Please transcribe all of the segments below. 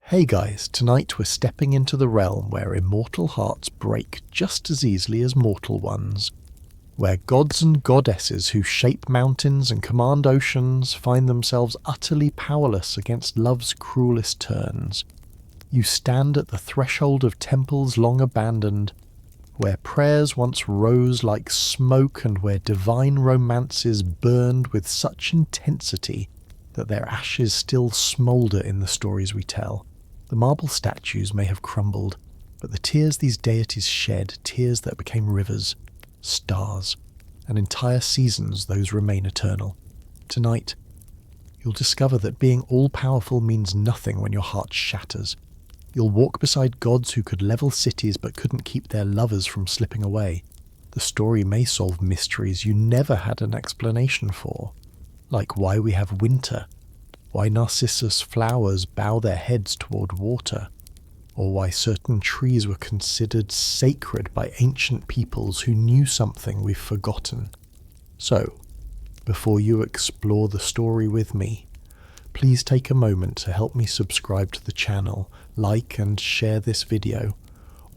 Hey guys, tonight we're stepping into the realm where immortal hearts break just as easily as mortal ones, where gods and goddesses who shape mountains and command oceans find themselves utterly powerless against love's cruelest turns. You stand at the threshold of temples long abandoned, where prayers once rose like smoke and where divine romances burned with such intensity that their ashes still smoulder in the stories we tell. The marble statues may have crumbled, but the tears these deities shed, tears that became rivers, stars, and entire seasons, those remain eternal. Tonight, you'll discover that being all-powerful means nothing when your heart shatters. You'll walk beside gods who could level cities but couldn't keep their lovers from slipping away. The story may solve mysteries you never had an explanation for, like why we have winter, why narcissus flowers bow their heads toward water, or why certain trees were considered sacred by ancient peoples who knew something we've forgotten. So, before you explore the story with me, please take a moment to help me subscribe to the channel, like and share this video,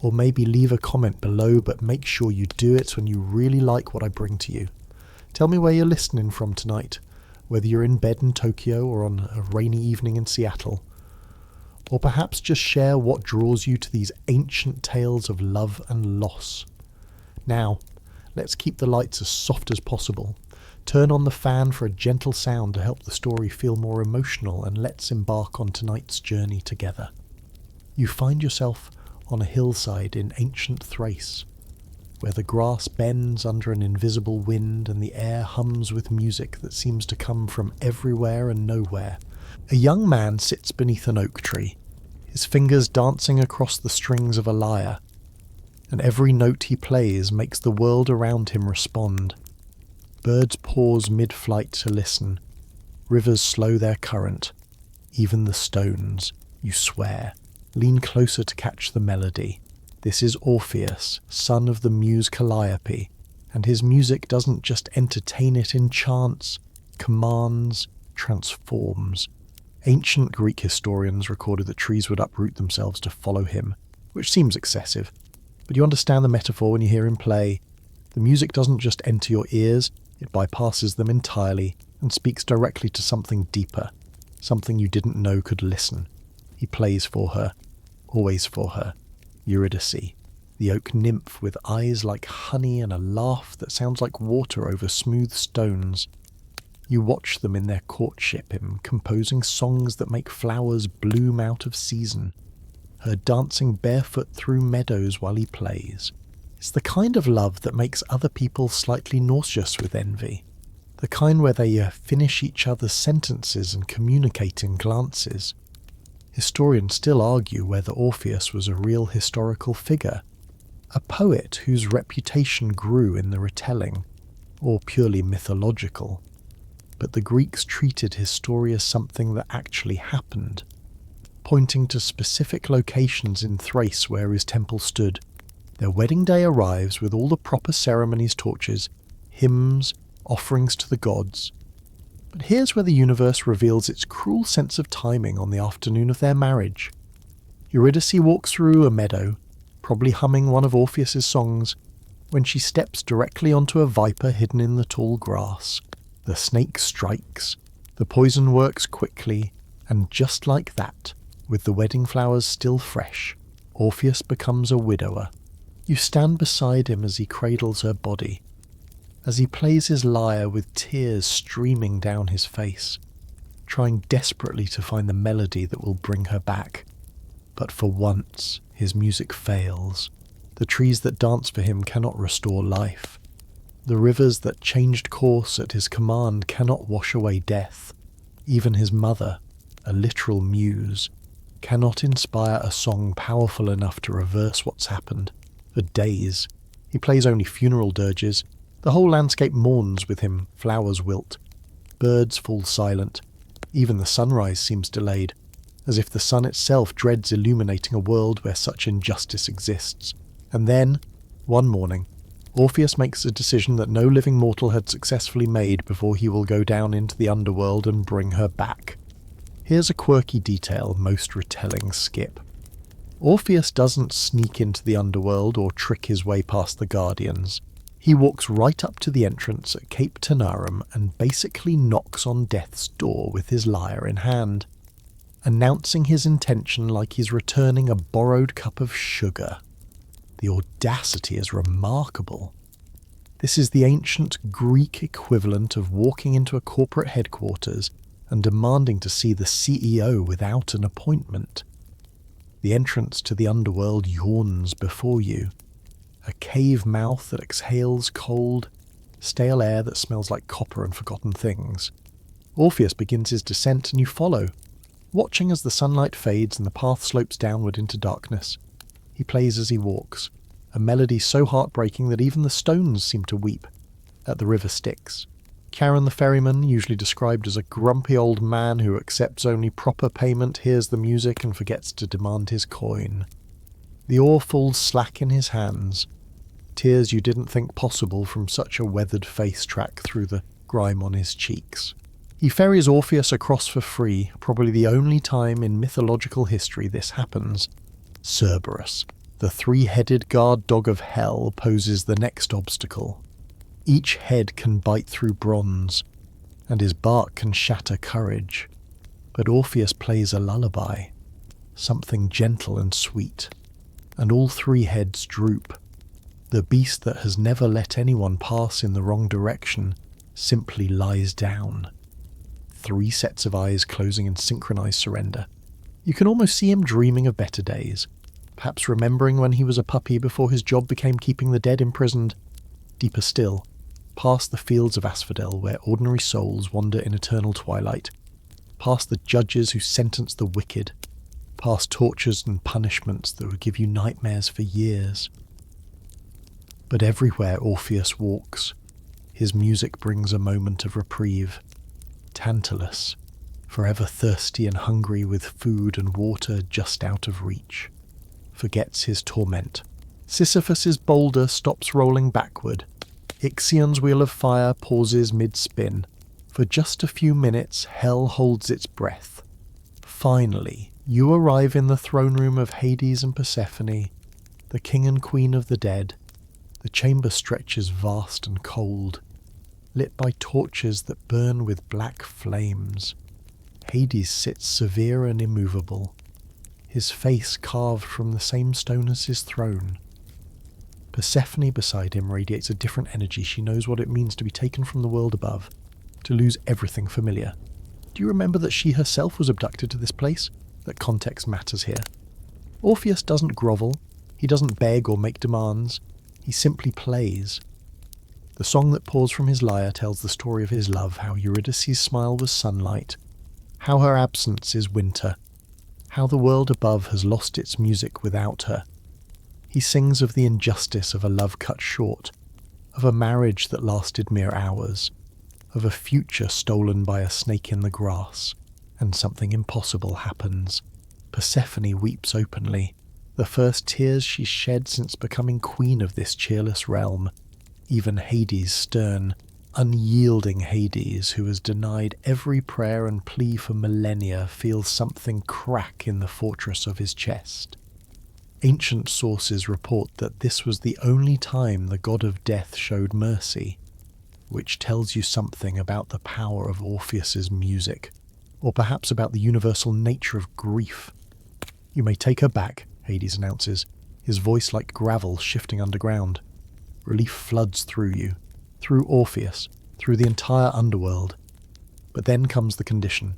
or maybe leave a comment below, but make sure you do it when you really like what I bring to you. Tell me where you're listening from tonight, whether you're in bed in Tokyo or on a rainy evening in Seattle. Or perhaps just share what draws you to these ancient tales of love and loss. Now, let's keep the lights as soft as possible. Turn on the fan for a gentle sound to help the story feel more emotional, and let's embark on tonight's journey together. You find yourself on a hillside in ancient Thrace, where the grass bends under an invisible wind and the air hums with music that seems to come from everywhere and nowhere. A young man sits beneath an oak tree, his fingers dancing across the strings of a lyre, and every note he plays makes the world around him respond. Birds pause mid-flight to listen, rivers slow their current, even the stones, you swear, lean closer to catch the melody. This is Orpheus, son of the muse Calliope, and his music doesn't just entertain, it enchants, commands, transforms. Ancient Greek historians recorded that trees would uproot themselves to follow him, which seems excessive, but you understand the metaphor when you hear him play. The music doesn't just enter your ears, it bypasses them entirely and speaks directly to something deeper, something you didn't know could listen. He plays for her, always for her. Eurydice, the oak nymph with eyes like honey and a laugh that sounds like water over smooth stones. You watch them in their courtship, him composing songs that make flowers bloom out of season, her dancing barefoot through meadows while he plays. It's the kind of love that makes other people slightly nauseous with envy, the kind where they finish each other's sentences and communicate in glances. Historians still argue whether Orpheus was a real historical figure, a poet whose reputation grew in the retelling, or purely mythological. But the Greeks treated his story as something that actually happened, pointing to specific locations in Thrace where his temple stood. Their wedding day arrives with all the proper ceremonies, torches, hymns, offerings to the gods. But here's where the universe reveals its cruel sense of timing on the afternoon of their marriage. Eurydice walks through a meadow, probably humming one of Orpheus's songs, when she steps directly onto a viper hidden in the tall grass. The snake strikes, the poison works quickly, and just like that, with the wedding flowers still fresh, Orpheus becomes a widower. You stand beside him as he cradles her body, as he plays his lyre with tears streaming down his face, trying desperately to find the melody that will bring her back. But for once, his music fails. The trees that dance for him cannot restore life. The rivers that changed course at his command cannot wash away death. Even his mother, a literal muse, cannot inspire a song powerful enough to reverse what's happened. For days, he plays only funeral dirges. The whole landscape mourns with him, flowers wilt, birds fall silent, even the sunrise seems delayed, as if the sun itself dreads illuminating a world where such injustice exists. And then, one morning, Orpheus makes a decision that no living mortal had successfully made before he will go down into the underworld and bring her back. Here's a quirky detail most retellings skip. Orpheus doesn't sneak into the underworld or trick his way past the guardians. He walks right up to the entrance at Cape Tenarum and basically knocks on death's door with his lyre in hand, announcing his intention like he's returning a borrowed cup of sugar. The audacity is remarkable. This is the ancient Greek equivalent of walking into a corporate headquarters and demanding to see the CEO without an appointment. The entrance to the underworld yawns before you. A cave mouth that exhales cold, stale air that smells like copper and forgotten things. Orpheus begins his descent and you follow, watching as the sunlight fades and the path slopes downward into darkness. He plays as he walks, a melody so heartbreaking that even the stones seem to weep at the river Styx. Charon the ferryman, usually described as a grumpy old man who accepts only proper payment, hears the music and forgets to demand his coin. The oar falls slack in his hands, tears you didn't think possible from such a weathered face track through the grime on his cheeks. He ferries Orpheus across for free, probably the only time in mythological history this happens. Cerberus, the three-headed guard dog of hell, poses the next obstacle. Each head can bite through bronze, and his bark can shatter courage. But Orpheus plays a lullaby, something gentle and sweet, and all three heads droop. The beast that has never let anyone pass in the wrong direction simply lies down. Three sets of eyes closing in synchronized surrender. You can almost see him dreaming of better days, perhaps remembering when he was a puppy before his job became keeping the dead imprisoned. Deeper still, past the fields of asphodel where ordinary souls wander in eternal twilight, past the judges who sentence the wicked, past tortures and punishments that would give you nightmares for years. But everywhere Orpheus walks, his music brings a moment of reprieve. Tantalus, forever thirsty and hungry with food and water just out of reach, forgets his torment. Sisyphus's boulder stops rolling backward. Ixion's wheel of fire pauses mid-spin. For just a few minutes, hell holds its breath. Finally, you arrive in the throne room of Hades and Persephone, the king and queen of the dead. The chamber stretches vast and cold, lit by torches that burn with black flames. Hades sits severe and immovable, his face carved from the same stone as his throne. Persephone beside him radiates a different energy. She knows what it means to be taken from the world above, to lose everything familiar. Do you remember that she herself was abducted to this place? That context matters here. Orpheus doesn't grovel, he doesn't beg or make demands, he simply plays. The song that pours from his lyre tells the story of his love, how Eurydice's smile was sunlight, how her absence is winter, how the world above has lost its music without her. He sings of the injustice of a love cut short, of a marriage that lasted mere hours, of a future stolen by a snake in the grass, and something impossible happens. Persephone weeps openly, the first tears she's shed since becoming queen of this cheerless realm. Even Hades' stern, unyielding Hades, who has denied every prayer and plea for millennia, feels something crack in the fortress of his chest. Ancient sources report that this was the only time the god of death showed mercy, which tells you something about the power of Orpheus's music, or perhaps about the universal nature of grief. "You may take her back," Hades announces, his voice like gravel shifting underground. Relief floods through you, through Orpheus, through the entire underworld. But then comes the condition.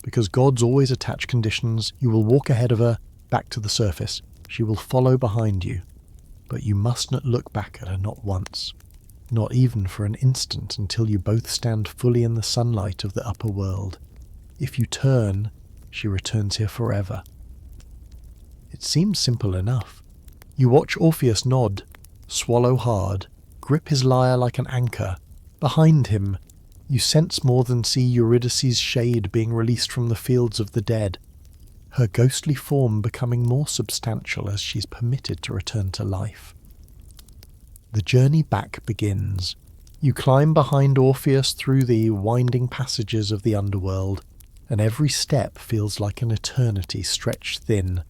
Because gods always attach conditions, you will walk ahead of her, back to the surface. She will follow behind you. But you must not look back at her, not once. Not even for an instant, until you both stand fully in the sunlight of the upper world. If you turn, she returns here forever. It seems simple enough. You watch Orpheus nod, swallow hard, grip his lyre like an anchor. Behind him, you sense more than see Eurydice's shade being released from the fields of the dead, her ghostly form becoming more substantial as she's permitted to return to life. The journey back begins. You climb behind Orpheus through the winding passages of the underworld, and every step feels like an eternity stretched thin.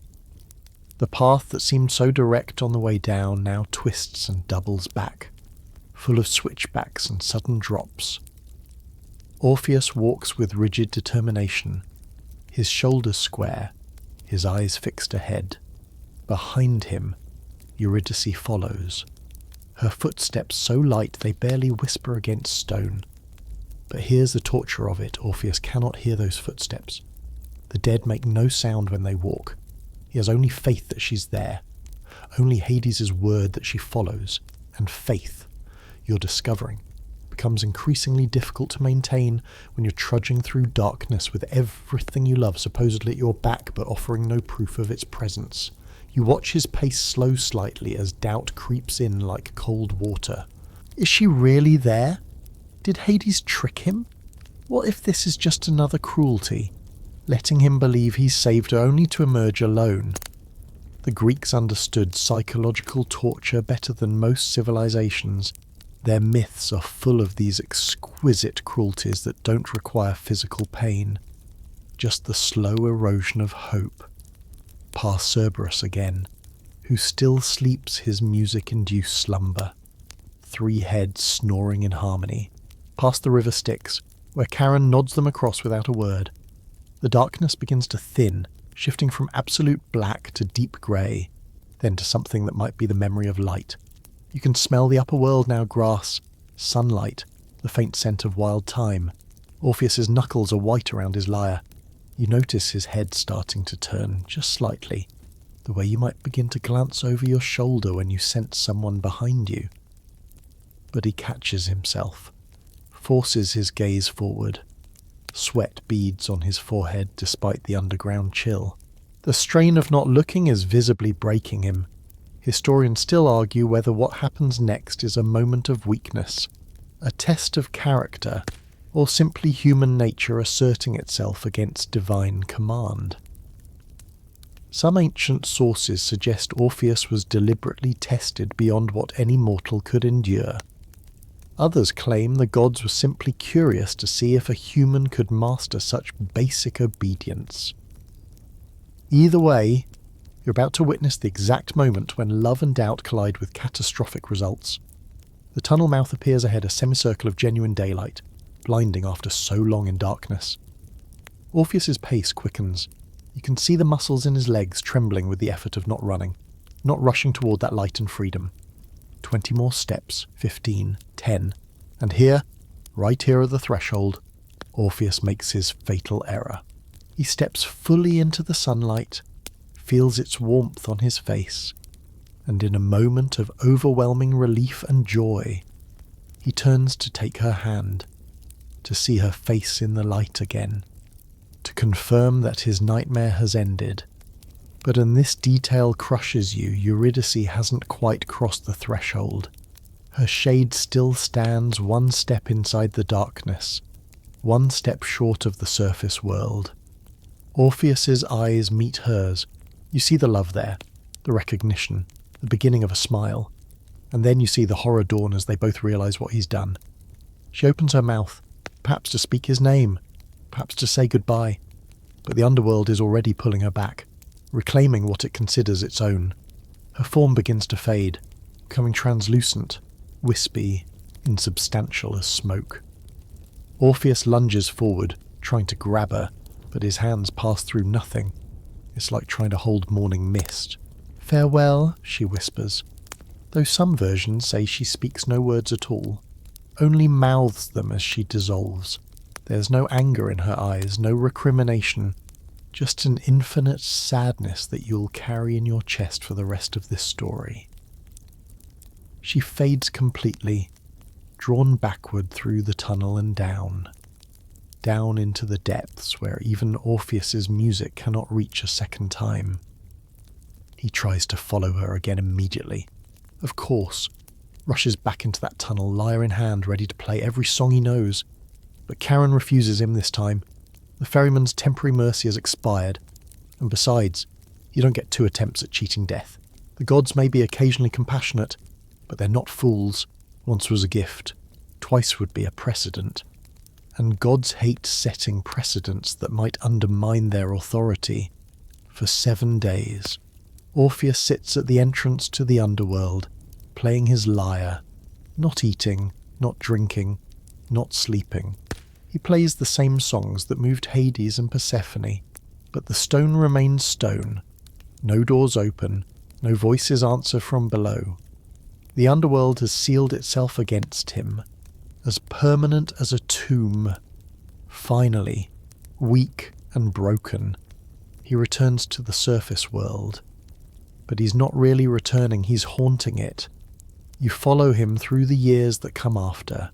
The path that seemed so direct on the way down now twists and doubles back, full of switchbacks and sudden drops. Orpheus walks with rigid determination, his shoulders square, his eyes fixed ahead. Behind him, Eurydice follows, her footsteps so light they barely whisper against stone. But here's the torture of it: Orpheus cannot hear those footsteps. The dead make no sound when they walk. He has only faith that she's there, only Hades' word that she follows, and faith, you're discovering, becomes increasingly difficult to maintain when you're trudging through darkness with everything you love supposedly at your back but offering no proof of its presence. You watch his pace slow slightly as doubt creeps in like cold water. Is she really there? Did Hades trick him? What if this is just another cruelty, letting him believe he's saved her only to emerge alone? The Greeks understood psychological torture better than most civilizations. Their myths are full of these exquisite cruelties that don't require physical pain, just the slow erosion of hope. Past Cerberus again, who still sleeps his music-induced slumber. 3 heads snoring in harmony. Past the river Styx, where Charon nods them across without a word. The darkness begins to thin, shifting from absolute black to deep grey, then to something that might be the memory of light. You can smell the upper world now: grass, sunlight, the faint scent of wild thyme. Orpheus's knuckles are white around his lyre. You notice his head starting to turn, just slightly, the way you might begin to glance over your shoulder when you sense someone behind you. But he catches himself, forces his gaze forward. Sweat beads on his forehead despite the underground chill. The strain of not looking is visibly breaking him. Historians still argue whether what happens next is a moment of weakness, a test of character, or simply human nature asserting itself against divine command. Some ancient sources suggest Orpheus was deliberately tested beyond what any mortal could endure. Others claim the gods were simply curious to see if a human could master such basic obedience. Either way, you're about to witness the exact moment when love and doubt collide with catastrophic results. The tunnel mouth appears ahead, a semicircle of genuine daylight, blinding after so long in darkness. Orpheus's pace quickens. You can see the muscles in his legs trembling with the effort of not running, not rushing toward that light and freedom. 20 more steps, 15, 10, and here, right here at the threshold, Orpheus makes his fatal error. He steps fully into the sunlight, feels its warmth on his face, and in a moment of overwhelming relief and joy, he turns to take her hand, to see her face in the light again, to confirm that his nightmare has ended. But in this detail crushes you, Eurydice hasn't quite crossed the threshold. Her shade still stands one step inside the darkness, one step short of the surface world. Orpheus's eyes meet hers. You see the love there, the recognition, the beginning of a smile. And then you see the horror dawn as they both realize what he's done. She opens her mouth, perhaps to speak his name, perhaps to say goodbye. But the underworld is already pulling her back, reclaiming what it considers its own. Her form begins to fade, becoming translucent, wispy, insubstantial as smoke. Orpheus lunges forward, trying to grab her, but his hands pass through nothing. It's like trying to hold morning mist. "Farewell," she whispers, though some versions say she speaks no words at all, only mouths them as she dissolves. There's no anger in her eyes, no recrimination, just an infinite sadness that you'll carry in your chest for the rest of this story. She fades completely, drawn backward through the tunnel and down into the depths where even Orpheus's music cannot reach a second time. He tries to follow her again immediately. Of course, rushes back into that tunnel, lyre in hand, ready to play every song he knows. But Charon refuses him this time. The ferryman's temporary mercy has expired, and besides, you don't get 2 attempts at cheating death. The gods may be occasionally compassionate, but they're not fools. Once was a gift, twice would be a precedent. and gods hate setting precedents that might undermine their authority. For 7 days, Orpheus sits at the entrance to the underworld, playing his lyre, not eating, not drinking, not sleeping. He plays the same songs that moved Hades and Persephone, but the stone remains stone. No doors open, no voices answer from below. The underworld has sealed itself against him, as permanent as a tomb. Finally, weak and broken, he returns to the surface world. But he's not really returning, he's haunting it. You follow him through the years that come after,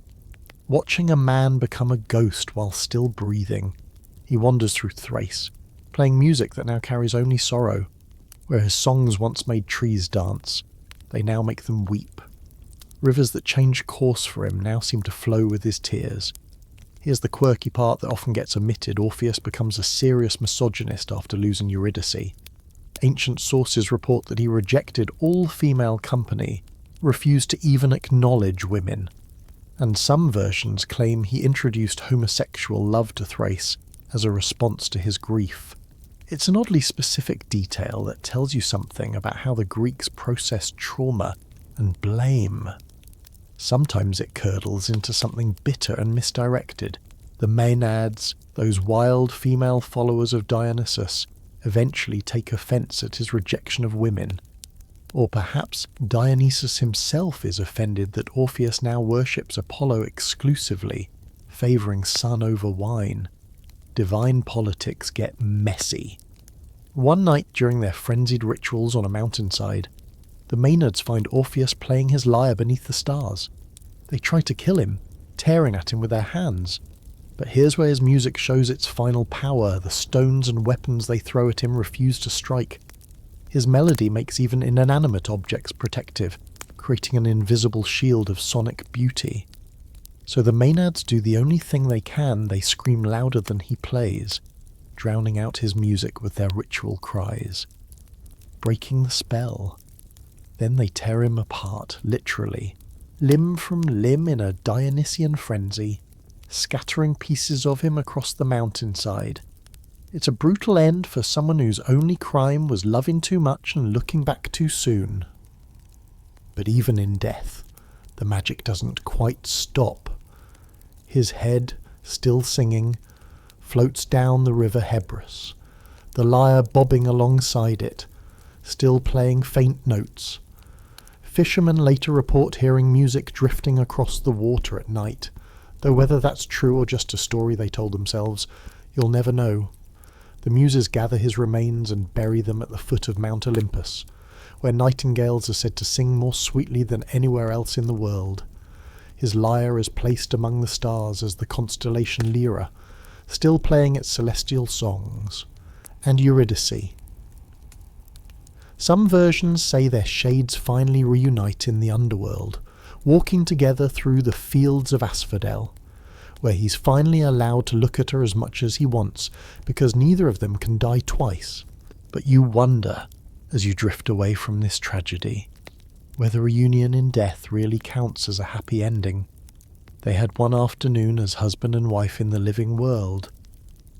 watching a man become a ghost while still breathing. He wanders through Thrace, playing music that now carries only sorrow. Where his songs once made trees dance, they now make them weep. Rivers that changed course for him now seem to flow with his tears. Here's the quirky part that often gets omitted. Orpheus becomes a serious misogynist after losing Eurydice. Ancient sources report that he rejected all female company, refused to even acknowledge women, and some versions claim he introduced homosexual love to Thrace as a response to his grief. It's an oddly specific detail that tells you something about how the Greeks processed trauma and blame. Sometimes it curdles into something bitter and misdirected. The Maenads, those wild female followers of Dionysus, eventually take offence at his rejection of women. Or perhaps Dionysus himself is offended that Orpheus now worships Apollo exclusively, favouring sun over wine. Divine politics get messy. One night during their frenzied rituals on a mountainside, the Maenads find Orpheus playing his lyre beneath the stars. They try to kill him, tearing at him with their hands. But here's where his music shows its final power. The stones and weapons they throw at him refuse to strike. His melody makes even inanimate objects protective, creating an invisible shield of sonic beauty. So the Maenads do the only thing they can. They scream louder than he plays, drowning out his music with their ritual cries, breaking the spell. Then they tear him apart, literally, limb from limb in a Dionysian frenzy, scattering pieces of him across the mountainside. It's a brutal end for someone whose only crime was loving too much and looking back too soon. But even in death, the magic doesn't quite stop. His head, still singing, floats down the river Hebrus, the lyre bobbing alongside it, still playing faint notes. Fishermen later report hearing music drifting across the water at night, though whether that's true or just a story they told themselves, you'll never know. The muses gather his remains and bury them at the foot of Mount Olympus, where nightingales are said to sing more sweetly than anywhere else in the world. His lyre is placed among the stars as the constellation Lyra, still playing its celestial songs. And Eurydice. Some versions say their shades finally reunite in the underworld, walking together through the fields of Asphodel, where he's finally allowed to look at her as much as he wants, because neither of them can die twice. But you wonder, as you drift away from this tragedy, whether a union in death really counts as a happy ending. They had one afternoon as husband and wife in the living world.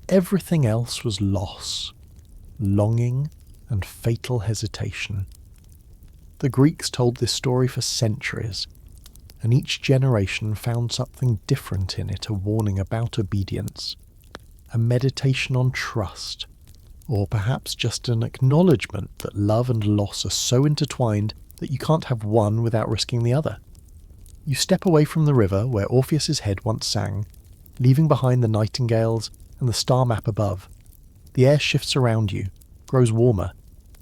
Everything else was loss, longing, and fatal hesitation. The Greeks told this story for centuries, and each generation found something different in it, a warning about obedience, a meditation on trust, or perhaps just an acknowledgement that love and loss are so intertwined that you can't have one without risking the other. You step away from the river where Orpheus's head once sang, leaving behind the nightingales and the star map above. The air shifts around you, grows warmer,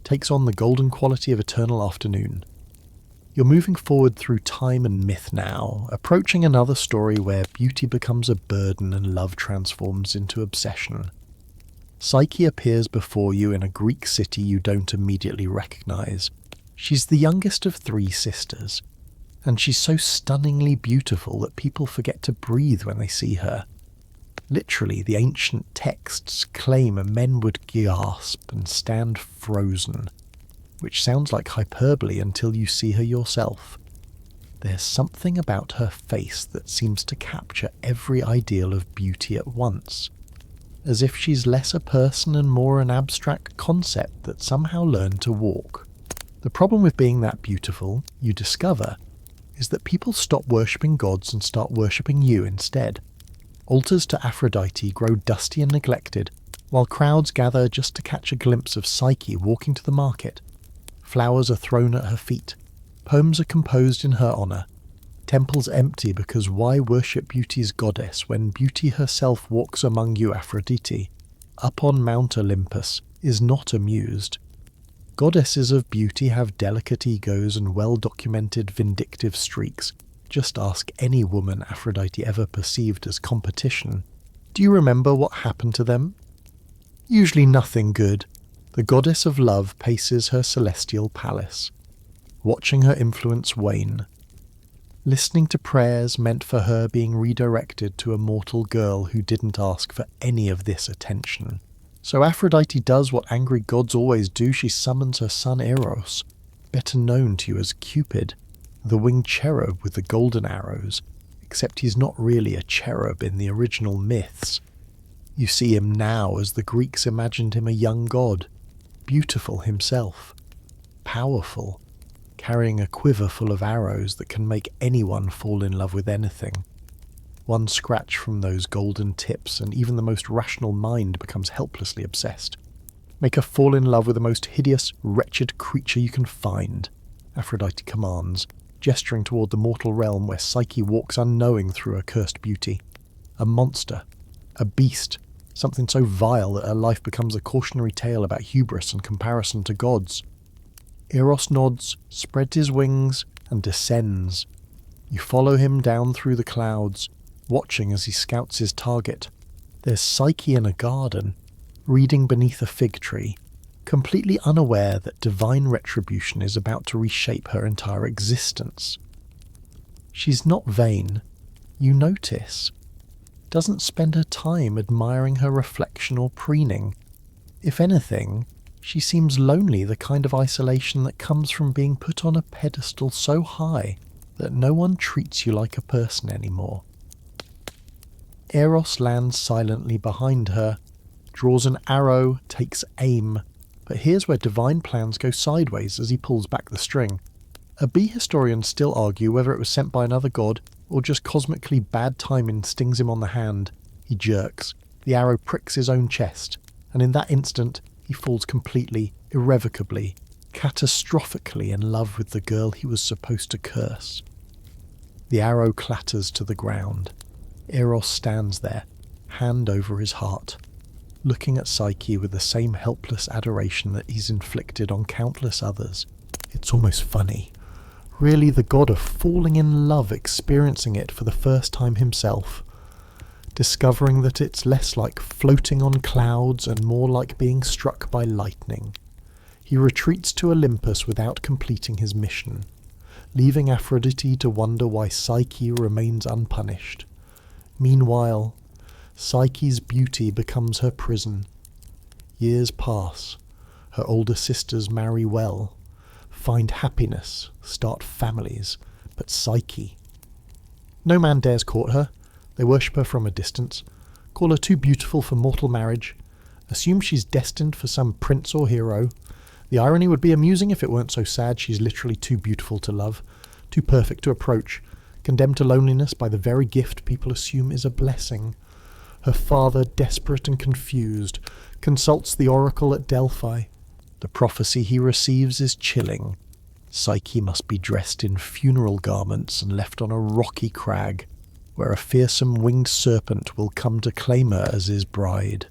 takes on the golden quality of eternal afternoon. You're moving forward through time and myth now, approaching another story where beauty becomes a burden and love transforms into obsession. Psyche appears before you in a Greek city you don't immediately recognize. She's the youngest of 3 sisters, and she's so stunningly beautiful that people forget to breathe when they see her. Literally, the ancient texts claim men would gasp and stand frozen, which sounds like hyperbole until you see her yourself. There's something about her face that seems to capture every ideal of beauty at once, as if she's less a person and more an abstract concept that somehow learned to walk. The problem with being that beautiful, you discover, is that people stop worshipping gods and start worshipping you instead. Altars to Aphrodite grow dusty and neglected, while crowds gather just to catch a glimpse of Psyche walking to the market. Flowers are thrown at her feet. Poems are composed in her honour. Temples empty because why worship beauty's goddess when beauty herself walks among you, Aphrodite, up on Mount Olympus, is not amused. Goddesses of beauty have delicate egos and well-documented vindictive streaks. Just ask any woman Aphrodite ever perceived as competition. Do you remember what happened to them? Usually nothing good. The goddess of love paces her celestial palace, watching her influence wane. Listening to prayers meant for her being redirected to a mortal girl who didn't ask for any of this attention. So Aphrodite does what angry gods always do, she summons her son Eros, better known to you as Cupid, the winged cherub with the golden arrows, except he's not really a cherub in the original myths. You see him now as the Greeks imagined him a young god, beautiful himself, powerful, carrying a quiver full of arrows that can make anyone fall in love with anything. One scratch from those golden tips and even the most rational mind becomes helplessly obsessed. Make her fall in love with the most hideous, wretched creature you can find, Aphrodite commands, gesturing toward the mortal realm where Psyche walks unknowing through her cursed beauty. A monster, a beast, something so vile that her life becomes a cautionary tale about hubris and comparison to gods. Eros nods, spreads his wings, and descends. You follow him down through the clouds, watching as he scouts his target. There's Psyche in a garden, reading beneath a fig tree, completely unaware that divine retribution is about to reshape her entire existence. She's not vain, you notice. Doesn't spend her time admiring her reflection or preening. If anything, she seems lonely, the kind of isolation that comes from being put on a pedestal so high that no one treats you like a person anymore. Eros lands silently behind her, draws an arrow, takes aim, but here's where divine plans go sideways as he pulls back the string. A bee historians still argue whether it was sent by another god or just cosmically bad timing stings him on the hand. He jerks. The arrow pricks his own chest, and in that instant he falls completely, irrevocably, catastrophically in love with the girl he was supposed to curse. The arrow clatters to the ground. Eros stands there, hand over his heart, looking at Psyche with the same helpless adoration that he's inflicted on countless others. It's almost funny. Really the god of falling in love, experiencing it for the first time himself, discovering that it's less like floating on clouds and more like being struck by lightning. He retreats to Olympus without completing his mission, leaving Aphrodite to wonder why Psyche remains unpunished. Meanwhile, Psyche's beauty becomes her prison. Years pass. Her older sisters marry well, find happiness, start families, but Psyche. No man dares court her. They worship her from a distance, call her too beautiful for mortal marriage, assume she's destined for some prince or hero. The irony would be amusing if it weren't so sad. She's literally too beautiful to love, too perfect to approach, condemned to loneliness by the very gift people assume is a blessing. Her father, desperate and confused, consults the oracle at Delphi. The prophecy he receives is chilling. Psyche must be dressed in funeral garments and left on a rocky crag, where a fearsome winged serpent will come to claim her as his bride.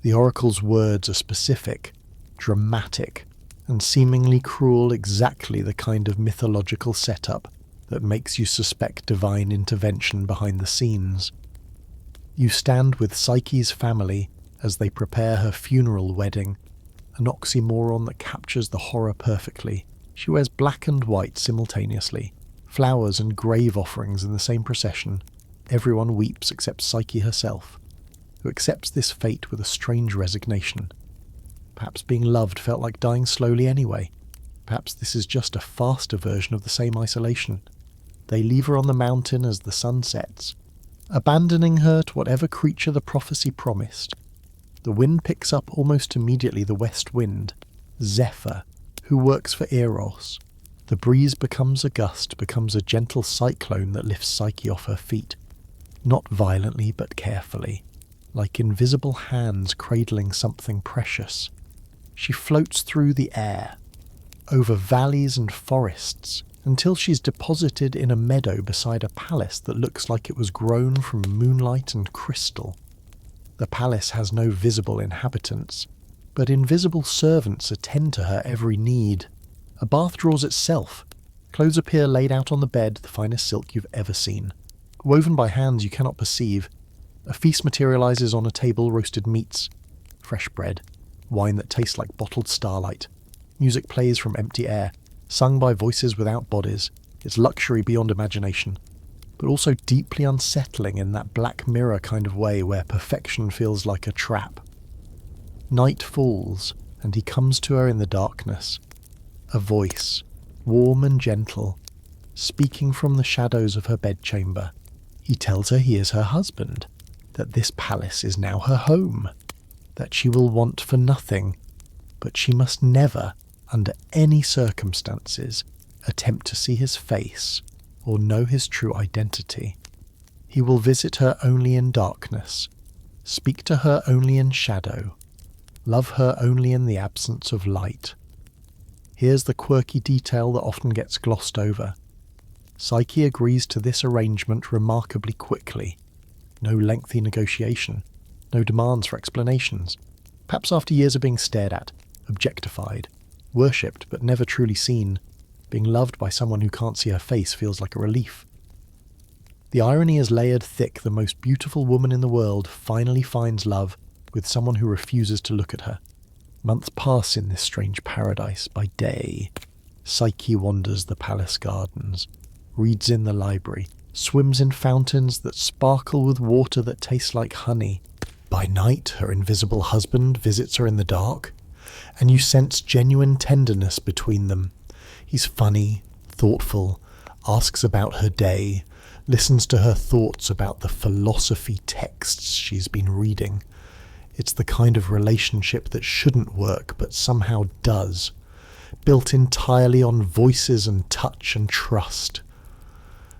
The oracle's words are specific, dramatic, and seemingly cruel, exactly the kind of mythological setup that makes you suspect divine intervention behind the scenes. You stand with Psyche's family as they prepare her funeral wedding, an oxymoron that captures the horror perfectly. She wears black and white simultaneously, flowers and grave offerings in the same procession. Everyone weeps except Psyche herself, who accepts this fate with a strange resignation. Perhaps being loved felt like dying slowly anyway. Perhaps this is just a faster version of the same isolation. They leave her on the mountain as the sun sets, abandoning her to whatever creature the prophecy promised. The wind picks up almost immediately the west wind, Zephyr, who works for Eros. The breeze becomes a gust, becomes a gentle cyclone that lifts Psyche off her feet, not violently but carefully, like invisible hands cradling something precious. She floats through the air, over valleys and forests, until she's deposited in a meadow beside a palace that looks like it was grown from moonlight and crystal. The palace has no visible inhabitants, but invisible servants attend to her every need. A bath draws itself. Clothes appear laid out on the bed, the finest silk you've ever seen. Woven by hands you cannot perceive. A feast materializes on a table, roasted meats, fresh bread, wine that tastes like bottled starlight. Music plays from empty air, sung by voices without bodies. It's luxury beyond imagination, but also deeply unsettling in that Black Mirror kind of way where perfection feels like a trap. Night falls, and he comes to her in the darkness. A voice, warm and gentle, speaking from the shadows of her bedchamber. He tells her he is her husband, that this palace is now her home, that she will want for nothing, but she must never, under any circumstances, attempt to see his face or know his true identity. He will visit her only in darkness, speak to her only in shadow, love her only in the absence of light. Here's the quirky detail that often gets glossed over. Psyche agrees to this arrangement remarkably quickly. No lengthy negotiation, no demands for explanations. Perhaps after years of being stared at, objectified, worshipped but never truly seen, being loved by someone who can't see her face feels like a relief. The irony is layered thick. The most beautiful woman in the world finally finds love with someone who refuses to look at her. Months pass in this strange paradise. By day, Psyche wanders the palace gardens, reads in the library, swims in fountains that sparkle with water that tastes like honey. By night, her invisible husband visits her in the dark, and you sense genuine tenderness between them. He's funny, thoughtful, asks about her day, listens to her thoughts about the philosophy texts she's been reading. It's the kind of relationship that shouldn't work but somehow does, built entirely on voices and touch and trust.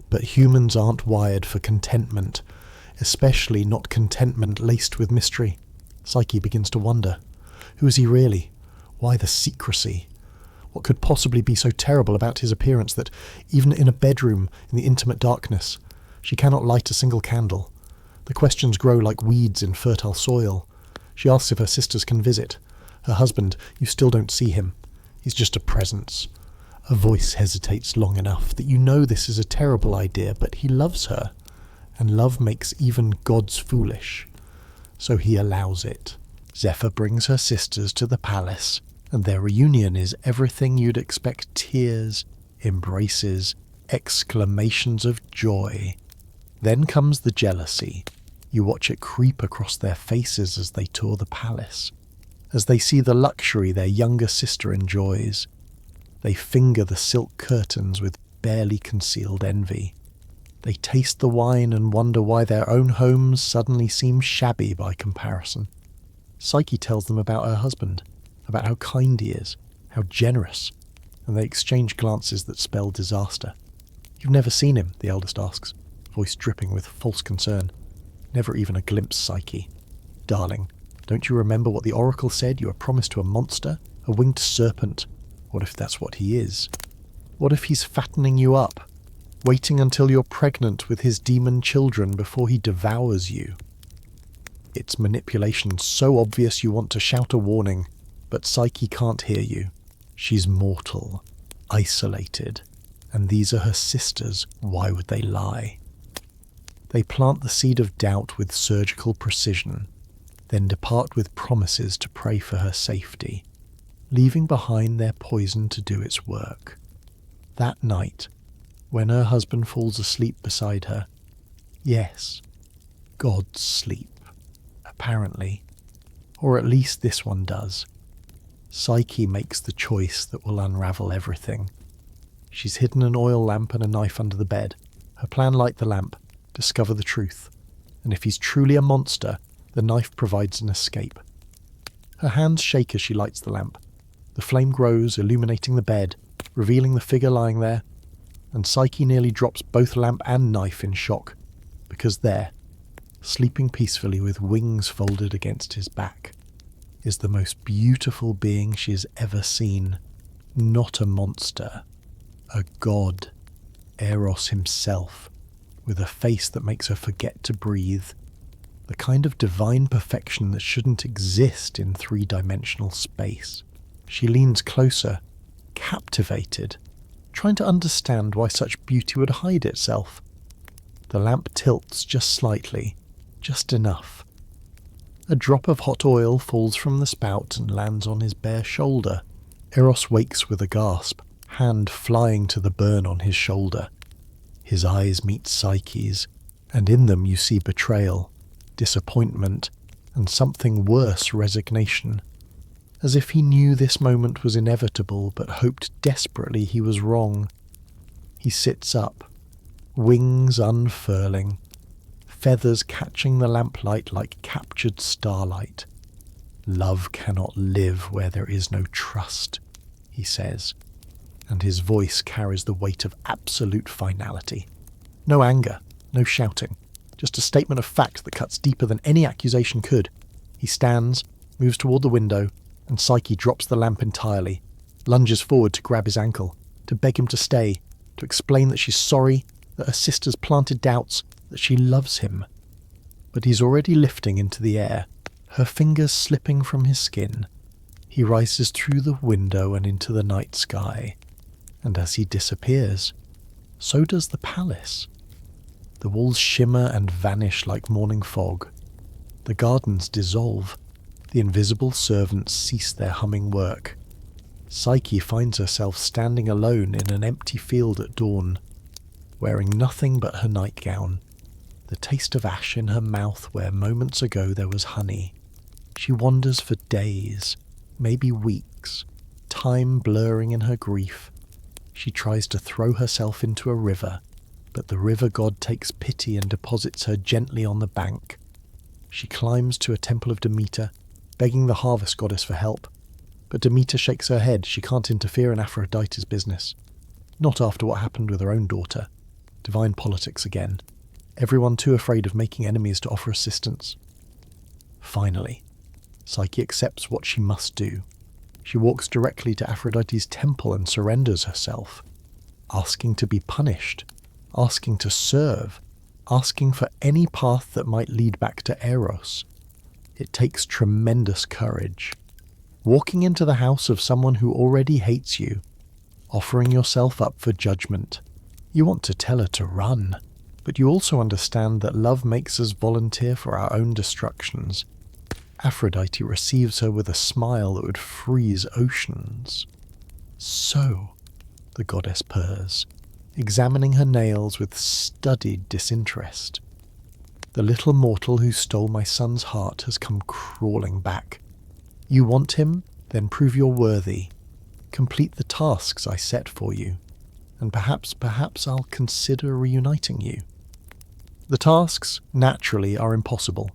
But humans aren't wired for contentment, especially not contentment laced with mystery. Psyche begins to wonder, who is he really? Why the secrecy? What could possibly be so terrible about his appearance that, even in a bedroom in the intimate darkness, she cannot light a single candle? The questions grow like weeds in fertile soil. She asks if her sisters can visit. Her husband, you still don't see him. He's just a presence. A voice hesitates long enough that you know this is a terrible idea, but he loves her, and love makes even gods foolish. So he allows it. Zephyr brings her sisters to the palace, and their reunion is everything you'd expect: tears, embraces, exclamations of joy. Then comes the jealousy. You watch it creep across their faces as they tour the palace, as they see the luxury their younger sister enjoys. They finger the silk curtains with barely concealed envy. They taste the wine and wonder why their own homes suddenly seem shabby by comparison. Psyche tells them about her husband, about how kind he is, how generous, and they exchange glances that spell disaster. You've never seen him, the eldest asks, voice dripping with false concern. Never even a glimpse, Psyche. Darling, don't you remember what the oracle said? You are promised to a monster, a winged serpent. What if that's what he is? What if he's fattening you up, waiting until you're pregnant with his demon children before he devours you? It's manipulation so obvious you want to shout a warning, but Psyche can't hear you. She's mortal, isolated, and these are her sisters. Why would they lie? They plant the seed of doubt with surgical precision, then depart with promises to pray for her safety, leaving behind their poison to do its work. That night, when her husband falls asleep beside her, yes, gods sleep, apparently, or at least this one does, Psyche makes the choice that will unravel everything. She's hidden an oil lamp and a knife under the bed. Her plan: light the lamp, discover the truth. And if he's truly a monster, the knife provides an escape. Her hands shake as she lights the lamp. The flame grows, illuminating the bed, revealing the figure lying there, and Psyche nearly drops both lamp and knife in shock, because there, sleeping peacefully with wings folded against his back, is the most beautiful being she has ever seen. Not a monster, a god, Eros himself, with a face that makes her forget to breathe, the kind of divine perfection that shouldn't exist in three-dimensional space. She leans closer, captivated, trying to understand why such beauty would hide itself. The lamp tilts just slightly, just enough. A drop of hot oil falls from the spout and lands on his bare shoulder. Eros wakes with a gasp, hand flying to the burn on his shoulder. His eyes meet Psyche's, and in them you see betrayal, disappointment, and something worse, resignation. As if he knew this moment was inevitable but hoped desperately he was wrong. He sits up, wings unfurling, feathers catching the lamplight like captured starlight. "Love cannot live where there is no trust," he says, and his voice carries the weight of absolute finality. No anger, no shouting, just a statement of fact that cuts deeper than any accusation could. He stands, moves toward the window, and Psyche drops the lamp entirely, lunges forward to grab his ankle, to beg him to stay, to explain that she's sorry, that her sister's planted doubts, that she loves him. But he's already lifting into the air, her fingers slipping from his skin. He rises through the window and into the night sky, and as he disappears, so does the palace. The walls shimmer and vanish like morning fog. The gardens dissolve. The invisible servants cease their humming work. Psyche finds herself standing alone in an empty field at dawn, wearing nothing but her nightgown, the taste of ash in her mouth where moments ago there was honey. She wanders for days, maybe weeks, time blurring in her grief. She tries to throw herself into a river, but the river god takes pity and deposits her gently on the bank. She climbs to a temple of Demeter, begging the harvest goddess for help, but Demeter shakes her head. She can't interfere in Aphrodite's business. Not after what happened with her own daughter. Divine politics again. Everyone too afraid of making enemies to offer assistance. Finally, Psyche accepts what she must do. She walks directly to Aphrodite's temple and surrenders herself, asking to be punished, asking to serve, asking for any path that might lead back to Eros. It takes tremendous courage. Walking into the house of someone who already hates you, offering yourself up for judgment. You want to tell her to run, but you also understand that love makes us volunteer for our own destructions. Aphrodite receives her with a smile that would freeze oceans. "So," the goddess purrs, examining her nails with studied disinterest. "The little mortal who stole my son's heart has come crawling back. You want him? Then prove you're worthy. Complete the tasks I set for you, and perhaps I'll consider reuniting you." The tasks, naturally, are impossible.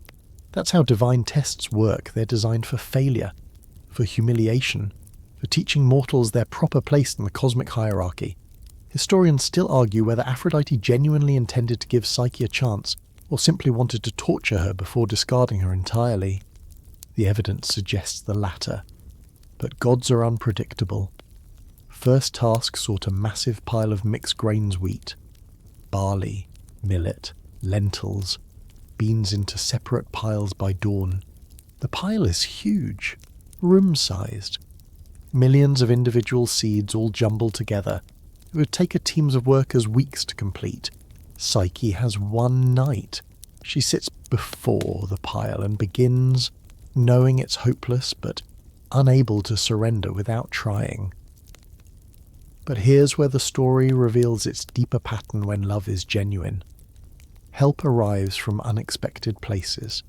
That's how divine tests work. They're designed for failure, for humiliation, for teaching mortals their proper place in the cosmic hierarchy. Historians still argue whether Aphrodite genuinely intended to give Psyche a chance, or simply wanted to torture her before discarding her entirely. The evidence suggests the latter. But gods are unpredictable. First task sought a massive pile of mixed grains wheat, barley, millet, lentils, beans into separate piles by dawn. The pile is huge, room-sized. Millions of individual seeds all jumbled together. It would take a team of workers weeks to complete. Psyche has one night. She sits before the pile and begins, knowing it's hopeless but unable to surrender without trying. But here's where the story reveals its deeper pattern when love is genuine. Help arrives from unexpected places.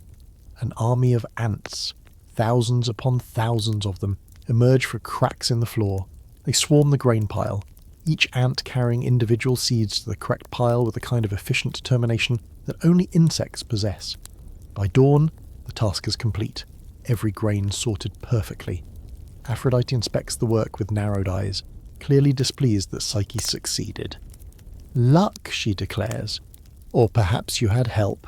An army of ants, thousands upon thousands of them, emerge from cracks in the floor. They swarm the grain pile. each ant carrying individual seeds to the correct pile with a kind of efficient determination that only insects possess. By dawn, the task is complete, every grain sorted perfectly. Aphrodite inspects the work with narrowed eyes, clearly displeased that Psyche succeeded. "Luck," she declares. "Or perhaps you had help.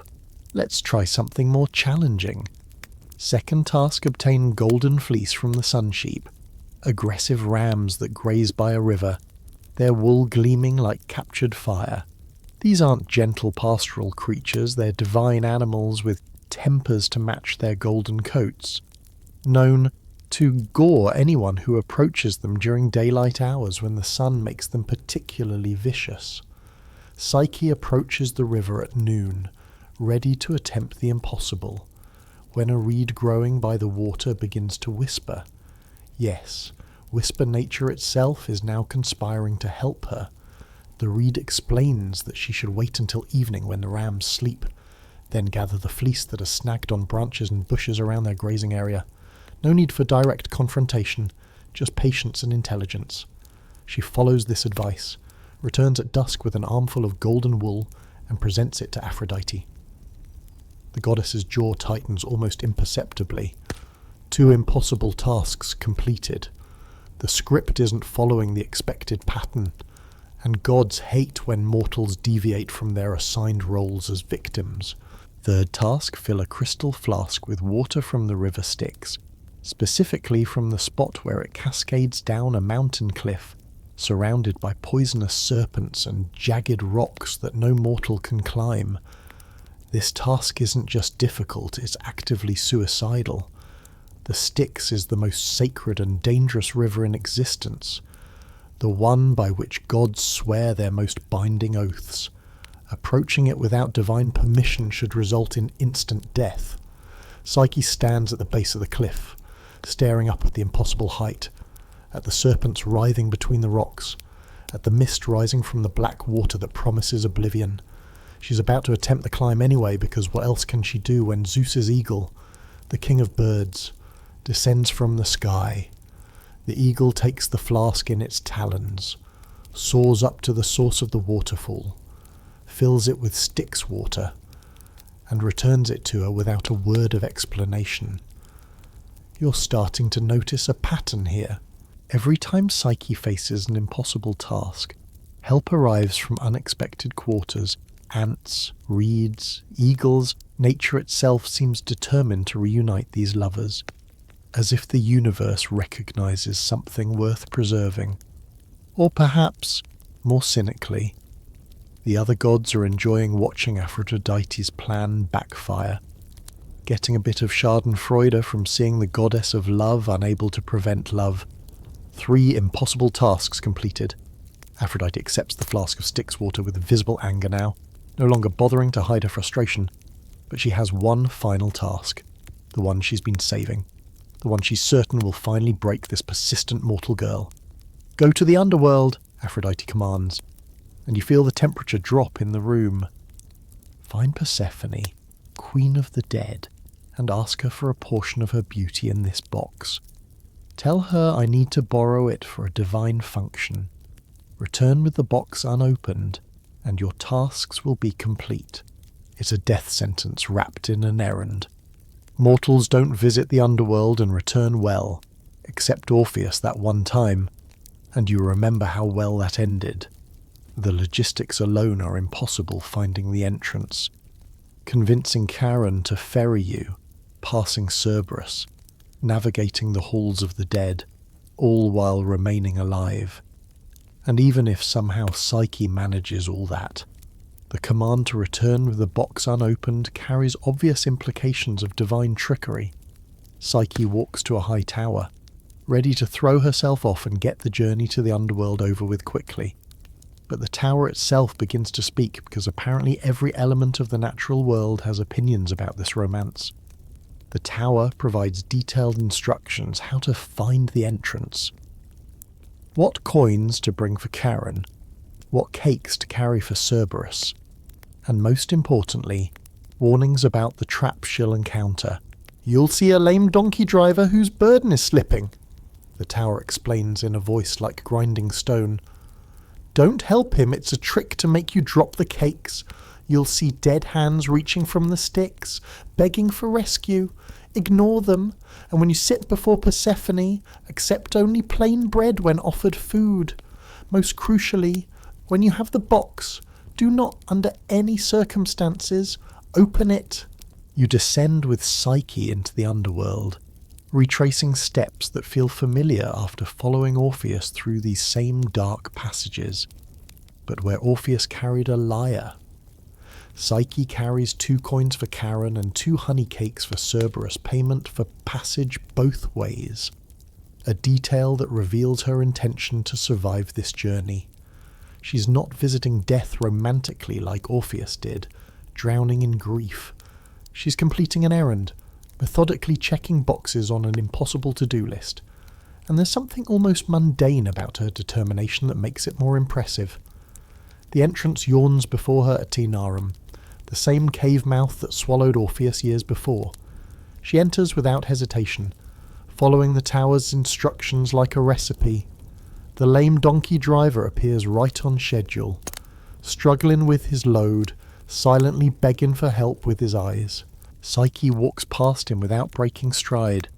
Let's try something more challenging." Second task: obtain golden fleece from the sun sheep, aggressive rams that graze by a river, their wool gleaming like captured fire. These aren't gentle pastoral creatures, they're divine animals with tempers to match their golden coats, known to gore anyone who approaches them during daylight hours when the sun makes them particularly vicious. Psyche approaches the river at noon, ready to attempt the impossible, when a reed growing by the water begins to whisper. Yes, whisper nature itself is now conspiring to help her. The reed explains that she should wait until evening when the rams sleep, then gather the fleece that is snagged on branches and bushes around their grazing area. No need for direct confrontation, just patience and intelligence. She follows this advice, returns at dusk with an armful of golden wool, and presents it to Aphrodite. The goddess's jaw tightens almost imperceptibly. 2 impossible tasks completed. The script isn't following the expected pattern, and gods hate when mortals deviate from their assigned roles as victims. Third task: fill a crystal flask with water from the river Styx, specifically from the spot where it cascades down a mountain cliff, surrounded by poisonous serpents and jagged rocks that no mortal can climb. This task isn't just difficult, it's actively suicidal. The Styx is the most sacred and dangerous river in existence, the one by which gods swear their most binding oaths. Approaching it without divine permission should result in instant death. Psyche stands at the base of the cliff, staring up at the impossible height, at the serpents writhing between the rocks, at the mist rising from the black water that promises oblivion. She's about to attempt the climb anyway, because what else can she do when Zeus's eagle, the king of birds, descends from the sky? The eagle takes the flask in its talons, soars up to the source of the waterfall, fills it with Styx water, and returns it to her without a word of explanation. You're starting to notice a pattern here. Every time Psyche faces an impossible task, help arrives from unexpected quarters. Ants, reeds, eagles, nature itself seems determined to reunite these lovers, as if the universe recognizes something worth preserving. Or perhaps, more cynically, the other gods are enjoying watching Aphrodite's plan backfire, getting a bit of schadenfreude from seeing the goddess of love unable to prevent love. 3 impossible tasks completed. Aphrodite accepts the flask of Styx water with visible anger now, no longer bothering to hide her frustration. But she has one final task, the one she's been saving, the one she's certain will finally break this persistent mortal girl. "Go to the underworld," Aphrodite commands, and you feel the temperature drop in the room. Find Persephone, queen of the dead, and ask her for a portion of her beauty in this box. Tell her I need to borrow it for a divine function. Return with the box unopened, and your tasks will be complete. It's a death sentence wrapped in an errand. Mortals don't visit the underworld and return well, except Orpheus that one time, and you remember how well that ended. The logistics alone are impossible, finding the entrance, convincing Charon to ferry you, passing Cerberus, navigating the halls of the dead, all while remaining alive. And even if somehow Psyche manages all that, the command to return with the box unopened carries obvious implications of divine trickery. Psyche walks to a high tower, ready to throw herself off and get the journey to the underworld over with quickly. But the tower itself begins to speak, because apparently every element of the natural world has opinions about this romance. The tower provides detailed instructions how to find the entrance. What coins to bring for Charon, what cakes to carry for Cerberus, and most importantly, warnings about the trap she'll encounter. "You'll see a lame donkey driver whose burden is slipping," the tower explains in a voice like grinding stone. Don't help him, it's a trick to make you drop the cakes. You'll see dead hands reaching from the sticks, begging for rescue. Ignore them, and when you sit before Persephone, accept only plain bread when offered food. Most crucially, when you have the box, do not, under any circumstances, open it. You descend with Psyche into the underworld, retracing steps that feel familiar after following Orpheus through these same dark passages, but where Orpheus carried a lyre. Psyche carries 2 coins for Charon and 2 honey cakes for Cerberus, payment for passage both ways, a detail that reveals her intention to survive this journey. She's not visiting death romantically like Orpheus did, drowning in grief. She's completing an errand, methodically checking boxes on an impossible to-do list, and there's something almost mundane about her determination that makes it more impressive. The entrance yawns before her at Taenarum, the same cave mouth that swallowed Orpheus years before. She enters without hesitation, following the tower's instructions like a recipe. The lame donkey driver appears right on schedule, struggling with his load, silently begging for help with his eyes. Psyche walks past him without breaking stride.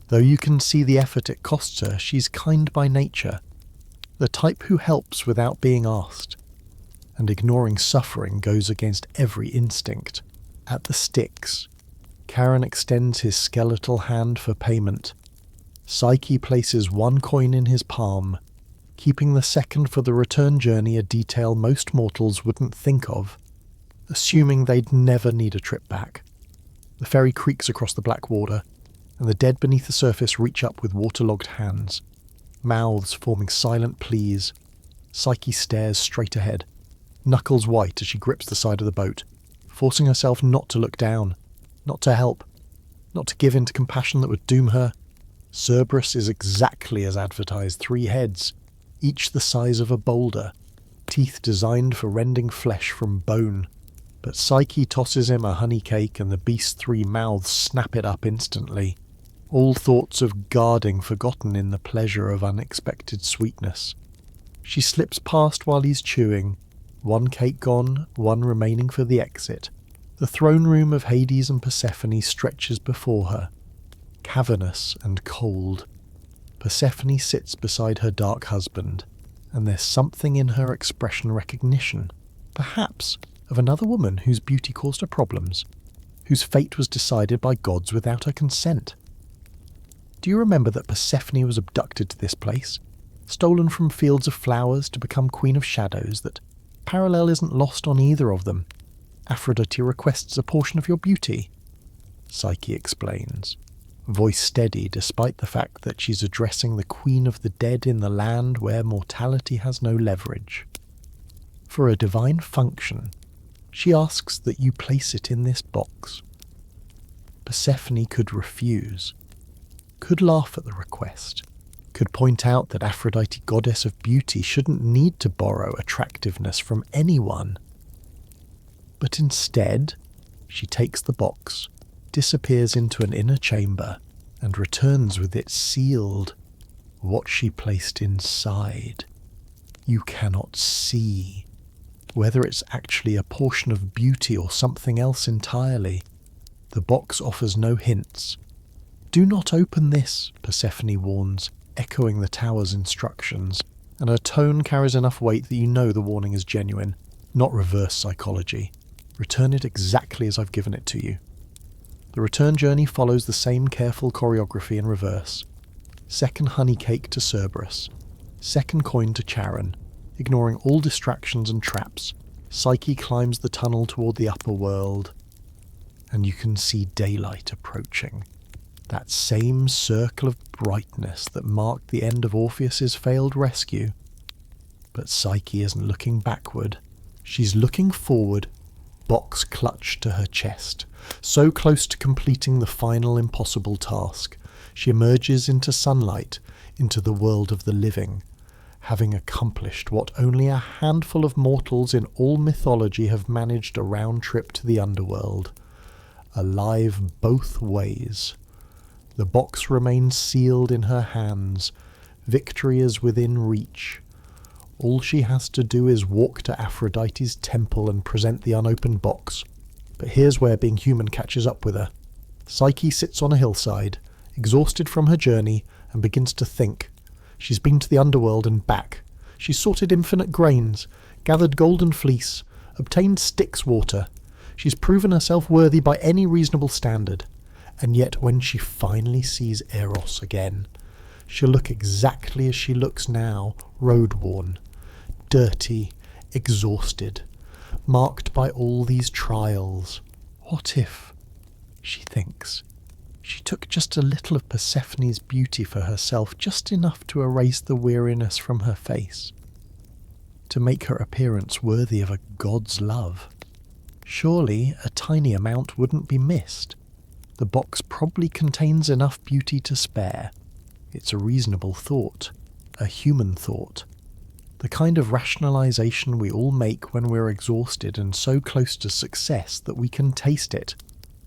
Though you can see the effort it costs her, she's kind by nature, the type who helps without being asked. And ignoring suffering goes against every instinct. At the sticks, Charon extends his skeletal hand for payment. Psyche places 1 coin in his palm, keeping the second for the return journey, a detail most mortals wouldn't think of, assuming they'd never need a trip back. The ferry creaks across the black water, and the dead beneath the surface reach up with waterlogged hands, mouths forming silent pleas. Psyche stares straight ahead, knuckles white as she grips the side of the boat, forcing herself not to look down, not to help, not to give in to compassion that would doom her. Cerberus is exactly as advertised, 3 heads, each the size of a boulder, teeth designed for rending flesh from bone. But Psyche tosses him a honey cake and the beast's 3 mouths snap it up instantly, all thoughts of guarding forgotten in the pleasure of unexpected sweetness. She slips past while he's chewing, 1 cake gone, 1 remaining for the exit. The throne room of Hades and Persephone stretches before her, cavernous and cold. Persephone sits beside her dark husband, and there's something in her expression recognition, perhaps of another woman whose beauty caused her problems, whose fate was decided by gods without her consent. Do you remember that Persephone was abducted to this place, stolen from fields of flowers to become Queen of Shadows, that parallel isn't lost on either of them? Aphrodite requests a portion of your beauty. Psyche explains, voice steady despite the fact that she's addressing the queen of the dead in the land where mortality has no leverage. For a divine function, she asks that you place it in this box. Persephone could refuse, could laugh at the request, could point out that Aphrodite, goddess of beauty, shouldn't need to borrow attractiveness from anyone. But instead, she takes the box, disappears into an inner chamber, and returns with it sealed. What she placed inside, you cannot see. Whether it's actually a portion of beauty or something else entirely, the box offers no hints. Do not open this, Persephone warns, echoing the tower's instructions, and her tone carries enough weight that you know the warning is genuine, not reverse psychology. Return it exactly as I've given it to you. The return journey follows the same careful choreography in reverse. 2nd honey cake to Cerberus, 2nd coin to Charon. Ignoring all distractions and traps, Psyche climbs the tunnel toward the upper world, and you can see daylight approaching. That same circle of brightness that marked the end of Orpheus's failed rescue. But Psyche isn't looking backward. She's looking forward, box clutched to her chest, so close to completing the final impossible task. She emerges into sunlight, into the world of the living, having accomplished what only a handful of mortals in all mythology have managed, a round trip to the underworld. Alive both ways. The box remains sealed in her hands. Victory is within reach. All she has to do is walk to Aphrodite's temple and present the unopened box. But here's where being human catches up with her. Psyche sits on a hillside, exhausted from her journey, and begins to think. She's been to the underworld and back. She's sorted infinite grains, gathered golden fleece, obtained Styx water. She's proven herself worthy by any reasonable standard. And yet when she finally sees Eros again, she'll look exactly as she looks now, road-worn, dirty, exhausted, marked by all these trials. What if, she thinks, she took just a little of Persephone's beauty for herself, just enough to erase the weariness from her face, to make her appearance worthy of a god's love? Surely a tiny amount wouldn't be missed. The box probably contains enough beauty to spare. It's a reasonable thought, a human thought, the kind of rationalization we all make when we're exhausted and so close to success that we can taste it.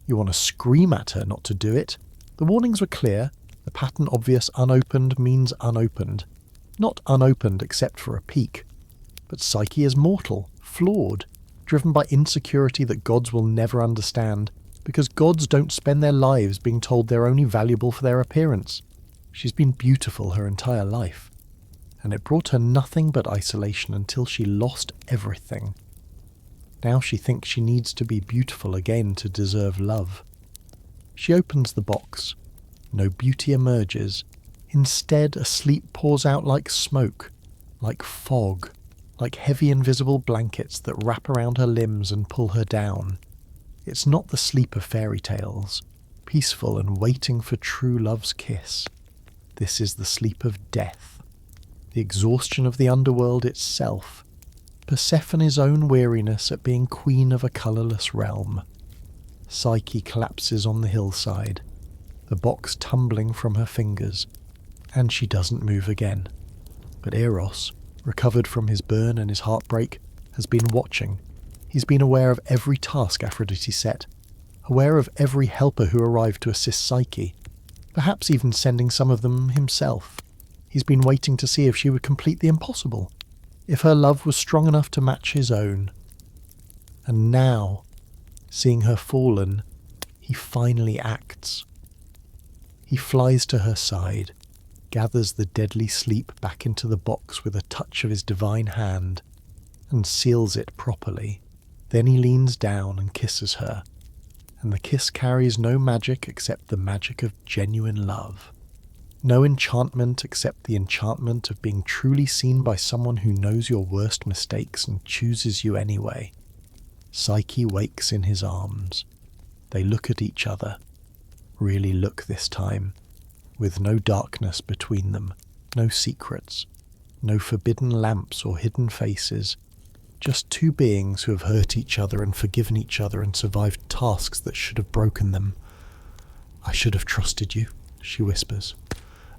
You want to scream at her not to do it. The warnings were clear. The pattern obvious unopened means unopened. Not unopened except for a peek. But Psyche is mortal, flawed, driven by insecurity that gods will never understand, because gods don't spend their lives being told they're only valuable for their appearance. She's been beautiful her entire life, and it brought her nothing but isolation until she lost everything. Now she thinks she needs to be beautiful again to deserve love. She opens the box. No beauty emerges. Instead, a sleep pours out like smoke, like fog, like heavy invisible blankets that wrap around her limbs and pull her down. It's not the sleep of fairy tales, peaceful and waiting for true love's kiss. This is the sleep of death, the exhaustion of the underworld itself, Persephone's own weariness at being queen of a colourless realm. Psyche collapses on the hillside, the box tumbling from her fingers, and she doesn't move again. But Eros, recovered from his burn and his heartbreak, has been watching. He's been aware of every task Aphrodite set, aware of every helper who arrived to assist Psyche, perhaps even sending some of them himself. He's been waiting to see if she would complete the impossible, if her love was strong enough to match his own. And now, seeing her fallen, he finally acts. He flies to her side, gathers the deadly sleep back into the box with a touch of his divine hand, and seals it properly. Then he leans down and kisses her, and the kiss carries no magic except the magic of genuine love. No enchantment except the enchantment of being truly seen by someone who knows your worst mistakes and chooses you anyway. Psyche wakes in his arms. They look at each other. Really look this time, with no darkness between them, no secrets, no forbidden lamps or hidden faces, just two beings who have hurt each other and forgiven each other and survived tasks that should have broken them. "I should have trusted you," she whispers.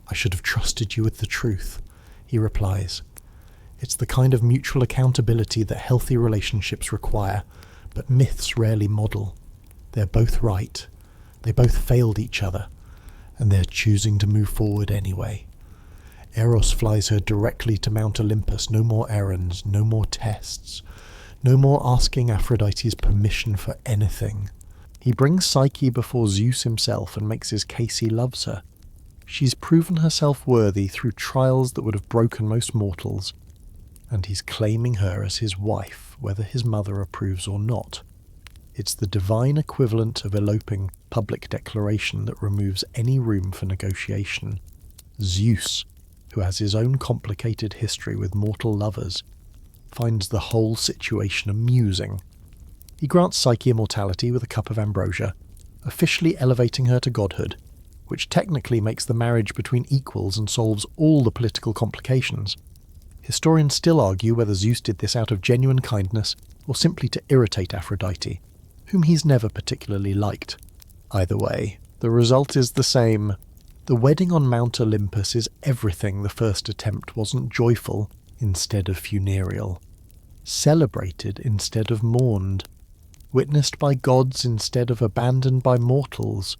"I should have trusted you with the truth," he replies. It's the kind of mutual accountability that healthy relationships require, but myths rarely model. They're both right. They both failed each other, and they're choosing to move forward anyway. Eros flies her directly to Mount Olympus. No more errands, no more tests, no more asking Aphrodite's permission for anything. He brings Psyche before Zeus himself and makes his case he loves her. She's proven herself worthy through trials that would have broken most mortals, and he's claiming her as his wife, whether his mother approves or not. It's the divine equivalent of eloping public declaration that removes any room for negotiation. Zeus, who has his own complicated history with mortal lovers, finds the whole situation amusing. He grants Psyche immortality with a cup of ambrosia, officially elevating her to godhood, which technically makes the marriage between equals and solves all the political complications. Historians still argue whether Zeus did this out of genuine kindness or simply to irritate Aphrodite, whom he's never particularly liked. Either way, the result is the same. The wedding on Mount Olympus is everything the first attempt wasn't: joyful instead of funereal, celebrated instead of mourned, witnessed by gods instead of abandoned by mortals.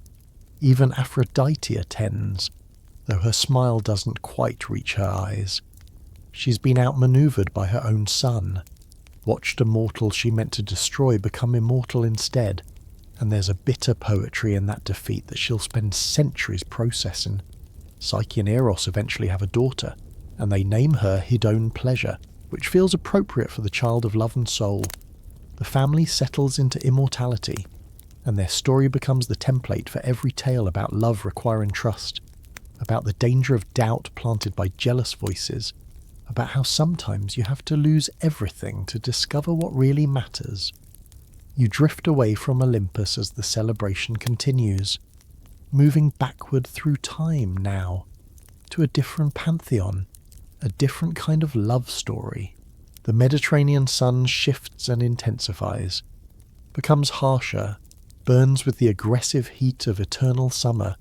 Even Aphrodite attends, though her smile doesn't quite reach her eyes. She's been outmaneuvered by her own son, watched a mortal she meant to destroy become immortal instead, and there's a bitter poetry in that defeat that she'll spend centuries processing. Psyche and Eros eventually have a daughter, and they name her Hedone Pleasure, which feels appropriate for the child of love and soul. The family settles into immortality, and their story becomes the template for every tale about love requiring trust, about the danger of doubt planted by jealous voices, about how sometimes you have to lose everything to discover what really matters. You drift away from Olympus as the celebration continues, moving backward through time now, to a different pantheon, a different kind of love story. The Mediterranean sun shifts and intensifies, becomes harsher, burns with the aggressive heat of eternal summer.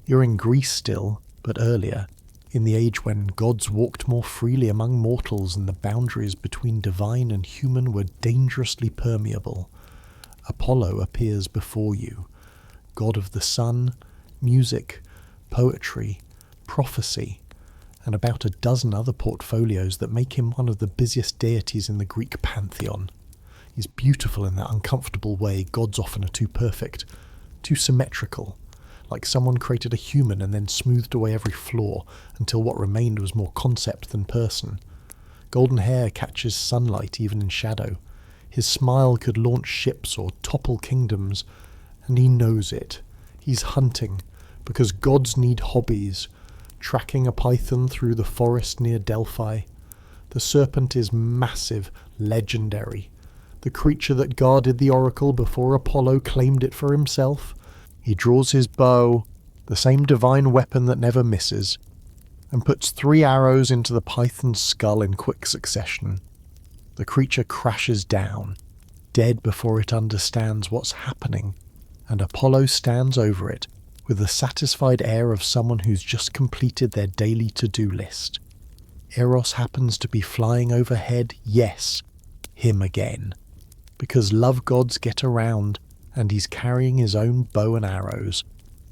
You're in Greece still, but earlier, in the age when gods walked more freely among mortals and the boundaries between divine and human were dangerously permeable. Apollo appears before you, god of the sun, music, poetry, prophecy, and about a dozen other portfolios that make him one of the busiest deities in the Greek pantheon. He's beautiful in that uncomfortable way gods often are too perfect, too symmetrical, like someone created a human and then smoothed away every flaw until what remained was more concept than person. Golden hair catches sunlight even in shadow. His smile could launch ships or topple kingdoms, and he knows it. He's hunting, because gods need hobbies, tracking a python through the forest near Delphi. The serpent is massive, legendary, the creature that guarded the oracle before Apollo claimed it for himself. He draws his bow, the same divine weapon that never misses, and puts 3 arrows into the python's skull in quick succession. The creature crashes down, dead before it understands what's happening, and Apollo stands over it with the satisfied air of someone who's just completed their daily to-do list. Eros happens to be flying overhead, yes, him again, because love gods get around, and he's carrying his own bow and arrows,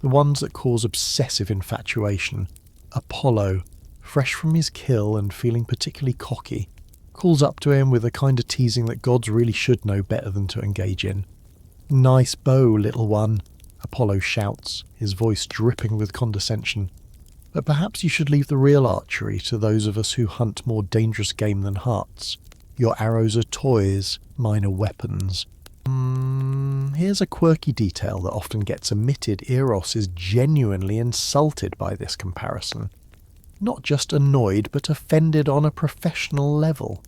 the ones that cause obsessive infatuation. Apollo, fresh from his kill and feeling particularly cocky, calls up to him with a kind of teasing that gods really should know better than to engage in. "Nice bow, little one," Apollo shouts, his voice dripping with condescension. "But perhaps you should leave the real archery to those of us who hunt more dangerous game than hearts. Your arrows are toys, mine are weapons." Here's a quirky detail that often gets omitted. Eros is genuinely insulted by this comparison. Not just annoyed, but offended on a professional level.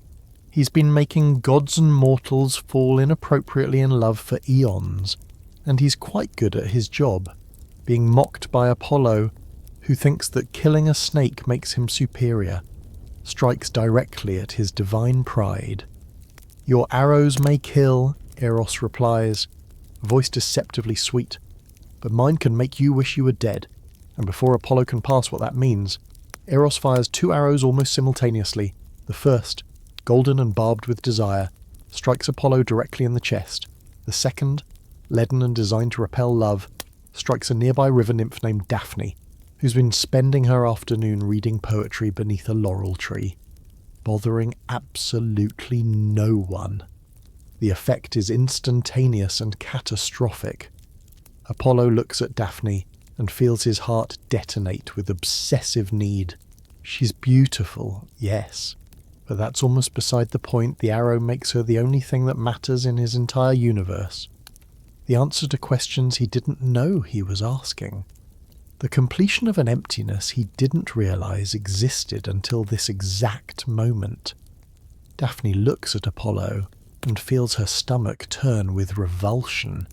He's been making gods and mortals fall inappropriately in love for eons, and he's quite good at his job, being mocked by Apollo, who thinks that killing a snake makes him superior, strikes directly at his divine pride. "Your arrows may kill," Eros replies, voice deceptively sweet, "but mine can make you wish you were dead." And before Apollo can pass what that means, Eros fires 2 arrows almost simultaneously. The first, golden and barbed with desire, strikes Apollo directly in the chest. The second, leaden and designed to repel love, strikes a nearby river nymph named Daphne, who's been spending her afternoon reading poetry beneath a laurel tree, bothering absolutely no one. The effect is instantaneous and catastrophic. Apollo looks at Daphne and feels his heart detonate with obsessive need. She's beautiful, yes, but that's almost beside the point. The arrow makes her the only thing that matters in his entire universe. The answer to questions he didn't know he was asking. The completion of an emptiness he didn't realize existed until this exact moment. Daphne looks at Apollo and feels her stomach turn with revulsion.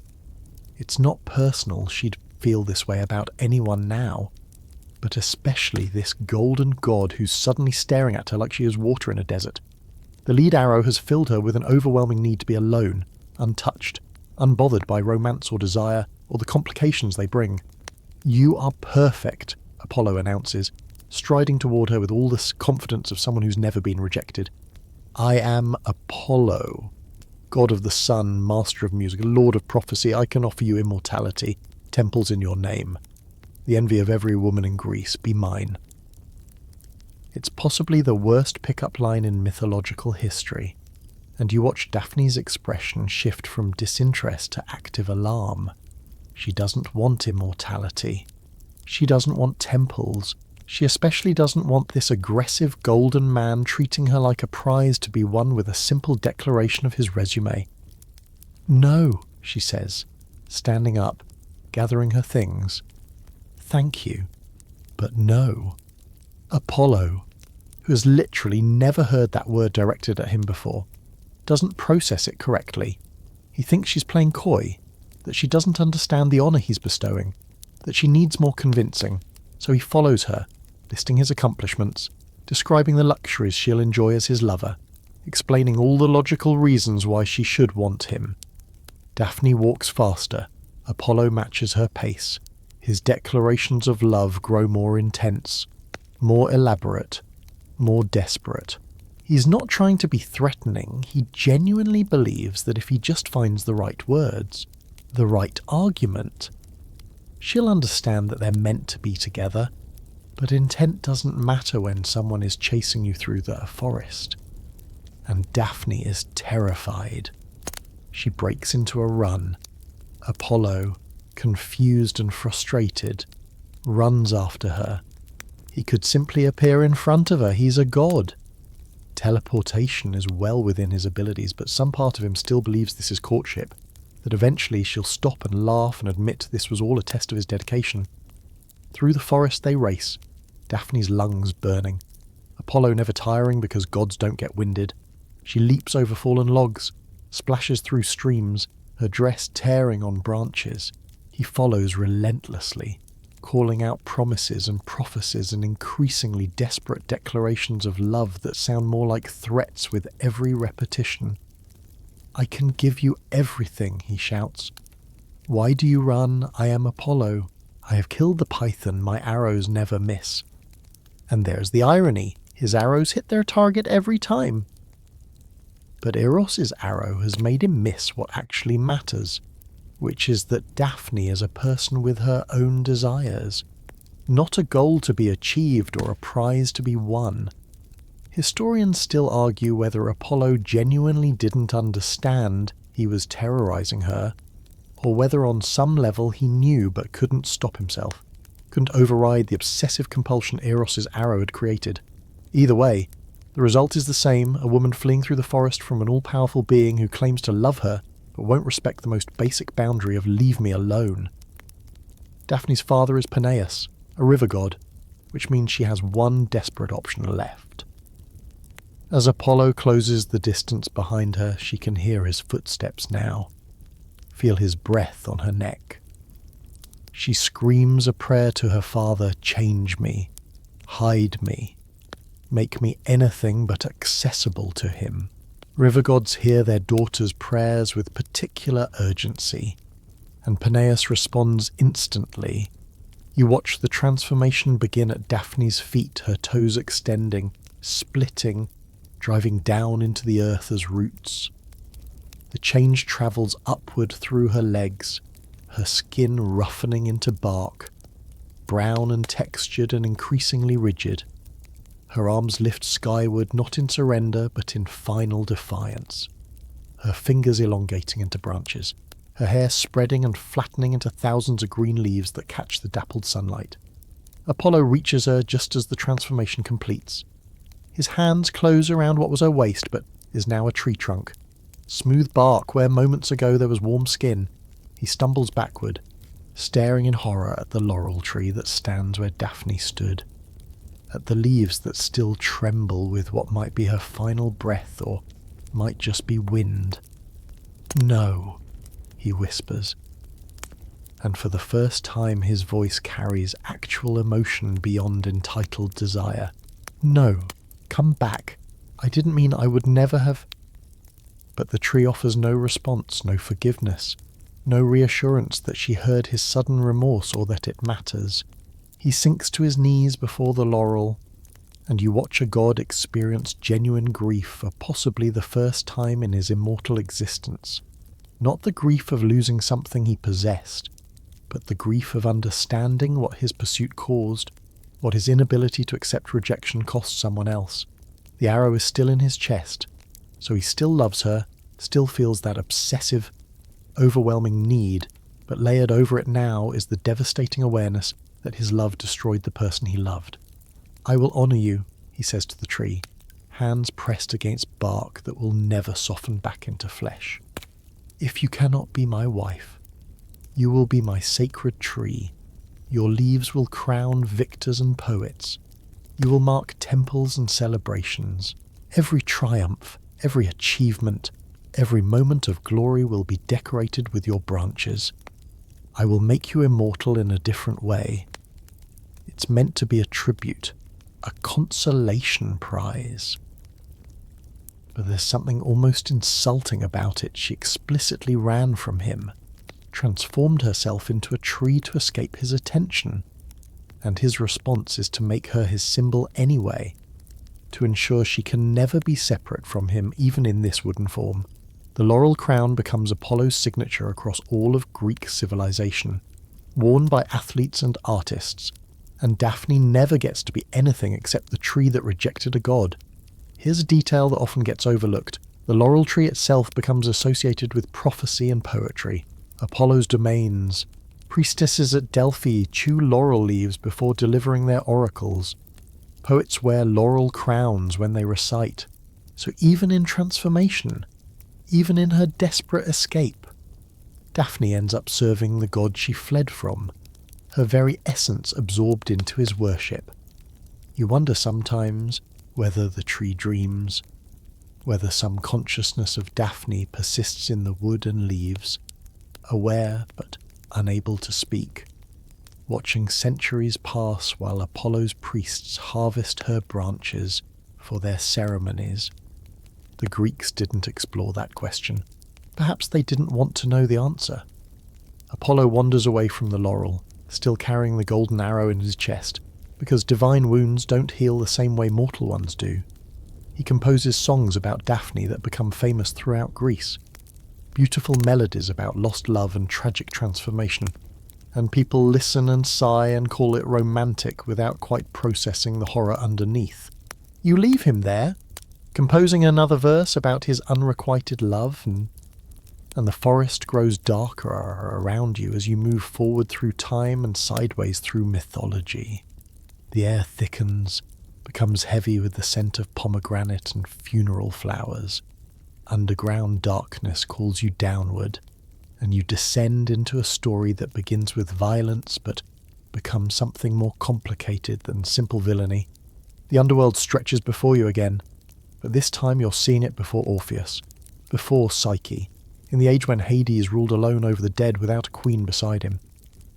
It's not personal, she'd feel this way about anyone now, but especially this golden god who's suddenly staring at her like she is water in a desert. The lead arrow has filled her with an overwhelming need to be alone, untouched, unbothered by romance or desire or the complications they bring. "You are perfect," Apollo announces, striding toward her with all the confidence of someone who's never been rejected. "I am Apollo, god of the sun, master of music, lord of prophecy. I can offer you immortality, temples in your name. The envy of every woman in Greece, be mine." It's possibly the worst pickup line in mythological history, and you watch Daphne's expression shift from disinterest to active alarm. She doesn't want immortality. She doesn't want temples. She especially doesn't want this aggressive golden man treating her like a prize to be won with a simple declaration of his resume. "No," she says, standing up, gathering her things. "Thank you, but no." Apollo, who has literally never heard that word directed at him before, doesn't process it correctly. He thinks she's playing coy, that she doesn't understand the honour he's bestowing, that she needs more convincing, so he follows her, listing his accomplishments, describing the luxuries she'll enjoy as his lover, explaining all the logical reasons why she should want him. Daphne walks faster. Apollo matches her pace. His declarations of love grow more intense, more elaborate, more desperate. He's not trying to be threatening. He genuinely believes that if he just finds the right words, the right argument, she'll understand that they're meant to be together. But intent doesn't matter when someone is chasing you through the forest. And Daphne is terrified. She breaks into a run. Apollo, confused and frustrated, runs after her. He could simply appear in front of her. He's a god. Teleportation is well within his abilities, but some part of him still believes this is courtship, that eventually she'll stop and laugh and admit this was all a test of his dedication. Through the forest they race, Daphne's lungs burning. Apollo never tiring because gods don't get winded. She leaps over fallen logs, splashes through streams, her dress tearing on branches. He follows relentlessly, calling out promises and prophecies and increasingly desperate declarations of love that sound more like threats with every repetition. "I can give you everything," he shouts. "Why do you run? I am Apollo. I have killed the python, my arrows never miss." And there's the irony. His arrows hit their target every time. But Eros's arrow has made him miss what actually matters, which is that Daphne is a person with her own desires, not a goal to be achieved or a prize to be won. Historians still argue whether Apollo genuinely didn't understand he was terrorizing her, or whether on some level he knew but couldn't stop himself, couldn't override the obsessive compulsion Eros's arrow had created. Either way, the result is the same: a woman fleeing through the forest from an all-powerful being who claims to love her but won't respect the most basic boundary of "leave me alone." Daphne's father is Peneus, a river god, which means she has one desperate option left. As Apollo closes the distance behind her, she can hear his footsteps now, feel his breath on her neck. She screams a prayer to her father: "Change me, hide me, make me anything but accessible to him." River gods hear their daughters' prayers with particular urgency, and Peneus responds instantly. You watch the transformation begin at Daphne's feet, her toes extending, splitting, driving down into the earth as roots. The change travels upward through her legs, her skin roughening into bark, brown and textured and increasingly rigid. Her arms lift skyward, not in surrender, but in final defiance. Her fingers elongating into branches, her hair spreading and flattening into thousands of green leaves that catch the dappled sunlight. Apollo reaches her just as the transformation completes. His hands close around what was her waist, but is now a tree trunk. Smooth bark where moments ago there was warm skin. He stumbles backward, staring in horror at the laurel tree that stands where Daphne stood, at the leaves that still tremble with what might be her final breath or might just be wind. "No," he whispers, and for the first time his voice carries actual emotion beyond entitled desire. "No, come back. I didn't mean I would never have..." But the tree offers no response, no forgiveness, no reassurance that she heard his sudden remorse or that it matters. He sinks to his knees before the laurel, and you watch a god experience genuine grief for possibly the first time in his immortal existence. Not the grief of losing something he possessed, but the grief of understanding what his pursuit caused, what his inability to accept rejection cost someone else. The arrow is still in his chest, so he still loves her, still feels that obsessive, overwhelming need, but layered over it now is the devastating awareness that his love destroyed the person he loved. "I will honour you," he says to the tree, hands pressed against bark that will never soften back into flesh. "If you cannot be my wife, you will be my sacred tree. Your leaves will crown victors and poets. You will mark temples and celebrations. Every triumph, every achievement, every moment of glory will be decorated with your branches. I will make you immortal in a different way. It's meant to be a tribute, a consolation prize." But there's something almost insulting about it. She explicitly ran from him, transformed herself into a tree to escape his attention, and his response is to make her his symbol anyway, to ensure she can never be separate from him even in this wooden form. The laurel crown becomes Apollo's signature across all of Greek civilization, worn by athletes and artists, and Daphne never gets to be anything except the tree that rejected a god. Here's a detail that often gets overlooked. The laurel tree itself becomes associated with prophecy and poetry. Apollo's domains. Priestesses at Delphi chew laurel leaves before delivering their oracles. Poets wear laurel crowns when they recite. So even in transformation, even in her desperate escape, Daphne ends up serving the god she fled from, her very essence absorbed into his worship. You wonder sometimes whether the tree dreams, whether some consciousness of Daphne persists in the wood and leaves, aware but unable to speak, watching centuries pass while Apollo's priests harvest her branches for their ceremonies. The Greeks didn't explore that question. Perhaps they didn't want to know the answer. Apollo wanders away from the laurel, still carrying the golden arrow in his chest, because divine wounds don't heal the same way mortal ones do. He composes songs about Daphne that become famous throughout Greece. Beautiful melodies about lost love and tragic transformation, and people listen and sigh and call it romantic without quite processing the horror underneath. You leave him there, composing another verse about his unrequited love, and the forest grows darker around you as you move forward through time and sideways through mythology. The air thickens, becomes heavy with the scent of pomegranate and funeral flowers. Underground darkness calls you downward, and you descend into a story that begins with violence but becomes something more complicated than simple villainy. The underworld stretches before you again, but this time you're seeing it before Orpheus, before Psyche, in the age when Hades ruled alone over the dead without a queen beside him.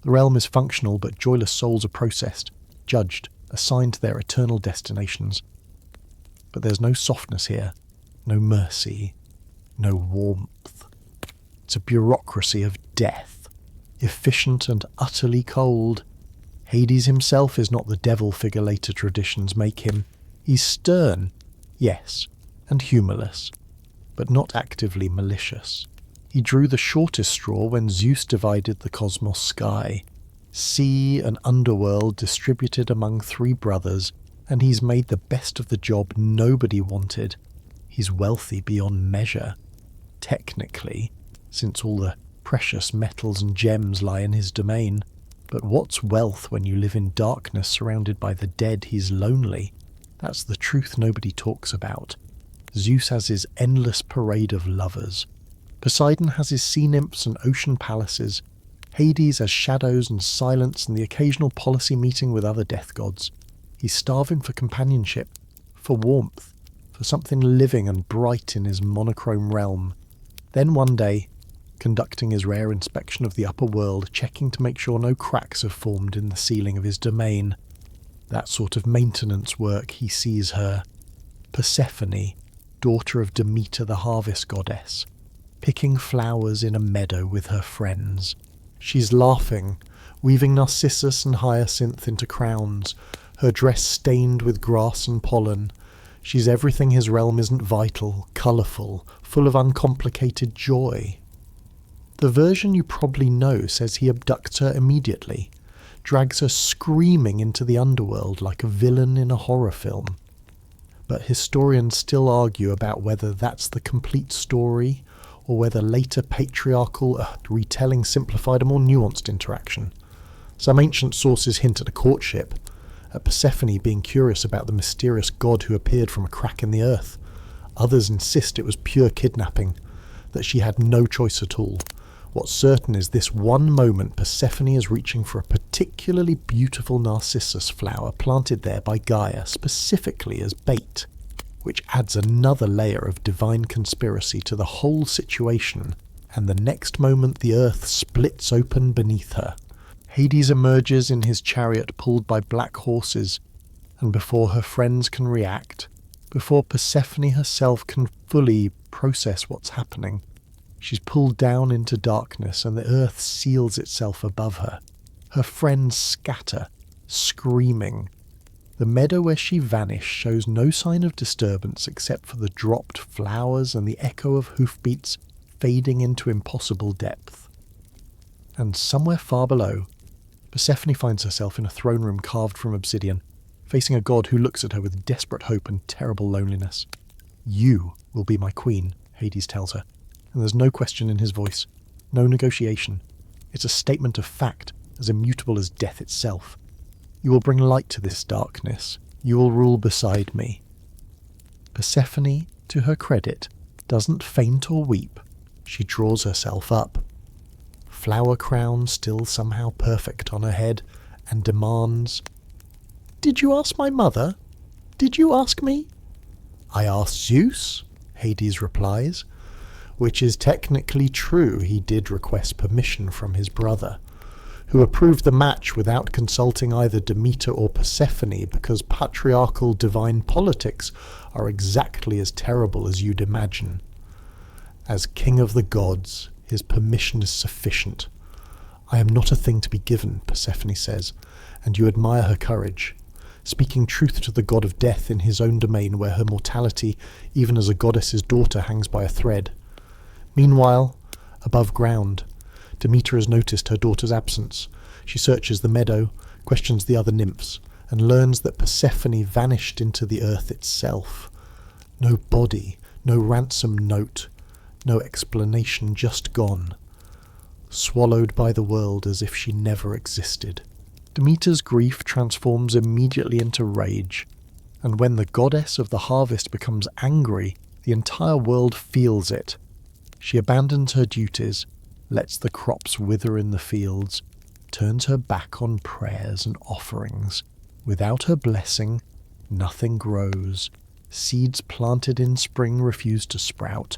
The realm is functional, but joyless souls are processed, judged, assigned to their eternal destinations. But there's no softness here, no mercy, no warmth. It's a bureaucracy of death, efficient and utterly cold. Hades himself is not the devil figure later traditions make him. He's stern, yes, and humourless, but not actively malicious. He drew the shortest straw when Zeus divided the cosmos sky. Sea and underworld distributed among 3 brothers, and he's made the best of the job nobody wanted. He's wealthy beyond measure. Technically, since all the precious metals and gems lie in his domain. But what's wealth when you live in darkness surrounded by the dead? He's lonely. That's the truth nobody talks about. Zeus has his endless parade of lovers. Poseidon has his sea nymphs and ocean palaces. Hades has shadows and silence and the occasional policy meeting with other death gods. He's starving for companionship, for warmth, for something living and bright in his monochrome realm. Then one day, conducting his rare inspection of the upper world, checking to make sure no cracks have formed in the ceiling of his domain. That sort of maintenance work, he sees her. Persephone, daughter of Demeter the harvest goddess, picking flowers in a meadow with her friends. She's laughing, weaving narcissus and hyacinth into crowns, her dress stained with grass and pollen. She's everything his realm isn't: vital, colourful, full of uncomplicated joy. The version you probably know says he abducts her immediately, drags her screaming into the underworld like a villain in a horror film. But historians still argue about whether that's the complete story, or whether later patriarchal retellings simplified a more nuanced interaction. Some ancient sources hint at a courtship, at Persephone being curious about the mysterious god who appeared from a crack in the earth. Others insist it was pure kidnapping, that she had no choice at all. What's certain is this one moment Persephone is reaching for a particularly beautiful narcissus flower planted there by Gaia specifically as bait, which adds another layer of divine conspiracy to the whole situation, and the next moment the earth splits open beneath her. Hades emerges in his chariot pulled by black horses, and before her friends can react, before Persephone herself can fully process what's happening, she's pulled down into darkness and the earth seals itself above her. Her friends scatter, screaming. The meadow where she vanished shows no sign of disturbance except for the dropped flowers and the echo of hoofbeats fading into impossible depth. And somewhere far below, Persephone finds herself in a throne room carved from obsidian, facing a god who looks at her with desperate hope and terrible loneliness. "You will be my queen," Hades tells her, and there's no question in his voice, no negotiation. It's a statement of fact, as immutable as death itself. "You will bring light to this darkness. You will rule beside me." Persephone, to her credit, doesn't faint or weep. She draws herself up. Flower crown still somehow perfect on her head, and demands, "Did you ask my mother? Did you ask me?" "I asked Zeus," Hades replies, which is technically true. He did request permission from his brother, who approved the match without consulting either Demeter or Persephone, because patriarchal divine politics are exactly as terrible as you'd imagine. As king of the gods, his permission is sufficient. "I am not a thing to be given," Persephone says, and you admire her courage, speaking truth to the god of death in his own domain where her mortality, even as a goddess's daughter, hangs by a thread. Meanwhile, above ground, Demeter has noticed her daughter's absence. She searches the meadow, questions the other nymphs, and learns that Persephone vanished into the earth itself. No body, no ransom note, no explanation, just gone. Swallowed by the world as if she never existed. Demeter's grief transforms immediately into rage, and when the goddess of the harvest becomes angry, the entire world feels it. She abandons her duties, lets the crops wither in the fields, turns her back on prayers and offerings. Without her blessing, nothing grows. Seeds planted in spring refuse to sprout.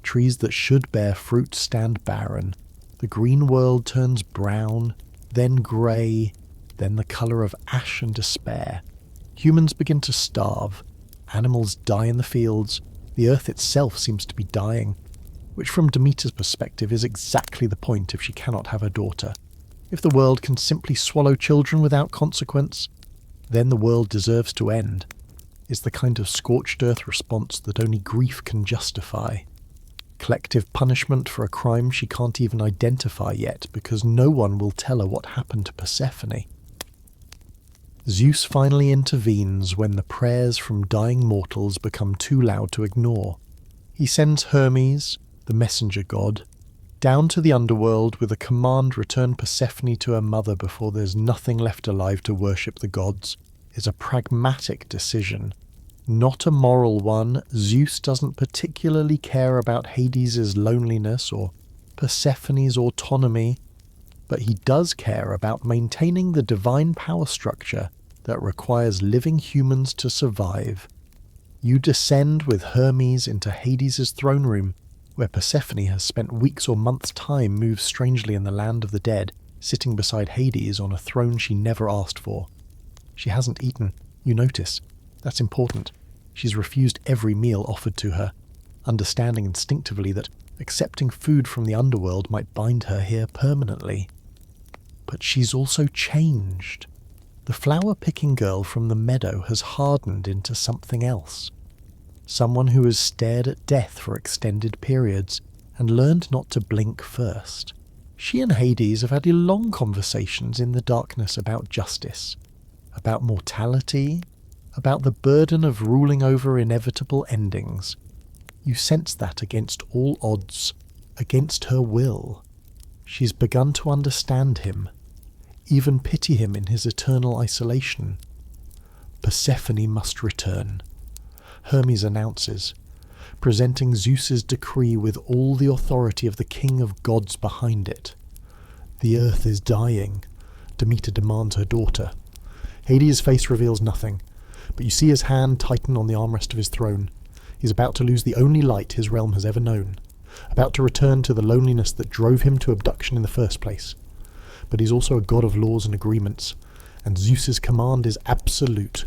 Trees that should bear fruit stand barren. The green world turns brown, then grey, then the colour of ash and despair. Humans begin to starve. Animals die in the fields. The earth itself seems to be dying, which from Demeter's perspective is exactly the point if she cannot have her daughter. If the world can simply swallow children without consequence, then the world deserves to end. It's the kind of scorched earth response that only grief can justify. Collective punishment for a crime she can't even identify yet because no one will tell her what happened to Persephone. Zeus finally intervenes when the prayers from dying mortals become too loud to ignore. He sends Hermes, the messenger god, down to the underworld with a command: return Persephone to her mother before there's nothing left alive to worship the gods. It's a pragmatic decision, not a moral one. Zeus doesn't particularly care about Hades' loneliness or Persephone's autonomy, but he does care about maintaining the divine power structure that requires living humans to survive. You descend with Hermes into Hades' throne room, where Persephone has spent weeks or months' time moved strangely in the land of the dead, sitting beside Hades on a throne she never asked for. She hasn't eaten, you notice. That's important. She's refused every meal offered to her, understanding instinctively that accepting food from the underworld might bind her here permanently. But she's also changed. The flower-picking girl from the meadow has hardened into something else. Someone who has stared at death for extended periods and learned not to blink first. She and Hades have had long conversations in the darkness about justice, about mortality, about the burden of ruling over inevitable endings. You sense that against all odds, against her will. She's begun to understand him, even pity him in his eternal isolation. Persephone must return, Hermes announces, presenting Zeus's decree with all the authority of the king of gods behind it. The earth is dying. Demeter demands her daughter. Hades' face reveals nothing, but you see his hand tighten on the armrest of his throne. He's about to lose the only light his realm has ever known, about to return to the loneliness that drove him to abduction in the first place. But he's also a god of laws and agreements, and Zeus's command is absolute.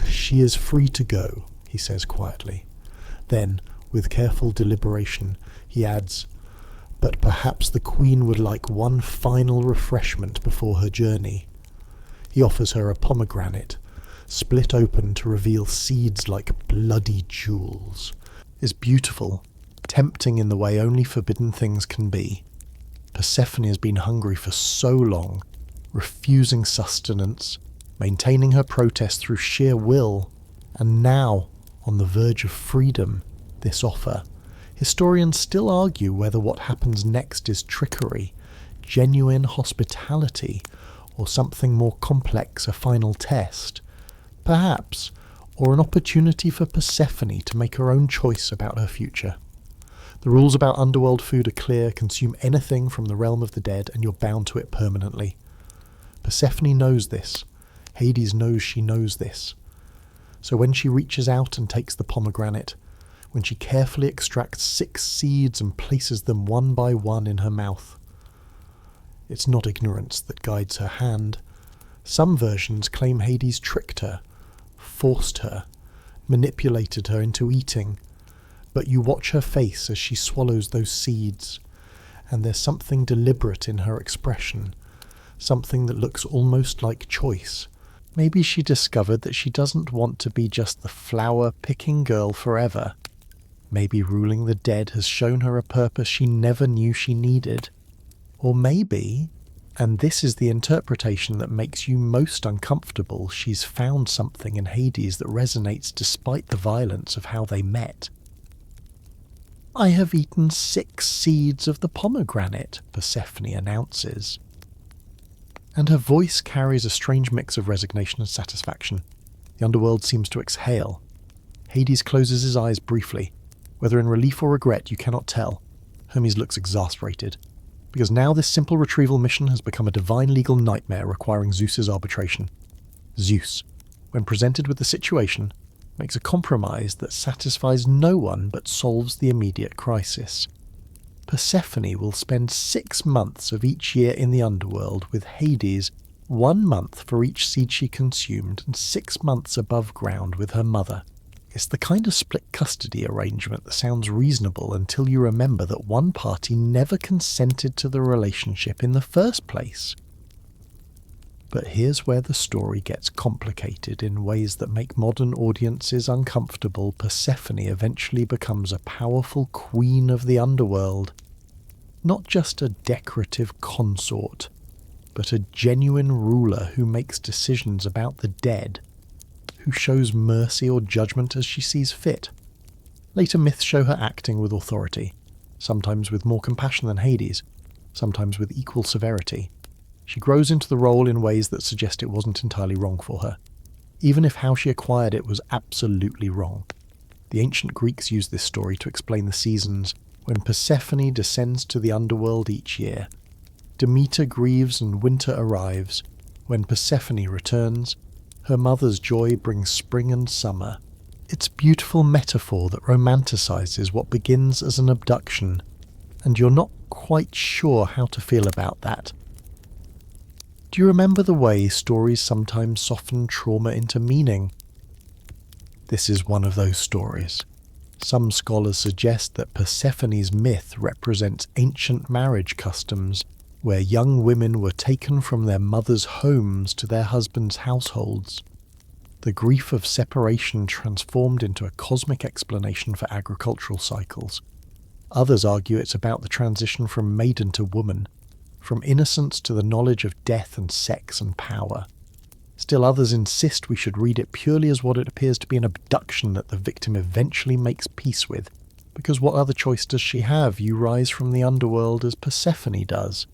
She is free to go, he says quietly. Then, with careful deliberation, he adds, but perhaps the queen would like one final refreshment before her journey. He offers her a pomegranate, split open to reveal seeds like bloody jewels. It's beautiful, tempting in the way only forbidden things can be. Persephone has been hungry for so long, refusing sustenance, maintaining her protest through sheer will, and now, on the verge of freedom, this offer. Historians still argue whether what happens next is trickery, genuine hospitality, or something more complex, a final test. Perhaps, or an opportunity for Persephone to make her own choice about her future. The rules about underworld food are clear: consume anything from the realm of the dead and you're bound to it permanently. Persephone knows this. Hades knows she knows this. So when she reaches out and takes the pomegranate, when she carefully extracts 6 seeds and places them one by one in her mouth, it's not ignorance that guides her hand. Some versions claim Hades tricked her, forced her, manipulated her into eating, but you watch her face as she swallows those seeds, and there's something deliberate in her expression, something that looks almost like choice. Maybe she discovered that she doesn't want to be just the flower-picking girl forever. Maybe ruling the dead has shown her a purpose she never knew she needed. Or maybe, and this is the interpretation that makes you most uncomfortable, she's found something in Hades that resonates despite the violence of how they met. I have eaten 6 seeds of the pomegranate, Persephone announces. And her voice carries a strange mix of resignation and satisfaction. The underworld seems to exhale. Hades closes his eyes briefly. Whether in relief or regret, you cannot tell. Hermes looks exasperated, because now this simple retrieval mission has become a divine legal nightmare requiring Zeus's arbitration. Zeus, when presented with the situation, makes a compromise that satisfies no one but solves the immediate crisis. Persephone will spend 6 months of each year in the underworld with Hades, 1 month for each seed she consumed, and 6 months above ground with her mother. It's the kind of split custody arrangement that sounds reasonable until you remember that one party never consented to the relationship in the first place. But here's where the story gets complicated in ways that make modern audiences uncomfortable. Persephone eventually becomes a powerful queen of the underworld. Not just a decorative consort, but a genuine ruler who makes decisions about the dead, who shows mercy or judgment as she sees fit. Later myths show her acting with authority, sometimes with more compassion than Hades, sometimes with equal severity. She grows into the role in ways that suggest it wasn't entirely wrong for her, even if how she acquired it was absolutely wrong. The ancient Greeks used this story to explain the seasons. When Persephone descends to the underworld each year, Demeter grieves and winter arrives. When Persephone returns, her mother's joy brings spring and summer. It's a beautiful metaphor that romanticizes what begins as an abduction, and you're not quite sure how to feel about that. Do you remember the way stories sometimes soften trauma into meaning? This is one of those stories. Some scholars suggest that Persephone's myth represents ancient marriage customs, where young women were taken from their mothers' homes to their husbands' households. The grief of separation transformed into a cosmic explanation for agricultural cycles. Others argue it's about the transition from maiden to woman, from innocence to the knowledge of death and sex and power. Still others insist we should read it purely as what it appears to be an abduction that the victim eventually makes peace with, because what other choice does she have? You rise from the underworld as Persephone does,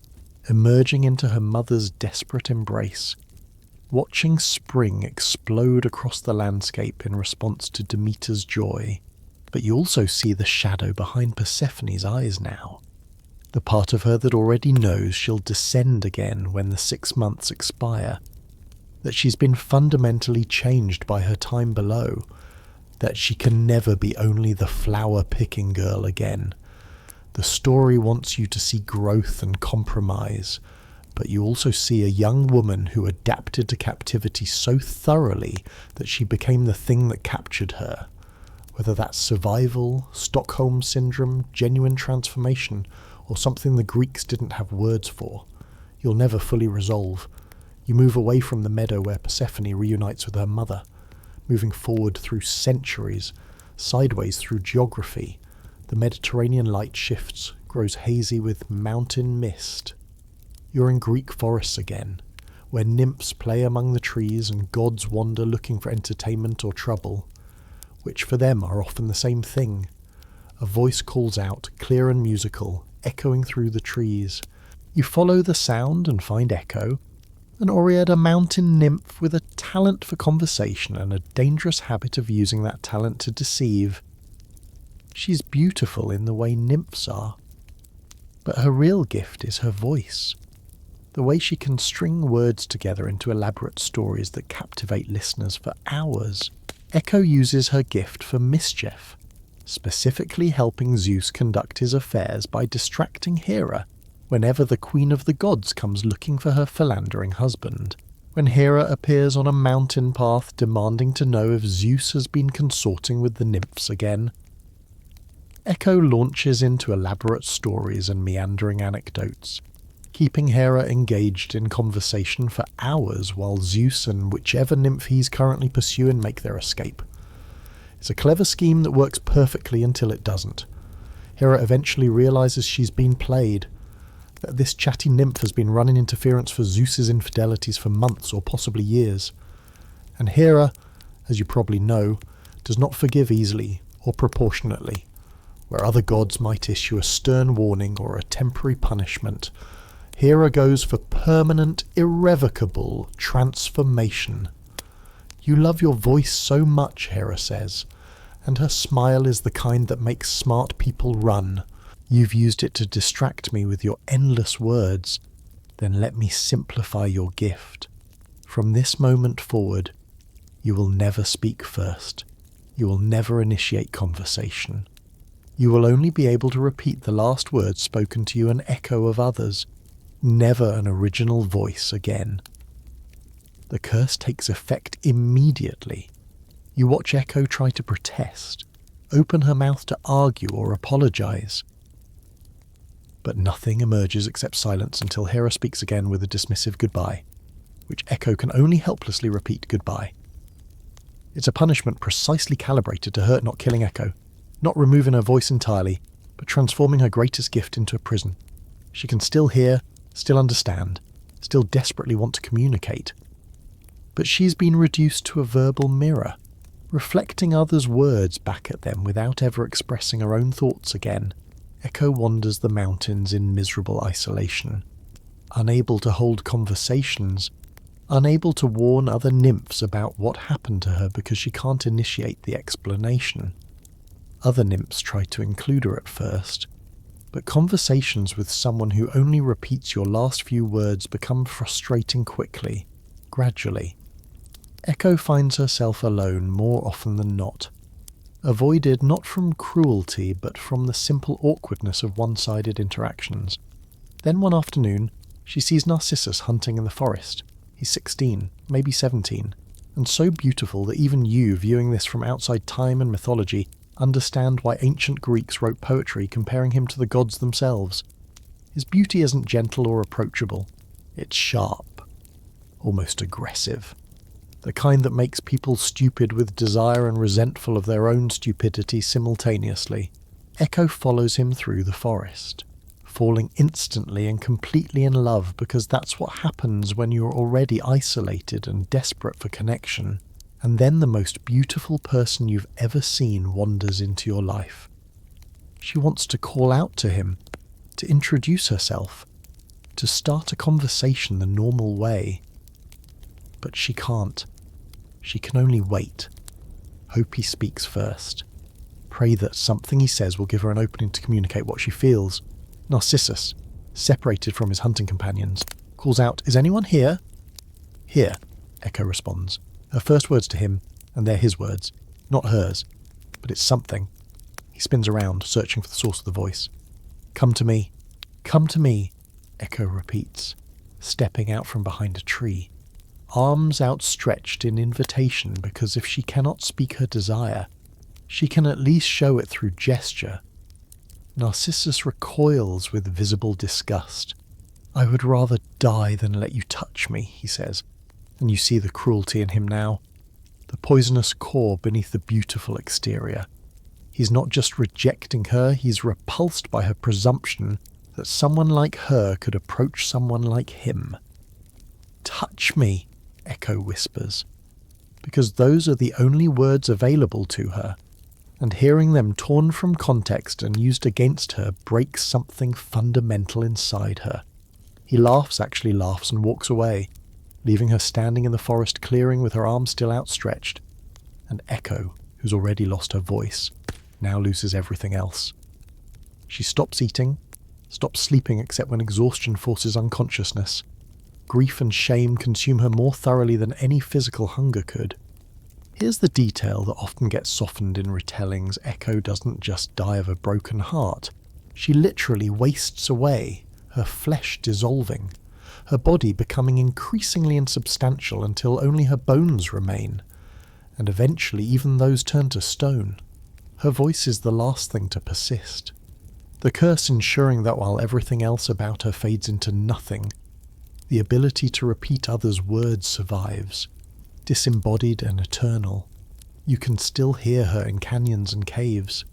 emerging into her mother's desperate embrace, watching spring explode across the landscape in response to Demeter's joy. But you also see the shadow behind Persephone's eyes now, the part of her that already knows she'll descend again when the 6 months expire, that she's been fundamentally changed by her time below, that she can never be only the flower-picking girl again. The story wants you to see growth and compromise, but you also see a young woman who adapted to captivity so thoroughly that she became the thing that captured her. Whether that's survival, Stockholm Syndrome, genuine transformation, or something the Greeks didn't have words for, you'll never fully resolve. You move away from the meadow where Persephone reunites with her mother, moving forward through centuries, sideways through geography. The Mediterranean light shifts, grows hazy with mountain mist. You're in Greek forests again, where nymphs play among the trees and gods wander looking for entertainment or trouble, which for them are often the same thing. A voice calls out, clear and musical, echoing through the trees. You follow the sound and find Echo, an Oread, a mountain nymph with a talent for conversation and a dangerous habit of using that talent to deceive. She's beautiful in the way nymphs are, but her real gift is her voice, the way she can string words together into elaborate stories that captivate listeners for hours. Echo uses her gift for mischief, specifically helping Zeus conduct his affairs by distracting Hera whenever the Queen of the Gods comes looking for her philandering husband. When Hera appears on a mountain path demanding to know if Zeus has been consorting with the nymphs again, Echo launches into elaborate stories and meandering anecdotes, keeping Hera engaged in conversation for hours while Zeus and whichever nymph he's currently pursuing make their escape. It's a clever scheme that works perfectly until it doesn't. Hera eventually realizes she's been played, that this chatty nymph has been running interference for Zeus's infidelities for months or possibly years. And Hera, as you probably know, does not forgive easily or proportionately. Where other gods might issue a stern warning or a temporary punishment, Hera goes for permanent, irrevocable transformation. You love your voice so much, Hera says, and her smile is the kind that makes smart people run. You've used it to distract me with your endless words. Then let me simplify your gift. From this moment forward, you will never speak first. You will never initiate conversation. You will only be able to repeat the last words spoken to you, an echo of others. Never an original voice again. The curse takes effect immediately. You watch Echo try to protest, open her mouth to argue or apologize. But nothing emerges except silence until Hera speaks again with a dismissive goodbye, which Echo can only helplessly repeat goodbye. It's a punishment precisely calibrated to hurt, not killing Echo, not removing her voice entirely, but transforming her greatest gift into a prison. She can still hear, still understand, still desperately want to communicate. But she's been reduced to a verbal mirror, reflecting others' words back at them without ever expressing her own thoughts again. Echo wanders the mountains in miserable isolation, unable to hold conversations, unable to warn other nymphs about what happened to her because she can't initiate the explanation. Other nymphs try to include her at first, but conversations with someone who only repeats your last few words become frustrating quickly, gradually. Echo finds herself alone more often than not, avoided not from cruelty but from the simple awkwardness of one-sided interactions. Then one afternoon, she sees Narcissus hunting in the forest. He's 16, maybe 17, and so beautiful that even you, viewing this from outside time and mythology, understand why ancient Greeks wrote poetry comparing him to the gods themselves. His beauty isn't gentle or approachable. It's sharp, almost aggressive. The kind that makes people stupid with desire and resentful of their own stupidity simultaneously. Echo follows him through the forest, falling instantly and completely in love, because that's what happens when you're already isolated and desperate for connection, and then the most beautiful person you've ever seen wanders into your life. She wants to call out to him, to introduce herself, to start a conversation the normal way. But she can't. She can only wait. Hope he speaks first. Pray that something he says will give her an opening to communicate what she feels. Narcissus, separated from his hunting companions, calls out, "Is anyone here?" "Here," Echo responds. Her first words to him, and they're his words, not hers. But it's something. He spins around, searching for the source of the voice. "Come to me. Come to me," Echo repeats, stepping out from behind a tree. Arms outstretched in invitation, because if she cannot speak her desire, she can at least show it through gesture. Narcissus recoils with visible disgust. "I would rather die than let you touch me," he says, and you see the cruelty in him now. The poisonous core beneath the beautiful exterior. He's not just rejecting her, he's repulsed by her presumption that someone like her could approach someone like him. "Touch me," Echo whispers, because those are the only words available to her, and hearing them torn from context and used against her breaks something fundamental inside her. He actually laughs and walks away, leaving her standing in the forest clearing with her arms still outstretched, and Echo, who's already lost her voice, now loses everything else. She stops eating, stops sleeping except when exhaustion forces unconsciousness. Grief and shame consume her more thoroughly than any physical hunger could. Here's the detail that often gets softened in retellings. Echo doesn't just die of a broken heart. She literally wastes away, her flesh dissolving, her body becoming increasingly insubstantial until only her bones remain, and eventually even those turn to stone. Her voice is the last thing to persist. The curse ensuring that while everything else about her fades into nothing, the ability to repeat others' words survives. Disembodied and eternal, you can still hear her in canyons and caves,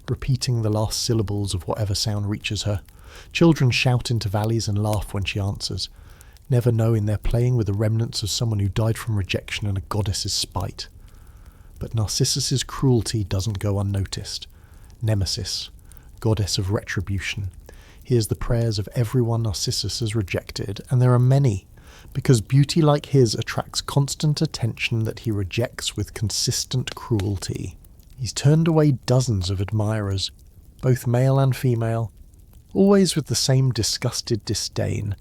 repeating the last syllables of whatever sound reaches her. Children shout into valleys and laugh when she answers, never knowing they're playing with the remnants of someone who died from rejection and a goddess's spite. But Narcissus's cruelty doesn't go unnoticed. Nemesis, goddess of retribution, hears the prayers of everyone Narcissus has rejected, and there are many, because beauty like his attracts constant attention that he rejects with consistent cruelty. He's turned away dozens of admirers, both male and female, always with the same disgusted disdain,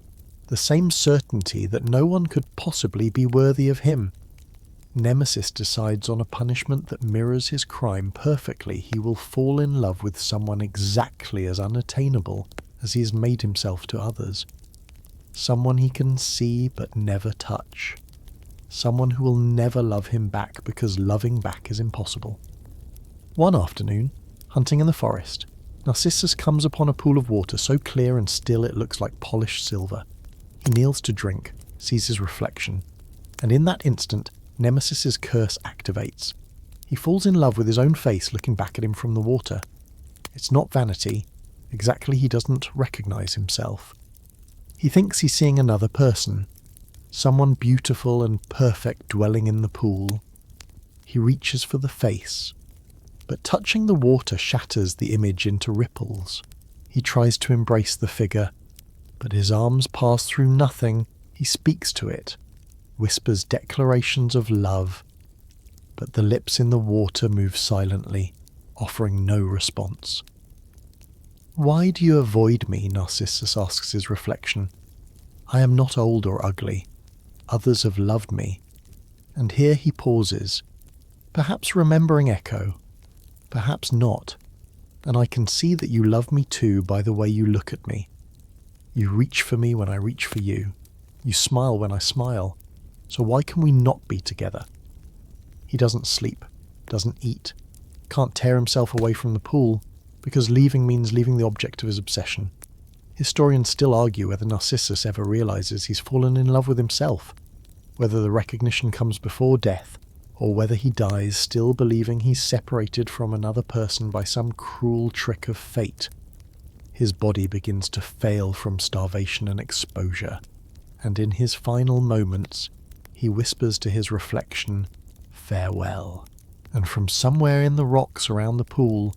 the same certainty that no one could possibly be worthy of him. Nemesis decides on a punishment that mirrors his crime perfectly. He will fall in love with someone exactly as unattainable as he has made himself to others. Someone he can see but never touch. Someone who will never love him back because loving back is impossible. One afternoon, hunting in the forest, Narcissus comes upon a pool of water so clear and still it looks like polished silver. He kneels to drink, sees his reflection, and in that instant, Nemesis's curse activates. He falls in love with his own face looking back at him from the water. It's not vanity. Exactly, he doesn't recognize himself. He thinks he's seeing another person, someone beautiful and perfect dwelling in the pool. He reaches for the face, but touching the water shatters the image into ripples. He tries to embrace the figure, but his arms pass through nothing. He speaks to it, whispers declarations of love, but the lips in the water move silently, offering no response. "Why do you avoid me?" Narcissus asks his reflection. "I am not old or ugly. Others have loved me." And here he pauses, perhaps remembering Echo, perhaps not. "And I can see that you love me too by the way you look at me. You reach for me when I reach for you. You smile when I smile. So why can we not be together?" He doesn't sleep, doesn't eat, can't tear himself away from the pool, because leaving means leaving the object of his obsession. Historians still argue whether Narcissus ever realizes he's fallen in love with himself, whether the recognition comes before death, or whether he dies still believing he's separated from another person by some cruel trick of fate. His body begins to fail from starvation and exposure, and in his final moments, he whispers to his reflection, "Farewell." And from somewhere in the rocks around the pool,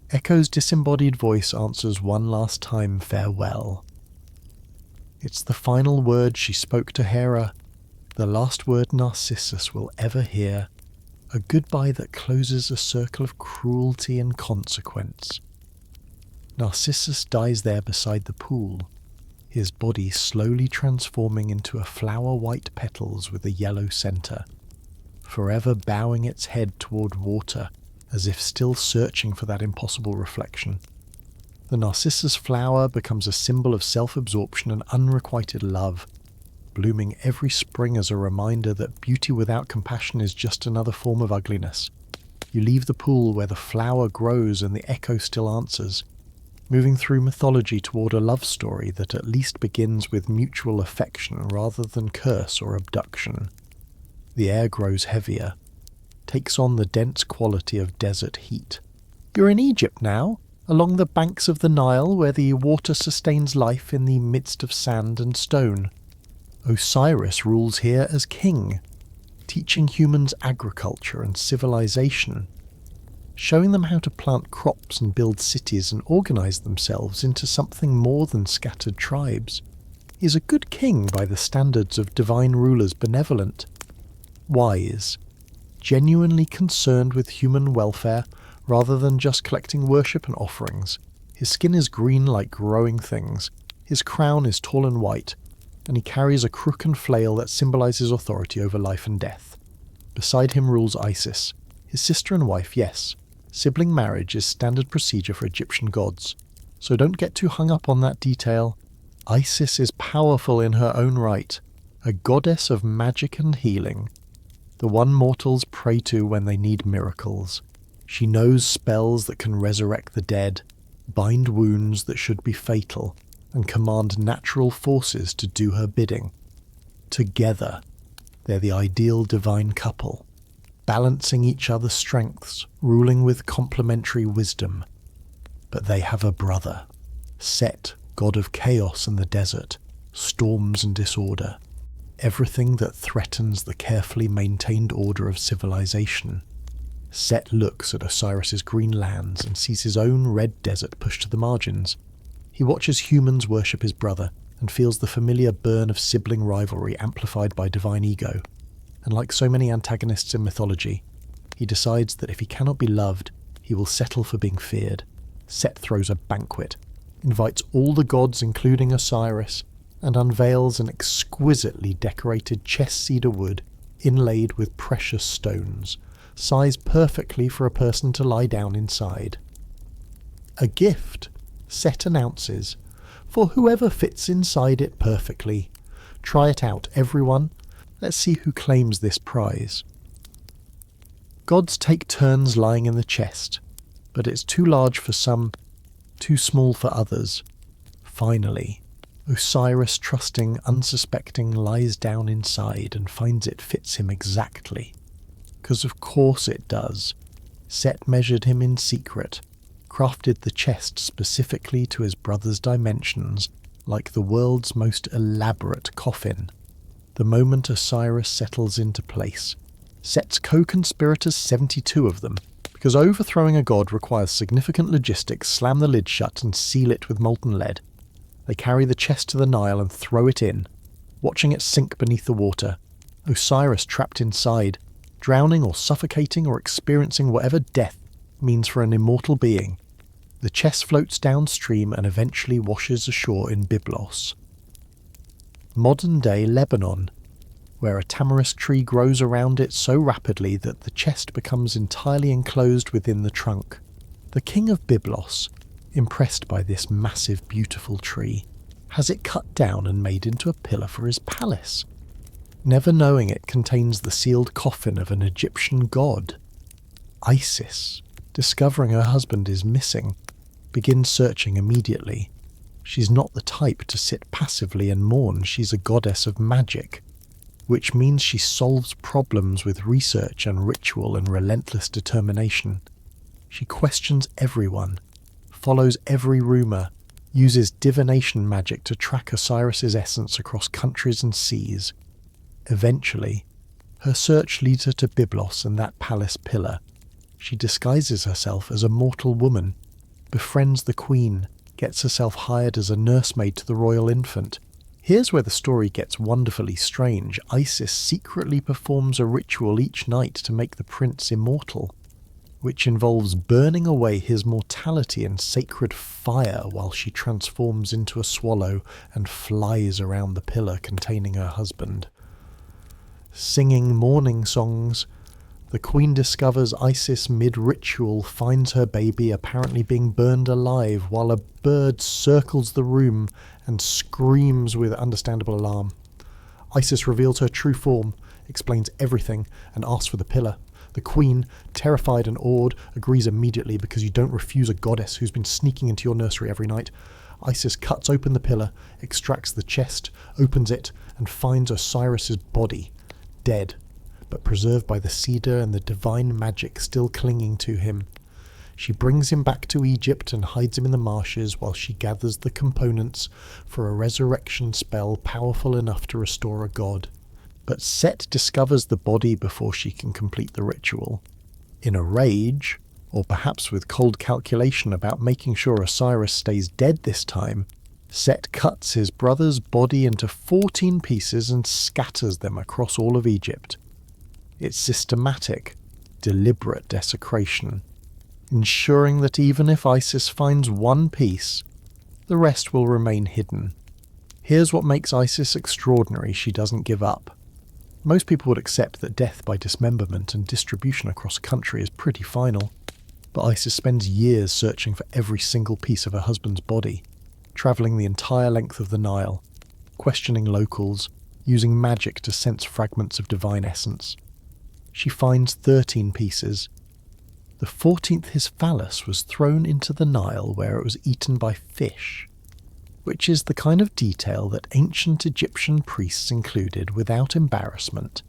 Echo's disembodied voice answers one last time, "Farewell." It's the final word she spoke to Hera, the last word Narcissus will ever hear, a goodbye that closes a circle of cruelty and consequence. Narcissus dies there beside the pool, his body slowly transforming into a flower-white petals with a yellow centre, forever bowing its head toward water as if still searching for that impossible reflection. The Narcissus flower becomes a symbol of self-absorption and unrequited love, blooming every spring as a reminder that beauty without compassion is just another form of ugliness. You leave the pool where the flower grows and the echo still answers, moving through mythology toward a love story that at least begins with mutual affection rather than curse or abduction. The air grows heavier, takes on the dense quality of desert heat. You're in Egypt now, along the banks of the Nile where the water sustains life in the midst of sand and stone. Osiris rules here as king, teaching humans agriculture and civilization, showing them how to plant crops and build cities and organize themselves into something more than scattered tribes. He is a good king by the standards of divine rulers, benevolent, wise, genuinely concerned with human welfare rather than just collecting worship and offerings. His skin is green like growing things, his crown is tall and white, and he carries a crook and flail that symbolizes authority over life and death. Beside him rules Isis, his sister and wife, yes. Sibling marriage is standard procedure for Egyptian gods, so don't get too hung up on that detail. Isis is powerful in her own right, a goddess of magic and healing, the one mortals pray to when they need miracles. She knows spells that can resurrect the dead, bind wounds that should be fatal, and command natural forces to do her bidding. Together, they're the ideal divine couple, balancing each other's strengths, ruling with complementary wisdom. But they have a brother, Set, god of chaos and the desert, storms and disorder, everything that threatens the carefully maintained order of civilization. Set looks at Osiris's green lands and sees his own red desert pushed to the margins. He watches humans worship his brother and feels the familiar burn of sibling rivalry amplified by divine ego. And like so many antagonists in mythology, he decides that if he cannot be loved, he will settle for being feared. Set throws a banquet, invites all the gods including Osiris, and unveils an exquisitely decorated chest cedar wood inlaid with precious stones, sized perfectly for a person to lie down inside. A gift, Set announces, for whoever fits inside it perfectly. Try it out, everyone. Let's see who claims this prize. Gods take turns lying in the chest, but it's too large for some, too small for others. Finally, Osiris, trusting, unsuspecting, lies down inside and finds it fits him exactly. 'Cause of course it does. Set measured him in secret, crafted the chest specifically to his brother's dimensions, like the world's most elaborate coffin. The moment Osiris settles into place, Set's co-conspirators, 72 of them, because overthrowing a god requires significant logistics, slam the lid shut and seal it with molten lead. They carry the chest to the Nile and throw it in, watching it sink beneath the water. Osiris trapped inside, drowning or suffocating or experiencing whatever death means for an immortal being. The chest floats downstream and eventually washes ashore in Byblos, modern-day Lebanon, where a tamarisk tree grows around it so rapidly that the chest becomes entirely enclosed within the trunk. The king of Byblos, impressed by this massive, beautiful tree, has it cut down and made into a pillar for his palace, never knowing it contains the sealed coffin of an Egyptian god. Isis, discovering her husband is missing, begins searching immediately. She's not the type to sit passively and mourn. She's a goddess of magic, which means she solves problems with research and ritual and relentless determination. She questions everyone, follows every rumour, uses divination magic to track Osiris's essence across countries and seas. Eventually, her search leads her to Byblos and that palace pillar. She disguises herself as a mortal woman, befriends the queen, gets herself hired as a nursemaid to the royal infant. Here's where the story gets wonderfully strange. Isis secretly performs a ritual each night to make the prince immortal, which involves burning away his mortality in sacred fire while she transforms into a swallow and flies around the pillar containing her husband. Singing mourning songs, the queen discovers Isis mid-ritual, finds her baby apparently being burned alive while a bird circles the room and screams with understandable alarm. Isis reveals her true form, explains everything, and asks for the pillar. The queen, terrified and awed, agrees immediately because you don't refuse a goddess who's been sneaking into your nursery every night. Isis cuts open the pillar, extracts the chest, opens it, and finds Osiris's body, dead, but preserved by the cedar and the divine magic still clinging to him. She brings him back to Egypt and hides him in the marshes while she gathers the components for a resurrection spell powerful enough to restore a god. But Set discovers the body before she can complete the ritual. In a rage, or perhaps with cold calculation about making sure Osiris stays dead this time, Set cuts his brother's body into 14 pieces and scatters them across all of Egypt. It's systematic, deliberate desecration, ensuring that even if Isis finds one piece, the rest will remain hidden. Here's what makes Isis extraordinary: she doesn't give up. Most people would accept that death by dismemberment and distribution across a country is pretty final, but Isis spends years searching for every single piece of her husband's body, travelling the entire length of the Nile, questioning locals, using magic to sense fragments of divine essence. She finds 13 pieces. The 14th, his phallus, was thrown into the Nile where it was eaten by fish, which is the kind of detail that ancient Egyptian priests included without embarrassment,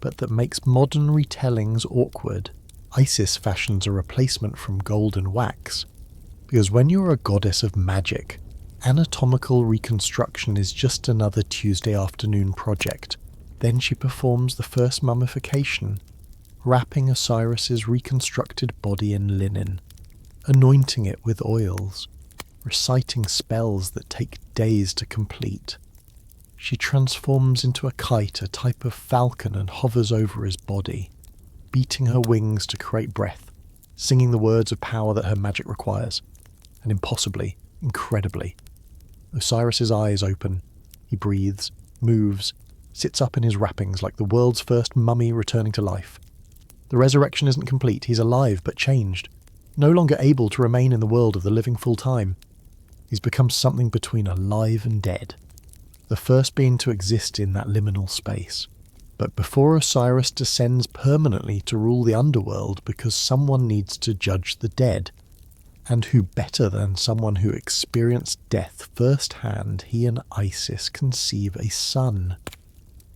but that makes modern retellings awkward. Isis fashions a replacement from gold and wax, because when you're a goddess of magic, anatomical reconstruction is just another Tuesday afternoon project. Then she performs the first mummification, wrapping Osiris's reconstructed body in linen, anointing it with oils, reciting spells that take days to complete. She transforms into a kite, a type of falcon, and hovers over his body, beating her wings to create breath, singing the words of power that her magic requires. And impossibly, incredibly, Osiris's eyes open. He breathes, moves, sits up in his wrappings like the world's first mummy returning to life. The resurrection isn't complete. He's alive but changed, no longer able to remain in the world of the living full time. He's become something between alive and dead, the first being to exist in that liminal space. But before Osiris descends permanently to rule the underworld, because someone needs to judge the dead, and who better than someone who experienced death firsthand, he and Isis conceive a son,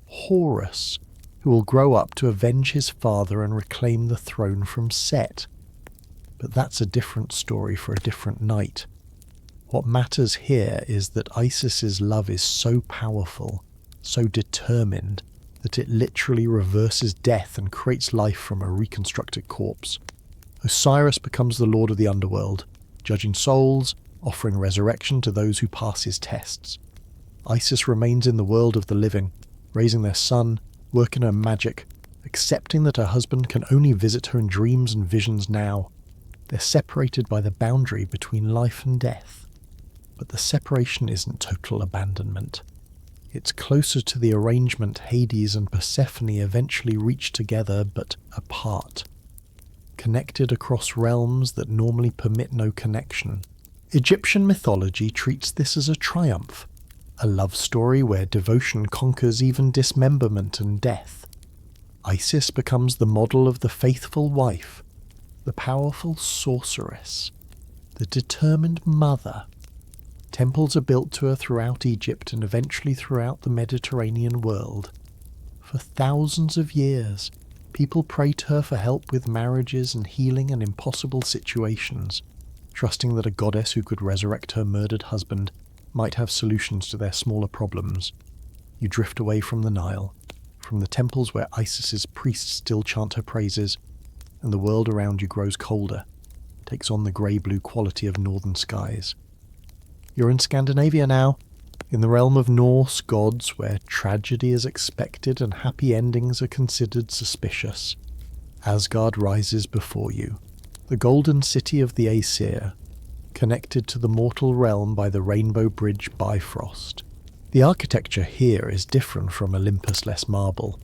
Horus, who will grow up to avenge his father and reclaim the throne from Set. But that's a different story for a different night. What matters here is that Isis's love is so powerful, so determined, that it literally reverses death and creates life from a reconstructed corpse. Osiris becomes the lord of the underworld, judging souls, offering resurrection to those who pass his tests. Isis remains in the world of the living, raising their son, working her magic, accepting that her husband can only visit her in dreams and visions now. They're separated by the boundary between life and death. But the separation isn't total abandonment. It's closer to the arrangement Hades and Persephone eventually reach together, but apart, connected across realms that normally permit no connection. Egyptian mythology treats this as a triumph, a love story where devotion conquers even dismemberment and death. Isis becomes the model of the faithful wife, the powerful sorceress, the determined mother. Temples are built to her throughout Egypt and eventually throughout the Mediterranean world. For thousands of years, people pray to her for help with marriages and healing in impossible situations. trusting that a goddess who could resurrect her murdered husband might have solutions to their smaller problems. You drift away from the Nile, from the temples where Isis's priests still chant her praises, and the world around you grows colder, takes on the grey-blue quality of northern skies. You're in Scandinavia now, in the realm of Norse gods where tragedy is expected and happy endings are considered suspicious. Asgard rises before you, the golden city of the Aesir, connected to the mortal realm by the Rainbow Bridge Bifrost. The architecture here is different from Olympus-less marble,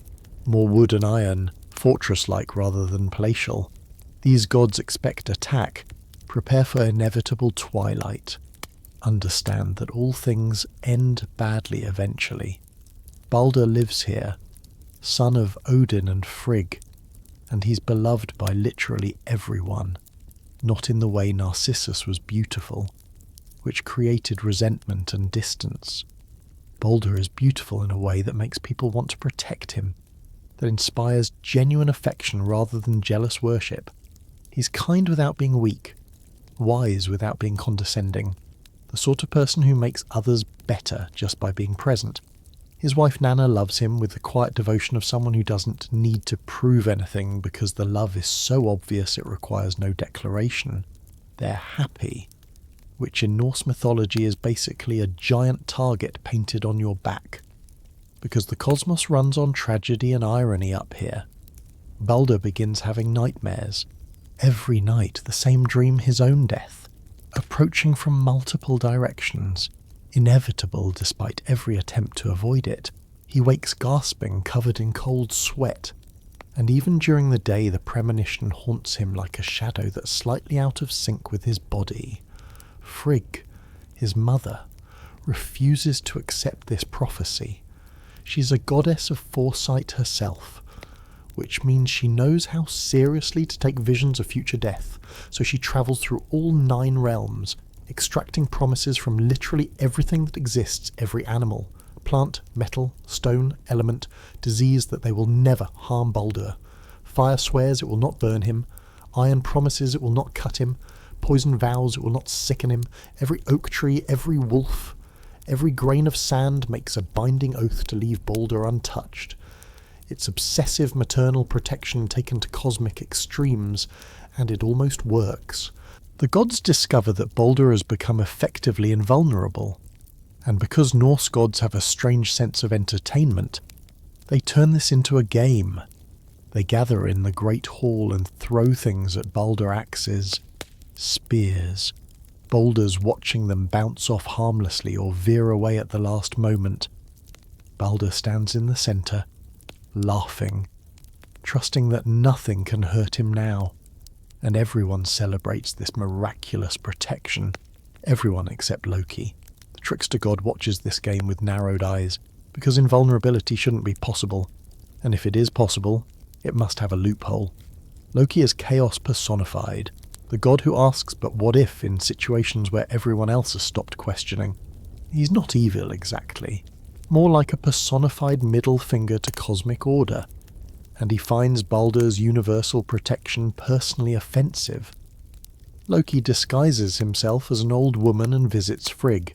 more wood and iron, fortress-like rather than palatial. These gods expect attack, prepare for inevitable twilight, understand that all things end badly eventually. Balder lives here, son of Odin and Frigg, and he's beloved by literally everyone, not in the way Narcissus was beautiful, which created resentment and distance. Balder is beautiful in a way that makes people want to protect him, that inspires genuine affection rather than jealous worship. He's kind without being weak, wise without being condescending, the sort of person who makes others better just by being present. His wife Nanna loves him with the quiet devotion of someone who doesn't need to prove anything because the love is so obvious it requires no declaration. They're happy, which in Norse mythology is basically a giant target painted on your back. Because the cosmos runs on tragedy and irony up here, Balder begins having nightmares. Every night the same dream, his own death, approaching from multiple directions, inevitable despite every attempt to avoid it. He wakes gasping, covered in cold sweat, and even during the day the premonition haunts him like a shadow that's slightly out of sync with his body. Frigg, his mother, refuses to accept this prophecy. She's a goddess of foresight herself, which means she knows how seriously to take visions of future death, so she travels through all 9 realms, extracting promises from literally everything that exists, every animal, plant, metal, stone, element, disease, that they will never harm Baldur. Fire swears it will not burn him, iron promises it will not cut him, poison vows it will not sicken him, every oak tree, every wolf, every grain of sand makes a binding oath to leave Baldur untouched. It's obsessive maternal protection taken to cosmic extremes, and it almost works. The gods discover that Baldur has become effectively invulnerable, and because Norse gods have a strange sense of entertainment, they turn this into a game. They gather in the great hall and throw things at Baldur axes, spears, boulders watching them bounce off harmlessly or veer away at the last moment. Baldur stands in the centre, laughing, trusting that nothing can hurt him now, and everyone celebrates this miraculous protection. Everyone except Loki. The trickster god watches this game with narrowed eyes, because invulnerability shouldn't be possible, and if it is possible, it must have a loophole. Loki is chaos personified, the god who asks but what if in situations where everyone else has stopped questioning. He's not evil exactly, more like a personified middle finger to cosmic order, and he finds Baldur's universal protection personally offensive. Loki disguises himself as an old woman and visits Frigg.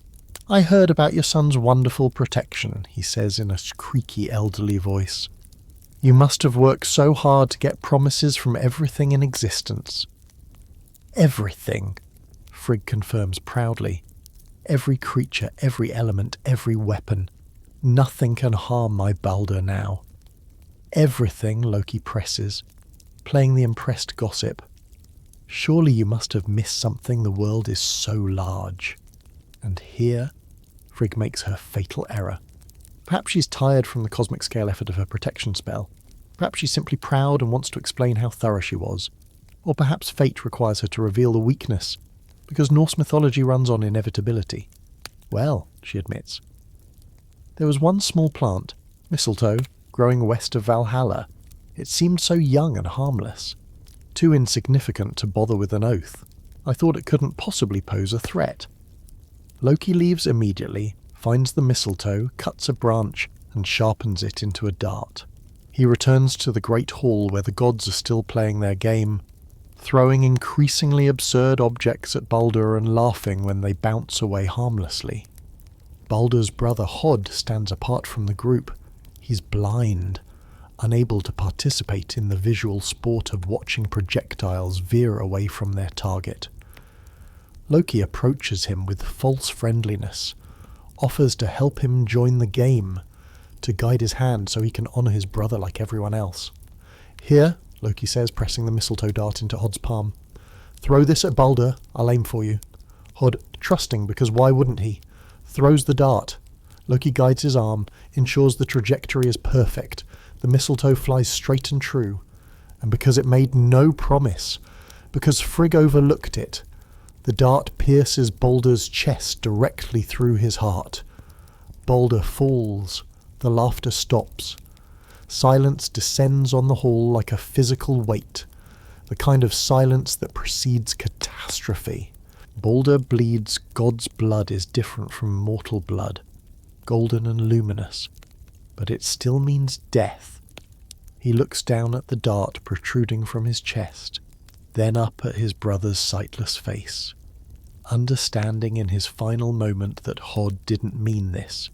"I heard about your son's wonderful protection," he says in a creaky elderly voice. "You must have worked so hard to get promises from everything in existence." "Everything," Frigg confirms proudly. "Every creature, every element, every weapon. Nothing can harm my Baldur now." "Everything," Loki presses, playing the impressed gossip. "Surely you must have missed something, the world is so large." And here, Frigg makes her fatal error. Perhaps she's tired from the cosmic scale effort of her protection spell. Perhaps she's simply proud and wants to explain how thorough she was. Or perhaps fate requires her to reveal the weakness, because Norse mythology runs on inevitability. "Well," she admits, "there was one small plant, mistletoe, growing west of Valhalla. It seemed so young and harmless, too insignificant to bother with an oath. I thought it couldn't possibly pose a threat." Loki leaves immediately, finds the mistletoe, cuts a branch, and sharpens it into a dart. He returns to the great hall where the gods are still playing their game. throwing increasingly absurd objects at Balder and laughing when they bounce away harmlessly. Balder's brother Hod stands apart from the group. He's blind, unable to participate in the visual sport of watching projectiles veer away from their target. Loki approaches him with false friendliness, offers to help him join the game, to guide his hand so he can honour his brother like everyone else. "Here," Loki says, pressing the mistletoe dart into Hod's palm. "Throw this at Balder, I'll aim for you." Hod, trusting because why wouldn't he, throws the dart. Loki guides his arm, ensures the trajectory is perfect. The mistletoe flies straight and true. And because it made no promise, because Frigg overlooked it, the dart pierces Balder's chest directly through his heart. Balder falls. The laughter stops. Silence descends on the hall like a physical weight, the kind of silence that precedes catastrophe. Balder bleeds. God's blood is different from mortal blood, golden and luminous, but it still means death. He looks down at the dart protruding from his chest, then up at his brother's sightless face, understanding in his final moment that Hod didn't mean this,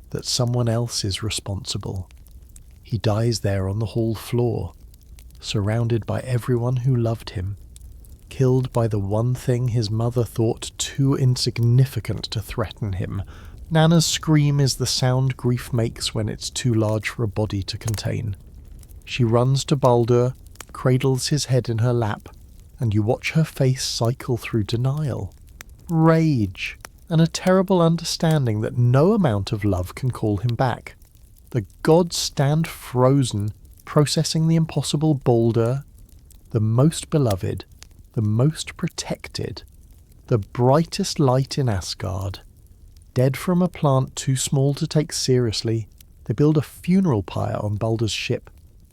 that someone else is responsible. He dies there on the hall floor, surrounded by everyone who loved him, killed by the one thing his mother thought too insignificant to threaten him. Nanna's scream is the sound grief makes when it's too large for a body to contain. She runs to Balder, cradles his head in her lap, and you watch her face cycle through denial, rage, and a terrible understanding that no amount of love can call him back. The gods stand frozen, processing the impossible. Balder, the most beloved, the most protected, the brightest light in Asgard, dead from a plant too small to take seriously. They build a funeral pyre on Balder's ship,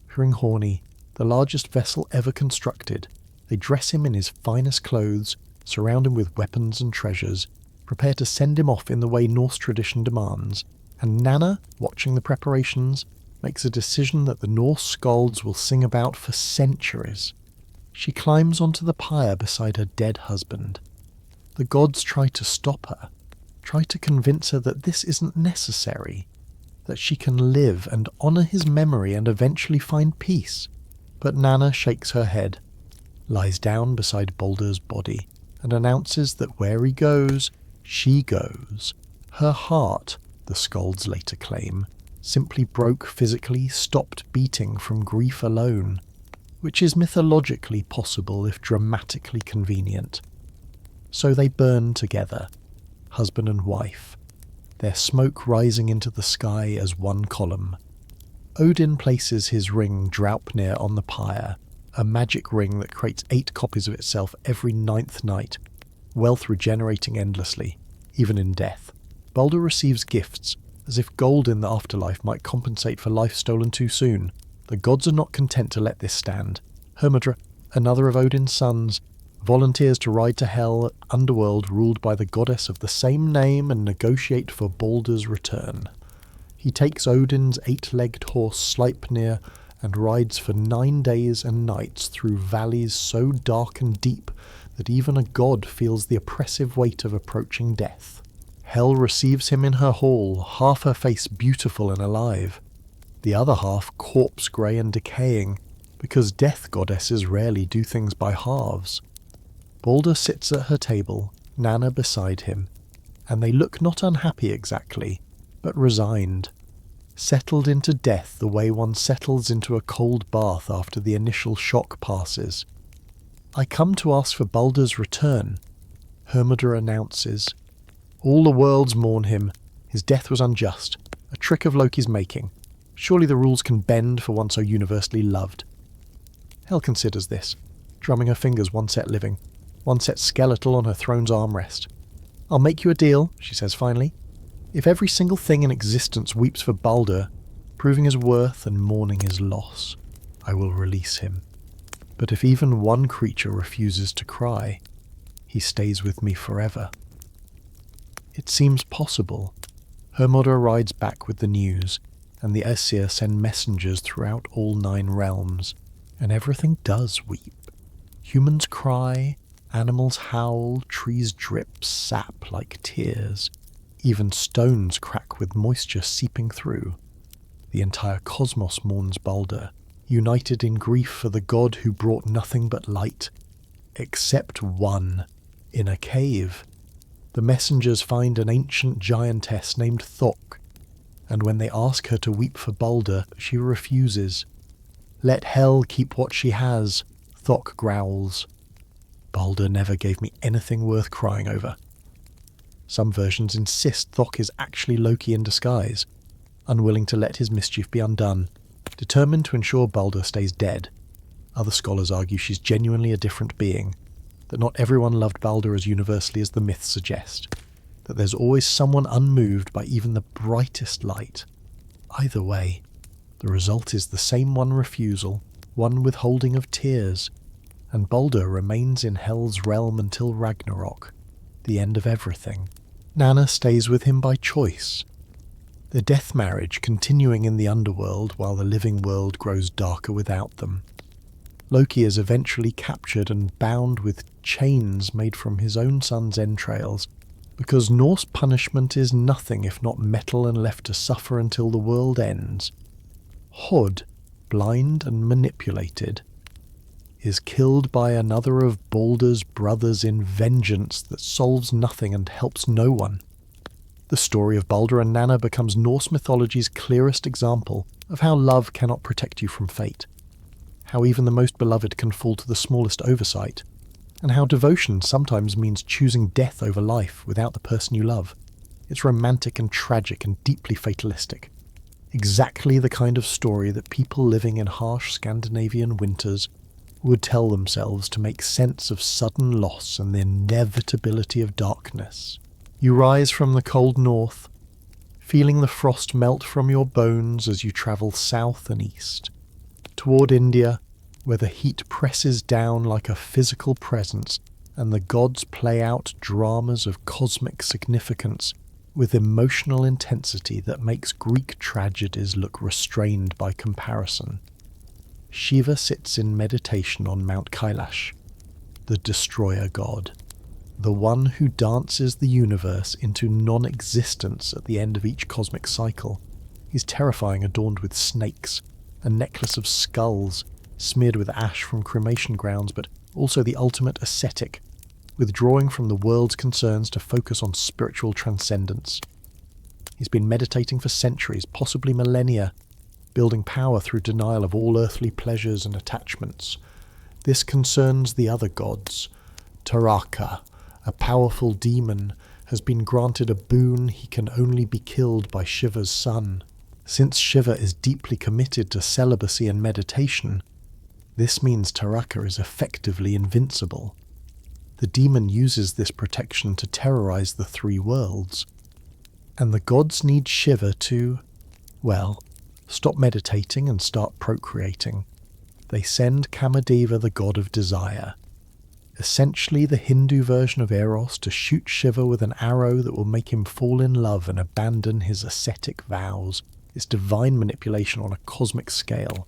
Hringhorni, the largest vessel ever constructed. They dress him in his finest clothes, surround him with weapons and treasures, prepare to send him off in the way Norse tradition demands, and Nanna, watching the preparations, makes a decision that the Norse skalds will sing about for centuries. She climbs onto the pyre beside her dead husband. The gods try to stop her, try to convince her that this isn't necessary, that she can live and honour his memory and eventually find peace. But Nanna shakes her head, lies down beside Balder's body, and announces that where he goes, she goes. Her heart, the skalds later claim, simply broke physically, stopped beating from grief alone, which is mythologically possible if dramatically convenient. So they burn together, husband and wife, their smoke rising into the sky as one column. Odin places his ring Draupnir on the pyre, a magic ring that creates 8 copies of itself every 9th night, wealth regenerating endlessly, even in death. Balder receives gifts, as if gold in the afterlife might compensate for life stolen too soon. The gods are not content to let this stand. Hermodr, another of Odin's sons, volunteers to ride to Hel, underworld ruled by the goddess of the same name, and negotiate for Balder's return. He takes Odin's 8-legged horse Sleipnir and rides for 9 days and nights through valleys so dark and deep that even a god feels the oppressive weight of approaching death. Hel receives him in her hall, half her face beautiful and alive, the other half corpse-grey and decaying, because death goddesses rarely do things by halves. Balder sits at her table, Nanna beside him, and they look not unhappy exactly, but resigned, settled into death the way one settles into a cold bath after the initial shock passes. "I come to ask for Balder's return," Hermodr announces. "All the worlds mourn him. His death was unjust, a trick of Loki's making. Surely the rules can bend for one so universally loved." Hel considers this, drumming her fingers one set living, one set skeletal on her throne's armrest. "I'll make you a deal," she says finally. "If every single thing in existence weeps for Balder, proving his worth and mourning his loss, I will release him. But if even one creature refuses to cry, he stays with me forever." It seems possible. Hermodr rides back with the news, and the Aesir send messengers throughout all 9 realms, and everything does weep. Humans cry, animals howl, trees drip sap like tears. Even stones crack with moisture seeping through. The entire cosmos mourns Balder, united in grief for the god who brought nothing but light, except one, in a cave. The messengers find an ancient giantess named Thok, and when they ask her to weep for Balder, she refuses. "Let hell keep what she has," Thok growls. Balder never gave me anything worth crying over. Some versions insist Thok is actually Loki in disguise, unwilling to let his mischief be undone, determined to ensure Balder stays dead. Other scholars argue she's genuinely a different being, that not everyone loved Balder as universally as the myths suggest, that there's always someone unmoved by even the brightest light. Either way, the result is the same one refusal, one withholding of tears, and Balder remains in Hell's realm until Ragnarok, the end of everything. Nanna stays with him by choice, the death marriage continuing in the underworld while the living world grows darker without them. Loki is eventually captured and bound with chains made from his own son's entrails, because Norse punishment is nothing if not metal and left to suffer until the world ends. Hod, blind and manipulated, is killed by another of Balder's brothers in vengeance that solves nothing and helps no one. The story of Balder and Nanna becomes Norse mythology's clearest example of how love cannot protect you from fate, how even the most beloved can fall to the smallest oversight, and how devotion sometimes means choosing death over life without the person you love. It's romantic and tragic and deeply fatalistic. Exactly the kind of story that people living in harsh Scandinavian winters would tell themselves to make sense of sudden loss and the inevitability of darkness. You rise from the cold north, feeling the frost melt from your bones as you travel south and east, toward India, where the heat presses down like a physical presence and the gods play out dramas of cosmic significance with emotional intensity that makes Greek tragedies look restrained by comparison. Shiva sits in meditation on Mount Kailash, the destroyer god, the one who dances the universe into non-existence at the end of each cosmic cycle. He's terrifying, adorned with snakes, a necklace of skulls, smeared with ash from cremation grounds, but also the ultimate ascetic, withdrawing from the world's concerns to focus on spiritual transcendence. He's been meditating for centuries, possibly millennia, building power through denial of all earthly pleasures and attachments. This concerns the other gods. Taraka, a powerful demon, has been granted a boon: he can only be killed by Shiva's son. Since Shiva is deeply committed to celibacy and meditation, this means Taraka is effectively invincible. The demon uses this protection to terrorize the three worlds, and the gods need Shiva to, well, stop meditating and start procreating. They send Kamadeva, the god of desire, essentially the Hindu version of Eros, to shoot Shiva with an arrow that will make him fall in love and abandon his ascetic vows. It's divine manipulation on a cosmic scale.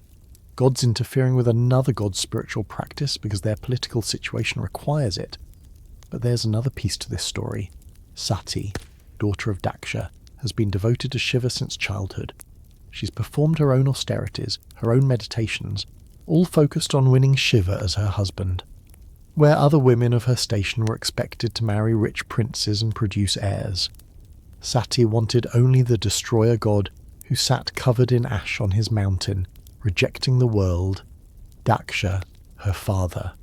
Gods interfering with another god's spiritual practice because their political situation requires it. But there's another piece to this story. Sati, daughter of Daksha, has been devoted to Shiva since childhood. She's performed her own austerities, her own meditations, all focused on winning Shiva as her husband. Where other women of her station were expected to marry rich princes and produce heirs, Sati wanted only the destroyer god who sat covered in ash on his mountain, rejecting the world. Daksha, her father,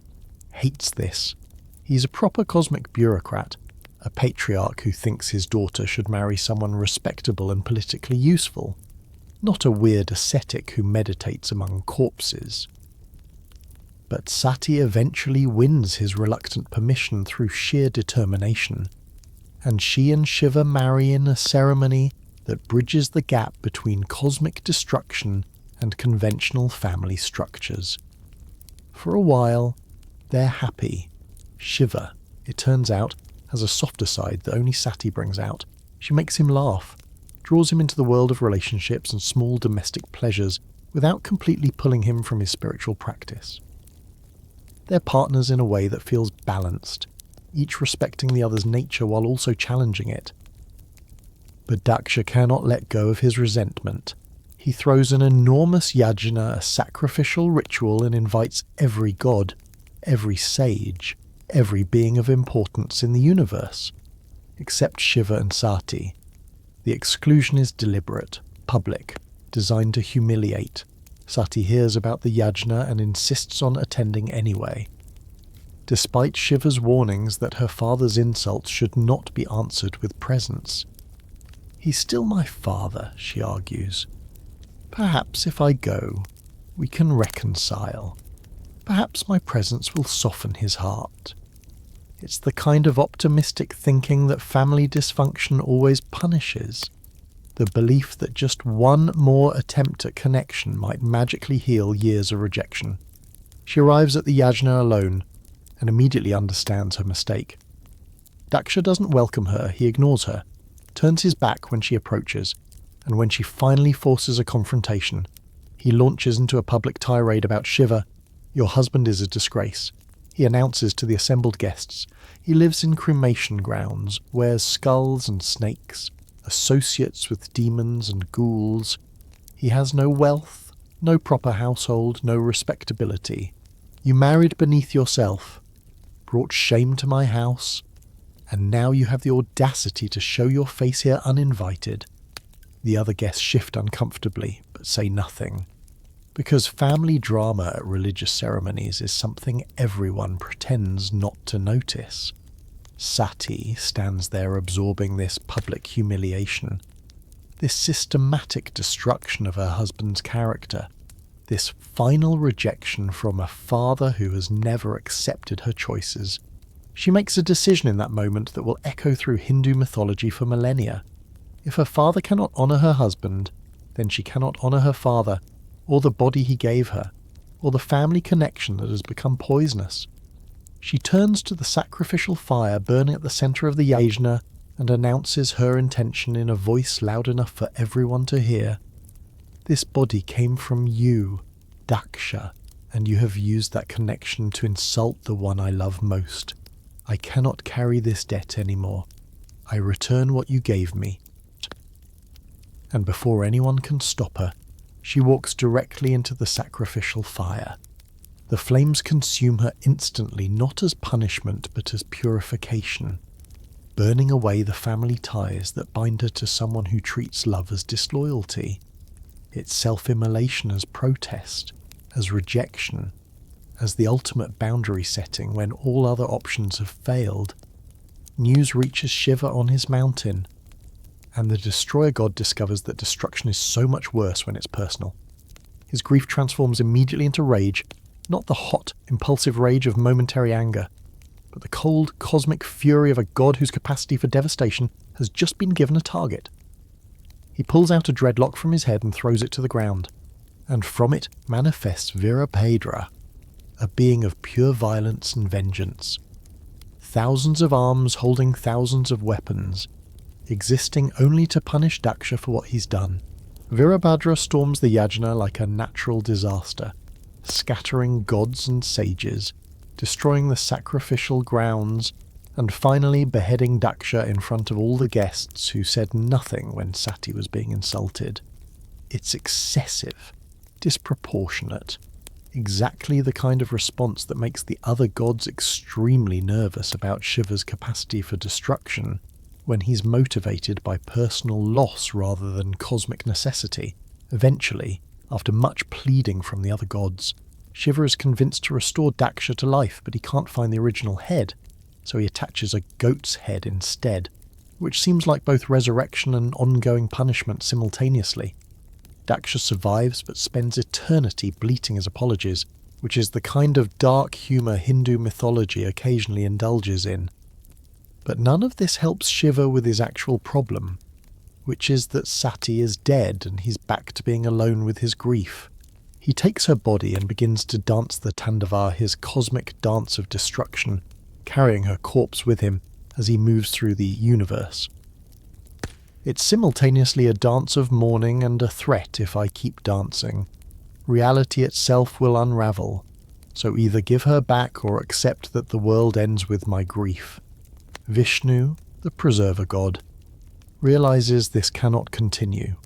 hates this. He's a proper cosmic bureaucrat, a patriarch who thinks his daughter should marry someone respectable and politically useful, not a weird ascetic who meditates among corpses. But Sati eventually wins his reluctant permission through sheer determination, and she and Shiva marry in a ceremony that bridges the gap between cosmic destruction and conventional family structures. For a while, they're happy. Shiva, it turns out, has a softer side that only Sati brings out. She makes him laugh, draws him into the world of relationships and small domestic pleasures without completely pulling him from his spiritual practice. They're partners in a way that feels balanced, each respecting the other's nature while also challenging it. But Daksha cannot let go of his resentment. He throws an enormous yajna, a sacrificial ritual, and invites every god, every sage, every being of importance in the universe, except Shiva and Sati. The exclusion is deliberate, public, designed to humiliate. Sati hears about the yajna and insists on attending anyway. Despite Shiva's warnings that her father's insults should not be answered with presents. He's still my father, she argues. Perhaps if I go, we can reconcile. Perhaps my presence will soften his heart. It's the kind of optimistic thinking that family dysfunction always punishes. The belief that just one more attempt at connection might magically heal years of rejection. She arrives at the yajna alone and immediately understands her mistake. Daksha doesn't welcome her, he ignores her, turns his back when she approaches, and when she finally forces a confrontation, he launches into a public tirade about Shiva. Your husband is a disgrace. He announces to the assembled guests. He lives in cremation grounds, wears skulls and snakes, associates with demons and ghouls. He has no wealth, no proper household, no respectability. You married beneath yourself, brought shame to my house, and now you have the audacity to show your face here uninvited. The other guests shift uncomfortably, but say nothing. Because family drama at religious ceremonies is something everyone pretends not to notice. Sati stands there absorbing this public humiliation, this systematic destruction of her husband's character, this final rejection from a father who has never accepted her choices. She makes a decision in that moment that will echo through Hindu mythology for millennia. If her father cannot honour her husband, then she cannot honour her father, or the body he gave her, or the family connection that has become poisonous. She turns to the sacrificial fire burning at the centre of the yajna and announces her intention in a voice loud enough for everyone to hear. This body came from you, Daksha, and you have used that connection to insult the one I love most. I cannot carry this debt anymore. I return what you gave me. And before anyone can stop her, she walks directly into the sacrificial fire. The flames consume her instantly, not as punishment but as purification, burning away the family ties that bind her to someone who treats love as disloyalty. It's self-immolation as protest, as rejection, as the ultimate boundary setting when all other options have failed. News reaches Shiva on his mountain, and the destroyer god discovers that destruction is so much worse when it's personal. His grief transforms immediately into rage, not the hot, impulsive rage of momentary anger, but the cold, cosmic fury of a god whose capacity for devastation has just been given a target. He pulls out a dreadlock from his head and throws it to the ground, and from it manifests Virabhadra, a being of pure violence and vengeance. Thousands of arms holding thousands of weapons, existing only to punish Daksha for what he's done. Virabhadra storms the yajna like a natural disaster, scattering gods and sages, destroying the sacrificial grounds, and finally beheading Daksha in front of all the guests who said nothing when Sati was being insulted. It's excessive, disproportionate, exactly the kind of response that makes the other gods extremely nervous about Shiva's capacity for destruction when he's motivated by personal loss rather than cosmic necessity. Eventually, after much pleading from the other gods, Shiva is convinced to restore Daksha to life, but he can't find the original head, so he attaches a goat's head instead, which seems like both resurrection and ongoing punishment simultaneously. Daksha survives but spends eternity bleating his apologies, which is the kind of dark humour Hindu mythology occasionally indulges in. But none of this helps Shiva with his actual problem, which is that Sati is dead and he's back to being alone with his grief. He takes her body and begins to dance the Tandava, his cosmic dance of destruction, carrying her corpse with him as he moves through the universe. It's simultaneously a dance of mourning and a threat if I keep dancing. Reality itself will unravel. So either give her back or accept that the world ends with my grief. Vishnu, the preserver god, realizes this cannot continue.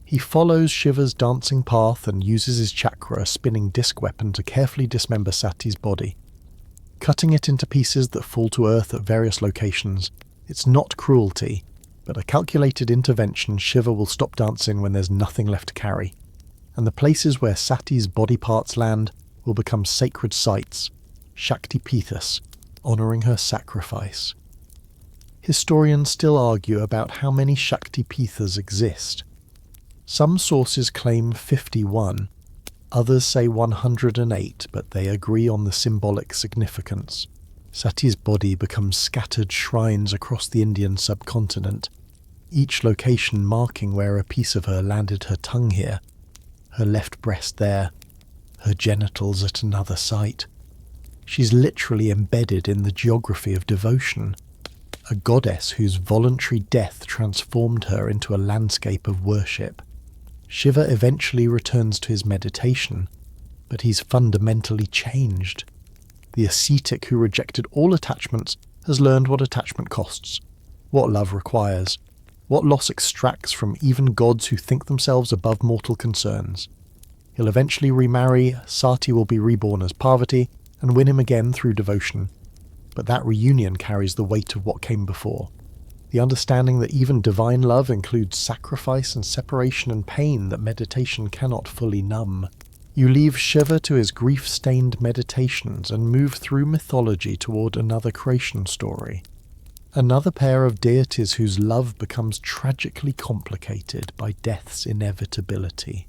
He follows Shiva's dancing path and uses his chakra, a spinning disc weapon, to carefully dismember Sati's body. Cutting it into pieces that fall to earth at various locations, it's not cruelty, but a calculated intervention. Shiva will stop dancing when there's nothing left to carry, and the places where Sati's body parts land will become sacred sites, Shakti Pithas, honouring her sacrifice. Historians still argue about how many Shakti Pithas exist. Some sources claim 51, others say 108, but they agree on the symbolic significance. Sati's body becomes scattered shrines across the Indian subcontinent, each location marking where a piece of her landed: her tongue here, her left breast there, her genitals at another site. She's literally embedded in the geography of devotion, a goddess whose voluntary death transformed her into a landscape of worship. Shiva eventually returns to his meditation, but he's fundamentally changed. The ascetic who rejected all attachments has learned what attachment costs, what love requires, what loss extracts from even gods who think themselves above mortal concerns. He'll eventually remarry, Sati will be reborn as Parvati, and win him again through devotion. But that reunion carries the weight of what came before. The understanding that even divine love includes sacrifice and separation and pain that meditation cannot fully numb. You leave Shiva to his grief-stained meditations and move through mythology toward another creation story. Another pair of deities whose love becomes tragically complicated by death's inevitability.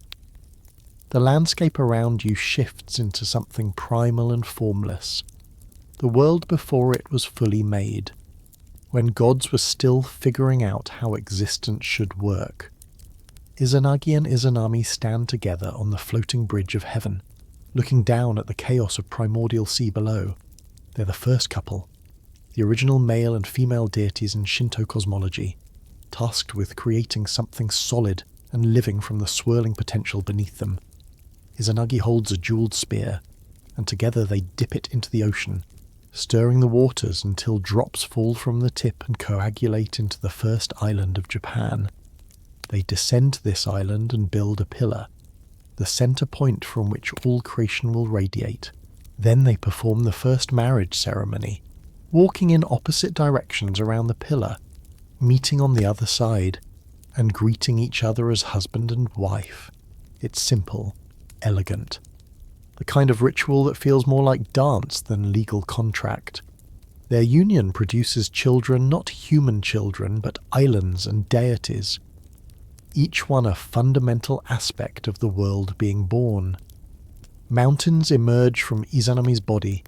The landscape around you shifts into something primal and formless. The world before it was fully made, when gods were still figuring out how existence should work. Izanagi and Izanami stand together on the floating bridge of heaven, looking down at the chaos of primordial sea below. They're the first couple, the original male and female deities in Shinto cosmology, tasked with creating something solid and living from the swirling potential beneath them. Izanagi holds a jeweled spear, and together they dip it into the ocean, stirring the waters until drops fall from the tip and coagulate into the first island of Japan. They descend to this island and build a pillar, the center point from which all creation will radiate. Then they perform the first marriage ceremony, walking in opposite directions around the pillar, meeting on the other side, and greeting each other as husband and wife. It's simple, elegant. The kind of ritual that feels more like dance than legal contract. Their union produces children, not human children, but islands and deities, each one a fundamental aspect of the world being born. Mountains emerge from Izanami's body,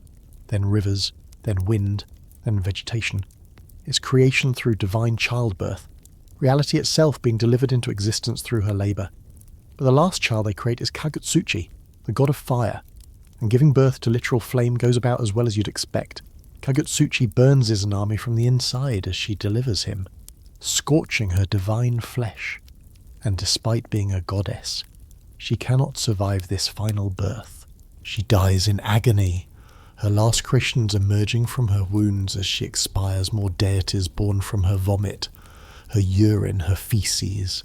then rivers, then wind, then vegetation. It's creation through divine childbirth, reality itself being delivered into existence through her labour. But the last child they create is Kagutsuchi, the god of fire, and giving birth to literal flame goes about as well as you'd expect. Kagutsuchi burns Izanami from the inside as she delivers him, scorching her divine flesh. And despite being a goddess, she cannot survive this final birth. She dies in agony, her last creations emerging from her wounds as she expires, more deities born from her vomit, her urine, her feces.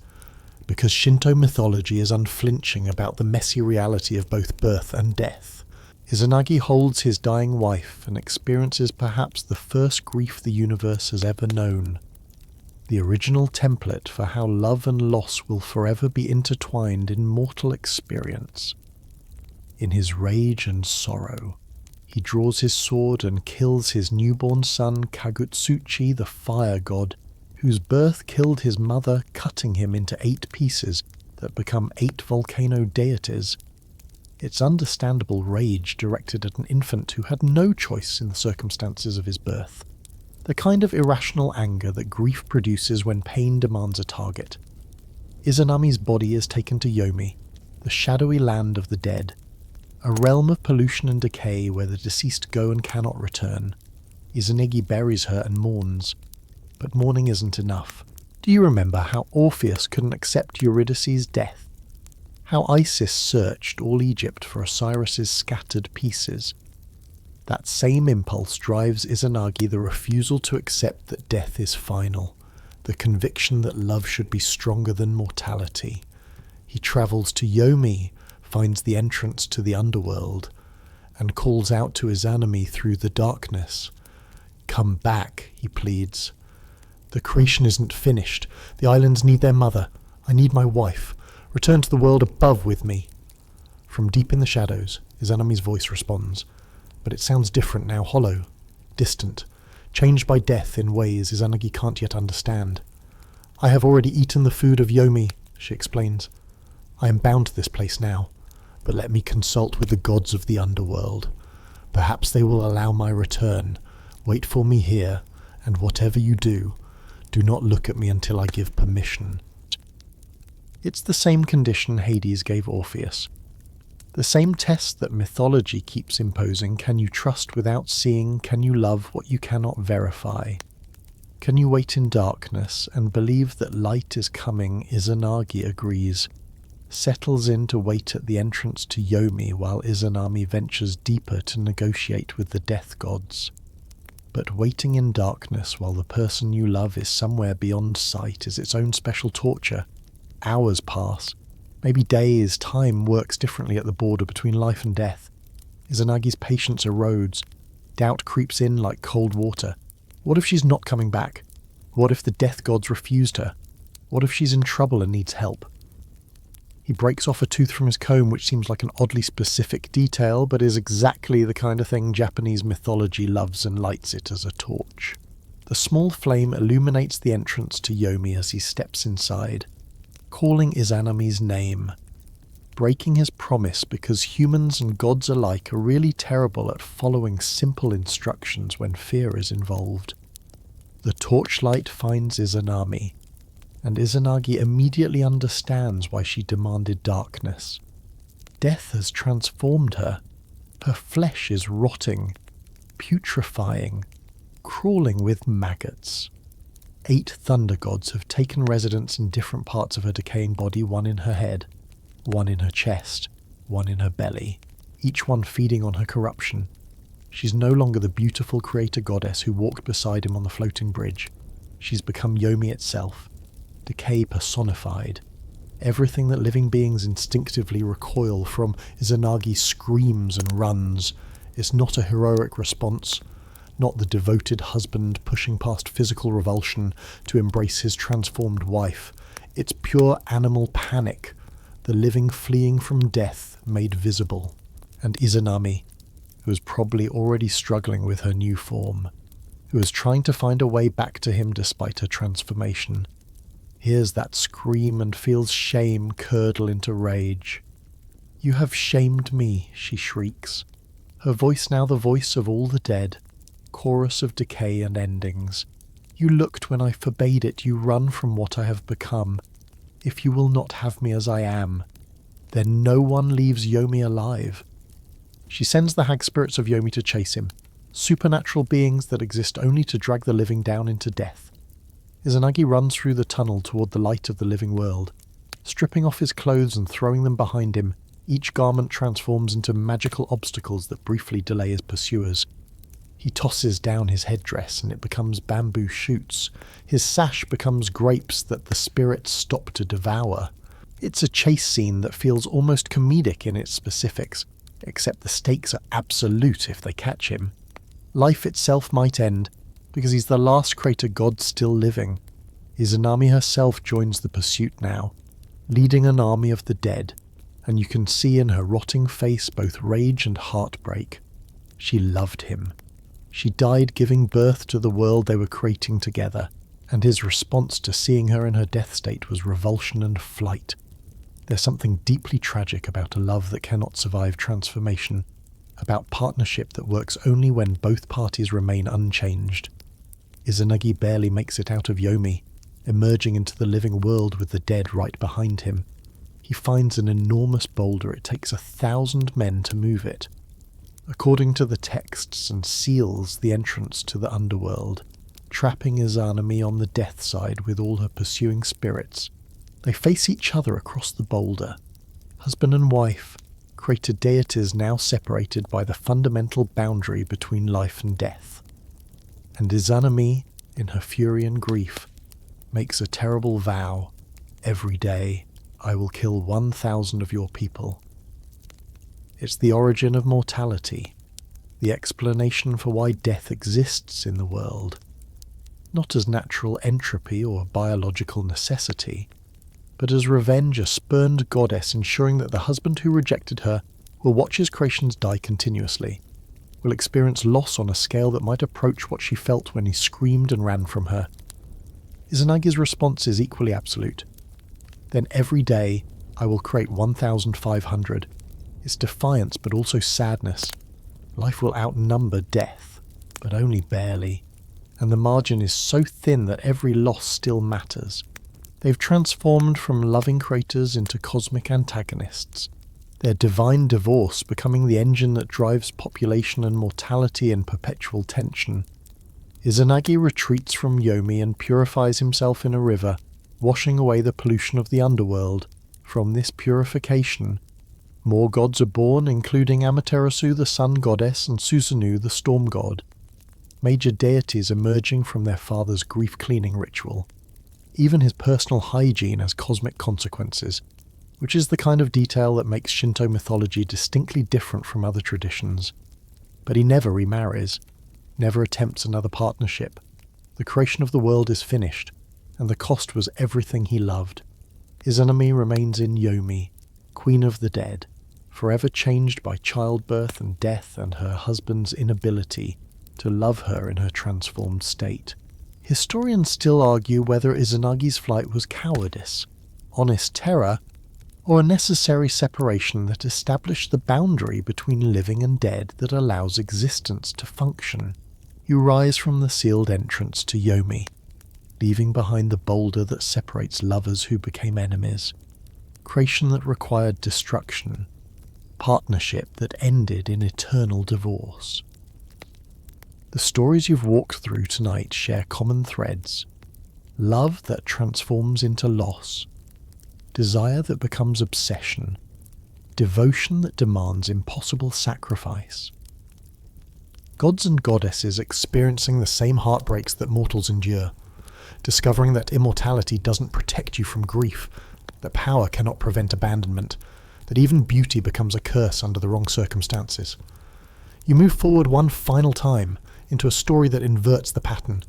Because Shinto mythology is unflinching about the messy reality of both birth and death, Izanagi holds his dying wife and experiences perhaps the first grief the universe has ever known. The original template for how love and loss will forever be intertwined in mortal experience. In his rage and sorrow, he draws his sword and kills his newborn son Kagutsuchi, the fire god, whose birth killed his mother, cutting him into 8 pieces that become 8 volcano deities. It's understandable rage directed at an infant who had no choice in the circumstances of his birth. The kind of irrational anger that grief produces when pain demands a target. Izanami's body is taken to Yomi, the shadowy land of the dead, a realm of pollution and decay where the deceased go and cannot return. Izanagi buries her and mourns. But mourning isn't enough. Do you remember how Orpheus couldn't accept Eurydice's death? how Isis searched all Egypt for Osiris's scattered pieces. That same impulse drives Izanagi the refusal to accept that death is final, the conviction that love should be stronger than mortality. He travels to Yomi, finds the entrance to the underworld, and calls out to Izanami through the darkness. "Come back," he pleads. "The creation isn't finished. The islands need their mother. I need my wife. Return to the world above with me." From deep in the shadows, Izanami's voice responds, but it sounds different now, hollow, distant, changed by death in ways Izanagi can't yet understand. "I have already eaten the food of Yomi," she explains. "I am bound to this place now, but let me consult with the gods of the underworld. Perhaps they will allow my return. Wait for me here, and whatever you do, do not look at me until I give permission." It's the same condition Hades gave Orpheus. The same test that mythology keeps imposing. Can you trust without seeing? Can you love what you cannot verify? Can you wait in darkness and believe that light is coming? Izanagi agrees, settles in to wait at the entrance to Yomi while Izanami ventures deeper to negotiate with the death gods. But waiting in darkness while the person you love is somewhere beyond sight is its own special torture. Hours pass, maybe days. Time works differently at the border between life and death. Izanagi's patience erodes. Doubt creeps in like cold water. What if she's not coming back? What if the death gods refused her? What if she's in trouble and needs help? He breaks off a tooth from his comb, which seems like an oddly specific detail, but is exactly the kind of thing Japanese mythology loves, and lights it as a torch. The small flame illuminates the entrance to Yomi as he steps inside, calling Izanami's name, breaking his promise because humans and gods alike are really terrible at following simple instructions when fear is involved. The torchlight finds Izanami, and Izanagi immediately understands why she demanded darkness. Death has transformed her. Her flesh is rotting, putrefying, crawling with maggots. 8 thunder gods have taken residence in different parts of her decaying body, one in her head, one in her chest, one in her belly, each one feeding on her corruption. She's no longer the beautiful creator goddess who walked beside him on the floating bridge. She's become Yomi itself, decay personified. Everything that living beings instinctively recoil from, Izanagi screams and runs. It's not a heroic response, not the devoted husband pushing past physical revulsion to embrace his transformed wife. It's pure animal panic, the living fleeing from death made visible. And Izanami, who was probably already struggling with her new form, who was trying to find a way back to him despite her transformation, hears that scream and feels shame curdle into rage. "You have shamed me," she shrieks, her voice now the voice of all the dead, chorus of decay and endings. "You looked when I forbade it, you run from what I have become. If you will not have me as I am, then no one leaves Yomi alive." She sends the hag spirits of Yomi to chase him, supernatural beings that exist only to drag the living down into death. Izanagi runs through the tunnel toward the light of the living world, stripping off his clothes and throwing them behind him. Each garment transforms into magical obstacles that briefly delay his pursuers. He tosses down his headdress and it becomes bamboo shoots. His sash becomes grapes that the spirits stop to devour. It's a chase scene that feels almost comedic in its specifics, except the stakes are absolute if they catch him. Life itself might end, because he's the last creator god still living. Izanami herself joins the pursuit now, leading an army of the dead, and you can see in her rotting face both rage and heartbreak. She loved him. She died giving birth to the world they were creating together, and his response to seeing her in her death state was revulsion and flight. There's something deeply tragic about a love that cannot survive transformation, about partnership that works only when both parties remain unchanged. Izanagi barely makes it out of Yomi, emerging into the living world with the dead right behind him. He finds an enormous boulder. It takes 1,000 men to move it. According to the texts, and seals the entrance to the underworld, trapping Izanami on the death side with all her pursuing spirits. They face each other across the boulder. husband and wife, created deities now separated by the fundamental boundary between life and death. And Izanami, in her fury and grief, makes a terrible vow: every day I will kill 1,000 of your people. It's the origin of mortality, the explanation for why death exists in the world, not as natural entropy or biological necessity, but as revenge, a spurned goddess ensuring that the husband who rejected her will watch his creations die continuously, will experience loss on a scale that might approach what she felt when he screamed and ran from her. Izanagi's response is equally absolute. Then every day I will create 1,500. It's defiance but also sadness. Life will outnumber death, but only barely. And the margin is so thin that every loss still matters. They've transformed from loving creators into cosmic antagonists, their divine divorce becoming the engine that drives population and mortality in perpetual tension. Izanagi retreats from Yomi and purifies himself in a river, washing away the pollution of the underworld. From this purification, more gods are born, including Amaterasu, the sun goddess, and Susanoo, the storm god. Major deities emerging from their father's grief-cleaning ritual. Even his personal hygiene has cosmic consequences, which is the kind of detail that makes Shinto mythology distinctly different from other traditions. But he never remarries, never attempts another partnership. The creation of the world is finished, and the cost was everything he loved. Izanami remains in Yomi, queen of the dead, forever changed by childbirth and death and her husband's inability to love her in her transformed state. Historians still argue whether Izanagi's flight was cowardice, honest terror, or a necessary separation that established the boundary between living and dead that allows existence to function. You rise from the sealed entrance to Yomi, leaving behind the boulder that separates lovers who became enemies, creation that required destruction, partnership that ended in eternal divorce. The stories you've walked through tonight share common threads: love that transforms into loss, desire that becomes obsession, devotion that demands impossible sacrifice. Gods and goddesses experiencing the same heartbreaks that mortals endure, discovering that immortality doesn't protect you from grief, that power cannot prevent abandonment, that even beauty becomes a curse under the wrong circumstances. You move forward one final time into a story that inverts the pattern,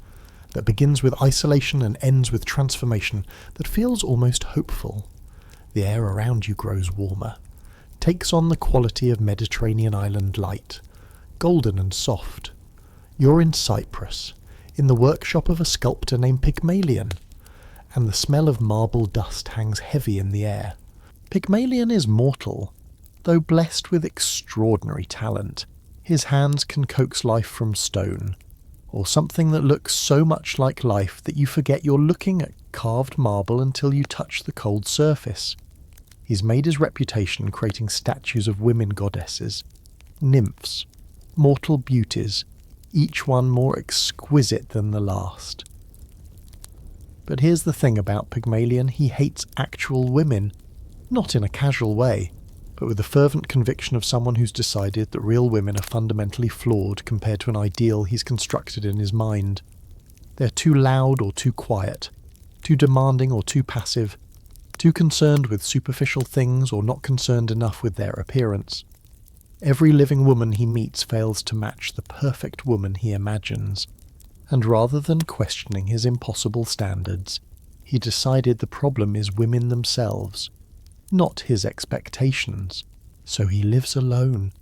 that begins with isolation and ends with transformation, that feels almost hopeful. The air around you grows warmer, takes on the quality of Mediterranean island light, golden and soft. You're in Cyprus, in the workshop of a sculptor named Pygmalion, and the smell of marble dust hangs heavy in the air. Pygmalion is mortal, though blessed with extraordinary talent. His hands can coax life from stone, or something that looks so much like life that you forget you're looking at carved marble until you touch the cold surface. He's made his reputation creating statues of women goddesses, nymphs, mortal beauties, each one more exquisite than the last. But here's the thing about Pygmalion: he hates actual women, not in a casual way, but with the fervent conviction of someone who's decided that real women are fundamentally flawed compared to an ideal he's constructed in his mind. They're too loud or too quiet, too demanding or too passive, too concerned with superficial things or not concerned enough with their appearance. Every living woman he meets fails to match the perfect woman he imagines, and rather than questioning his impossible standards, he decided the problem is women themselves, not his expectations. So he lives alone,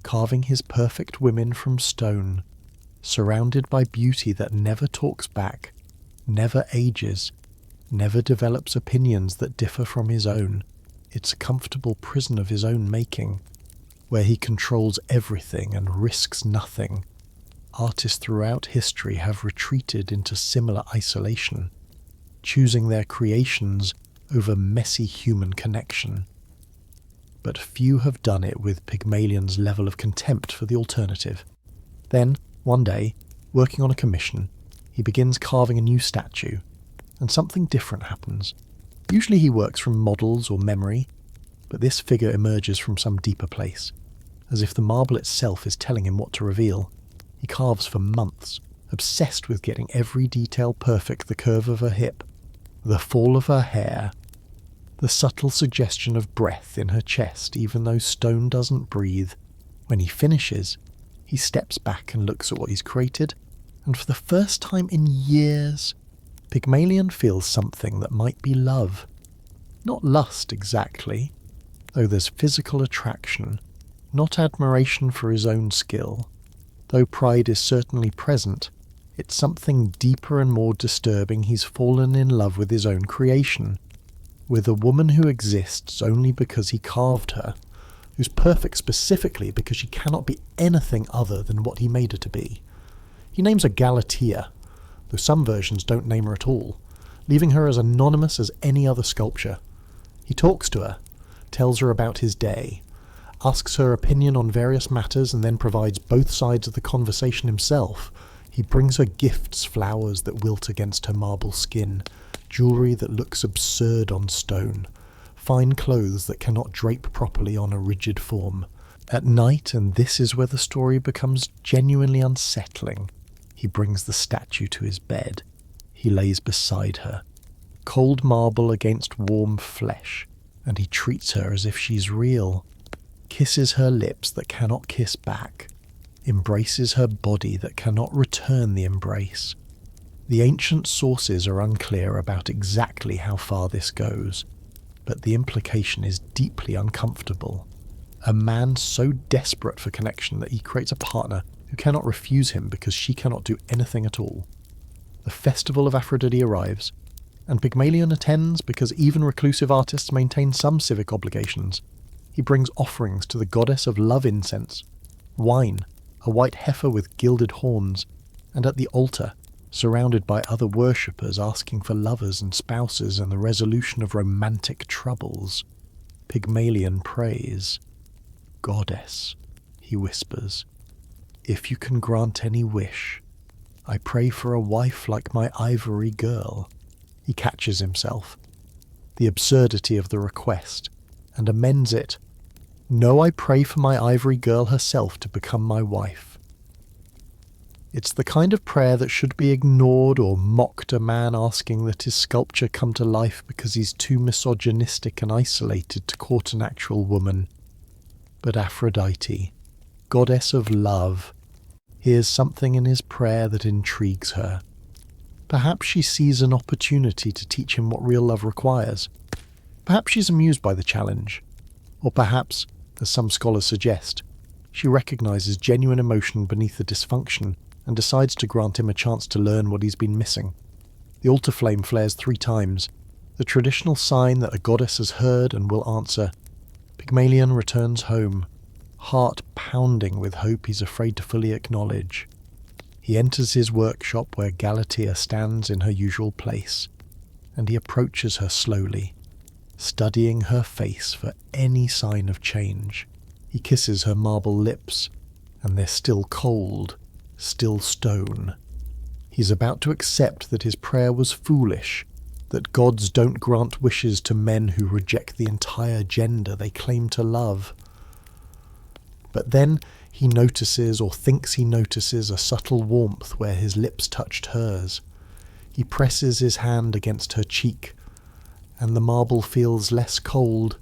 carving his perfect women from stone, surrounded by beauty that never talks back, never ages, never develops opinions that differ from his own. It's a comfortable prison of his own making, where he controls everything and risks nothing. Artists throughout history have retreated into similar isolation, choosing their creations over messy human connection. But few have done it with Pygmalion's level of contempt for the alternative. Then, one day, working on a commission, he begins carving a new statue, and something different happens. Usually he works from models or memory, but this figure emerges from some deeper place, as if the marble itself is telling him what to reveal. He carves for months, obsessed with getting every detail perfect: the curve of her hip, the fall of her hair, the subtle suggestion of breath in her chest even though stone doesn't breathe. When he finishes, he steps back and looks at what he's created, and for the first time in years, Pygmalion feels something that might be love. Not lust exactly, though there's physical attraction, not admiration for his own skill. Though pride is certainly present, it's something deeper and more disturbing. He's fallen in love with his own creation, with a woman who exists only because he carved her, who's perfect specifically because she cannot be anything other than what he made her to be. He names her Galatea, though some versions don't name her at all, leaving her as anonymous as any other sculpture. He talks to her, tells her about his day, asks her opinion on various matters, and then provides both sides of the conversation himself. He brings her gifts: flowers that wilt against her marble skin, jewellery that looks absurd on stone, fine clothes that cannot drape properly on a rigid form. At night, and this is where the story becomes genuinely unsettling, he brings the statue to his bed. He lays beside her, cold marble against warm flesh, and he treats her as if she's real, kisses her lips that cannot kiss back, embraces her body that cannot return the embrace. The ancient sources are unclear about exactly how far this goes, but the implication is deeply uncomfortable. A man so desperate for connection that he creates a partner who cannot refuse him because she cannot do anything at all. The festival of Aphrodite arrives, and Pygmalion attends because even reclusive artists maintain some civic obligations. He brings offerings to the goddess of love incense, wine, a white heifer with gilded horns, and at the altar, surrounded by other worshippers asking for lovers and spouses and the resolution of romantic troubles, Pygmalion prays. "Goddess," he whispers, "if you can grant any wish, I pray for a wife like my ivory girl." He catches himself, the absurdity of the request, and amends it. "No, I pray for my ivory girl herself to become my wife." It's the kind of prayer that should be ignored or mocked, a man asking that his sculpture come to life because he's too misogynistic and isolated to court an actual woman. But Aphrodite, goddess of love, hears something in his prayer that intrigues her. Perhaps she sees an opportunity to teach him what real love requires. Perhaps she's amused by the challenge. Or perhaps, as some scholars suggest, she recognizes genuine emotion beneath the dysfunction and decides to grant him a chance to learn what he's been missing. The altar flame flares 3 times, the traditional sign that a goddess has heard and will answer. Pygmalion returns home, heart pounding with hope he's afraid to fully acknowledge. He enters his workshop where Galatea stands in her usual place, and he approaches her slowly, studying her face for any sign of change. He kisses her marble lips, and they're still cold, still stone. He's about to accept that his prayer was foolish, that gods don't grant wishes to men who reject the entire gender they claim to love. But then he notices, or thinks he notices, a subtle warmth where his lips touched hers. He presses his hand against her cheek, and the marble feels less cold,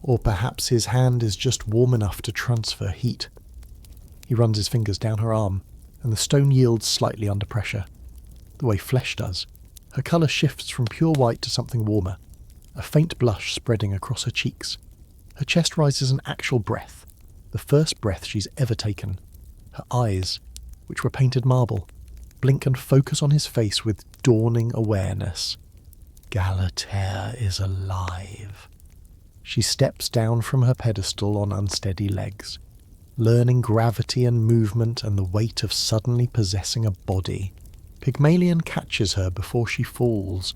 or perhaps his hand is just warm enough to transfer heat. He runs his fingers down her arm, and the stone yields slightly under pressure, the way flesh does. Her colour shifts from pure white to something warmer, a faint blush spreading across her cheeks. Her chest rises an actual breath, the first breath she's ever taken. Her eyes, which were painted marble, blink and focus on his face with dawning awareness. Galatea is alive. She steps down from her pedestal on unsteady legs, learning gravity and movement and the weight of suddenly possessing a body. Pygmalion catches her before she falls,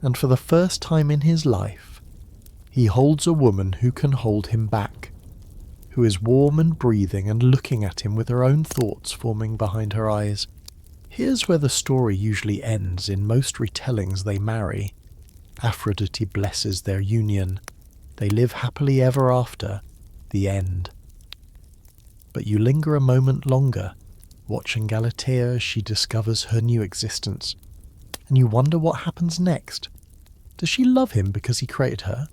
and for the first time in his life, he holds a woman who can hold him back, who is warm and breathing and looking at him with her own thoughts forming behind her eyes. Here's where the story usually ends. In most retellings they marry. Aphrodite blesses their union. They live happily ever after. The end. But you linger a moment longer, watching Galatea as she discovers her new existence, and you wonder what happens next. Does she love him because he created her?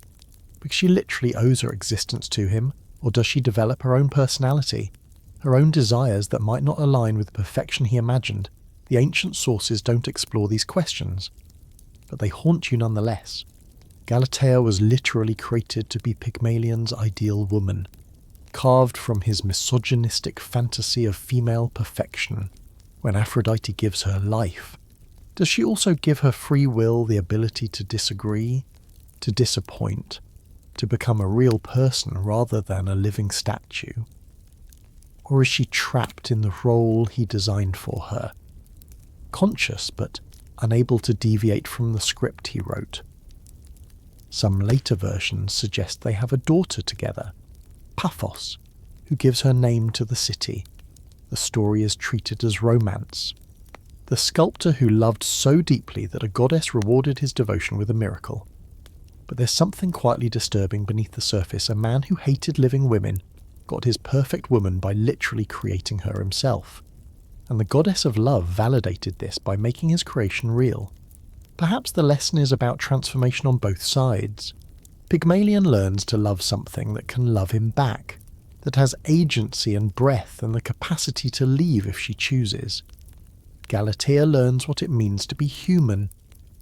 Because she literally owes her existence to him? Or does she develop her own personality, her own desires that might not align with the perfection he imagined? The ancient sources don't explore these questions, but they haunt you nonetheless. Galatea was literally created to be Pygmalion's ideal woman, carved from his misogynistic fantasy of female perfection. When Aphrodite gives her life, does she also give her free will the ability to disagree, to disappoint, to become a real person rather than a living statue? Or is she trapped in the role he designed for her, conscious but unable to deviate from the script he wrote? Some later versions suggest they have a daughter together, Paphos, who gives her name to the city. The story is treated as romance. The sculptor who loved so deeply that a goddess rewarded his devotion with a miracle. But there's something quietly disturbing beneath the surface. A man who hated living women got his perfect woman by literally creating her himself. And the goddess of love validated this by making his creation real. Perhaps the lesson is about transformation on both sides. Pygmalion learns to love something that can love him back, that has agency and breath and the capacity to leave if she chooses. Galatea learns what it means to be human,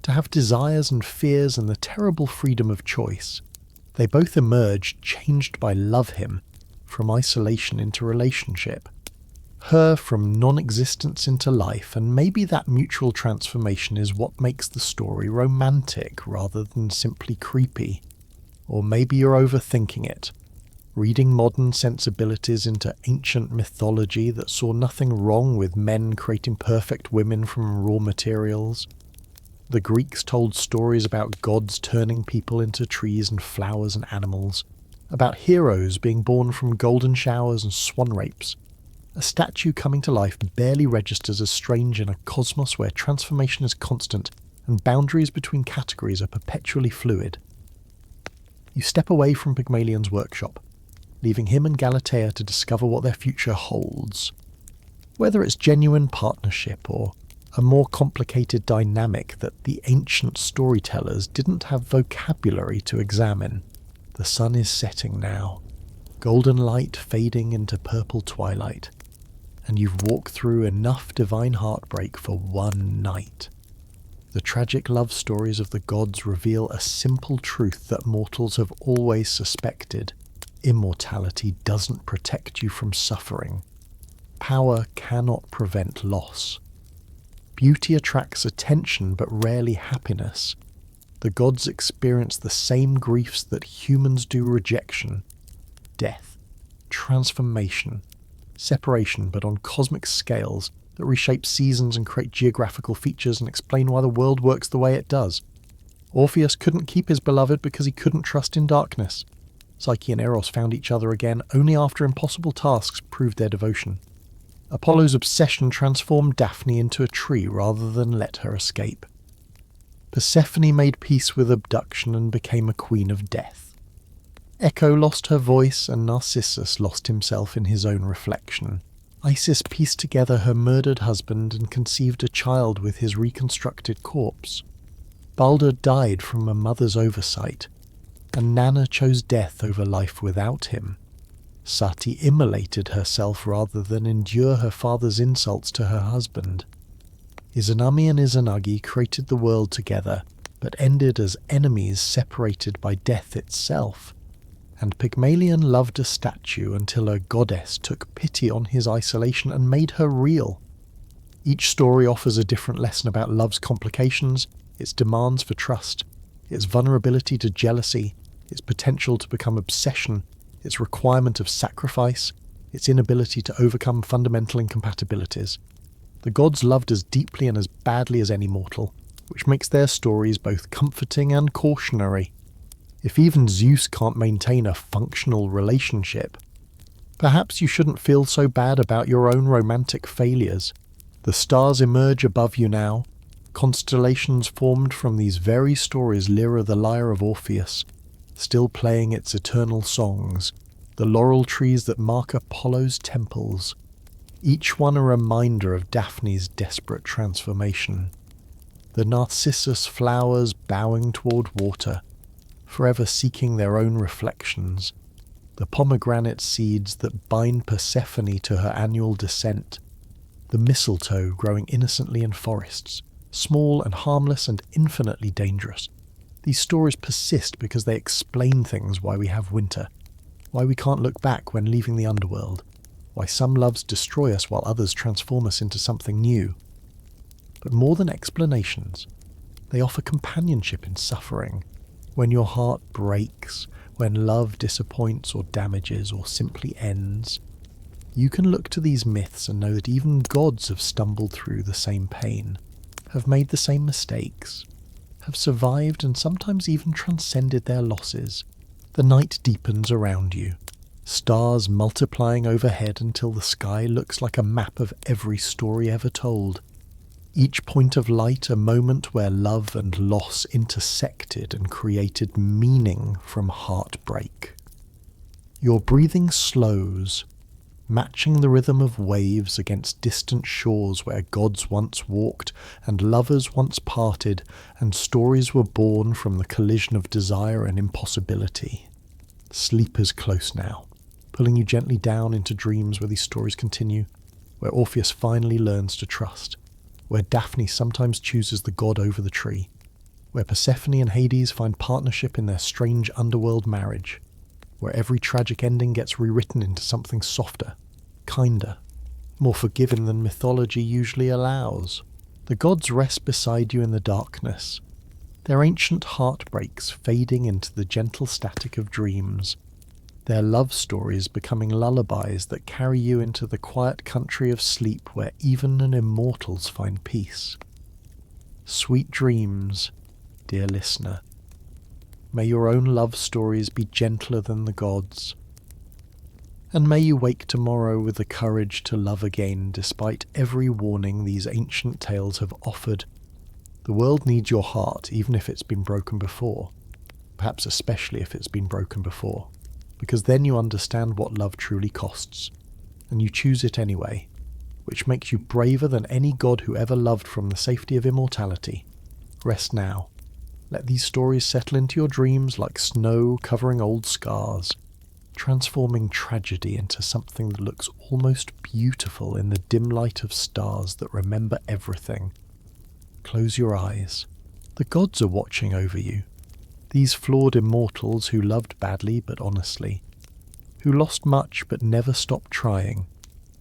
to have desires and fears and the terrible freedom of choice. They both emerge changed by love him, from isolation into relationship. Her from non-existence into life, and maybe that mutual transformation is what makes the story romantic rather than simply creepy. Or maybe you're overthinking it, reading modern sensibilities into ancient mythology that saw nothing wrong with men creating perfect women from raw materials. The Greeks told stories about gods turning people into trees and flowers and animals, about heroes being born from golden showers and swan rapes. A statue coming to life barely registers as strange in a cosmos where transformation is constant and boundaries between categories are perpetually fluid. You step away from Pygmalion's workshop, leaving him and Galatea to discover what their future holds. Whether it's genuine partnership or a more complicated dynamic that the ancient storytellers didn't have vocabulary to examine. The sun is setting now, golden light fading into purple twilight, and you've walked through enough divine heartbreak for one night. The tragic love stories of the gods reveal a simple truth that mortals have always suspected. Immortality doesn't protect you from suffering. Power cannot prevent loss. Beauty attracts attention but rarely happiness. The gods experience the same griefs that humans do: rejection, death, transformation, separation, but on cosmic scales that reshape seasons and create geographical features and explain why the world works the way it does. Orpheus couldn't keep his beloved because he couldn't trust in darkness. Psyche and Eros found each other again only after impossible tasks proved their devotion. Apollo's obsession transformed Daphne into a tree rather than let her escape. Persephone made peace with abduction and became a queen of death. Echo lost her voice and Narcissus lost himself in his own reflection. Isis pieced together her murdered husband and conceived a child with his reconstructed corpse. Balder died from a mother's oversight, and Nanna chose death over life without him. Sati immolated herself rather than endure her father's insults to her husband. Izanami and Izanagi created the world together, but ended as enemies separated by death itself. And Pygmalion loved a statue until a goddess took pity on his isolation and made her real. Each story offers a different lesson about love's complications, its demands for trust, its vulnerability to jealousy, its potential to become obsession, its requirement of sacrifice, its inability to overcome fundamental incompatibilities. The gods loved as deeply and as badly as any mortal, which makes their stories both comforting and cautionary. If even Zeus can't maintain a functional relationship, perhaps you shouldn't feel so bad about your own romantic failures. The stars emerge above you now. Constellations formed from these very stories lure the lyre of Orpheus. still playing its eternal songs, the laurel trees that mark Apollo's temples, each one a reminder of Daphne's desperate transformation. The narcissus flowers bowing toward water, forever seeking their own reflections, the pomegranate seeds that bind Persephone to her annual descent, the mistletoe growing innocently in forests, small and harmless and infinitely dangerous. These stories persist because they explain things: why we have winter, why we can't look back when leaving the underworld, why some loves destroy us while others transform us into something new. But more than explanations, they offer companionship in suffering. When your heart breaks, when love disappoints or damages or simply ends, you can look to these myths and know that even gods have stumbled through the same pain, have made the same mistakes, have survived and sometimes even transcended their losses. The night deepens around you, stars multiplying overhead until the sky looks like a map of every story ever told. Each point of light a moment where love and loss intersected and created meaning from heartbreak. Your breathing slows, matching the rhythm of waves against distant shores where gods once walked and lovers once parted, and stories were born from the collision of desire and impossibility. Sleep is close now, pulling you gently down into dreams where these stories continue, where Orpheus finally learns to trust, where Daphne sometimes chooses the god over the tree, where Persephone and Hades find partnership in their strange underworld marriage, where every tragic ending gets rewritten into something softer, kinder, more forgiving than mythology usually allows. The gods rest beside you in the darkness, their ancient heartbreaks fading into the gentle static of dreams, their love stories becoming lullabies that carry you into the quiet country of sleep where even an immortals find peace. Sweet dreams, dear listener. May your own love stories be gentler than the gods. And may you wake tomorrow with the courage to love again despite every warning these ancient tales have offered. The world needs your heart even if it's been broken before, perhaps especially if it's been broken before. Because then you understand what love truly costs, and you choose it anyway, which makes you braver than any god who ever loved from the safety of immortality. Rest now. Let these stories settle into your dreams like snow covering old scars, transforming tragedy into something that looks almost beautiful in the dim light of stars that remember everything. Close your eyes. The gods are watching over you. These flawed immortals who loved badly but honestly, who lost much but never stopped trying,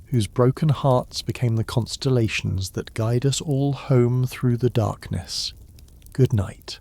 whose broken hearts became the constellations that guide us all home through the darkness. Good night.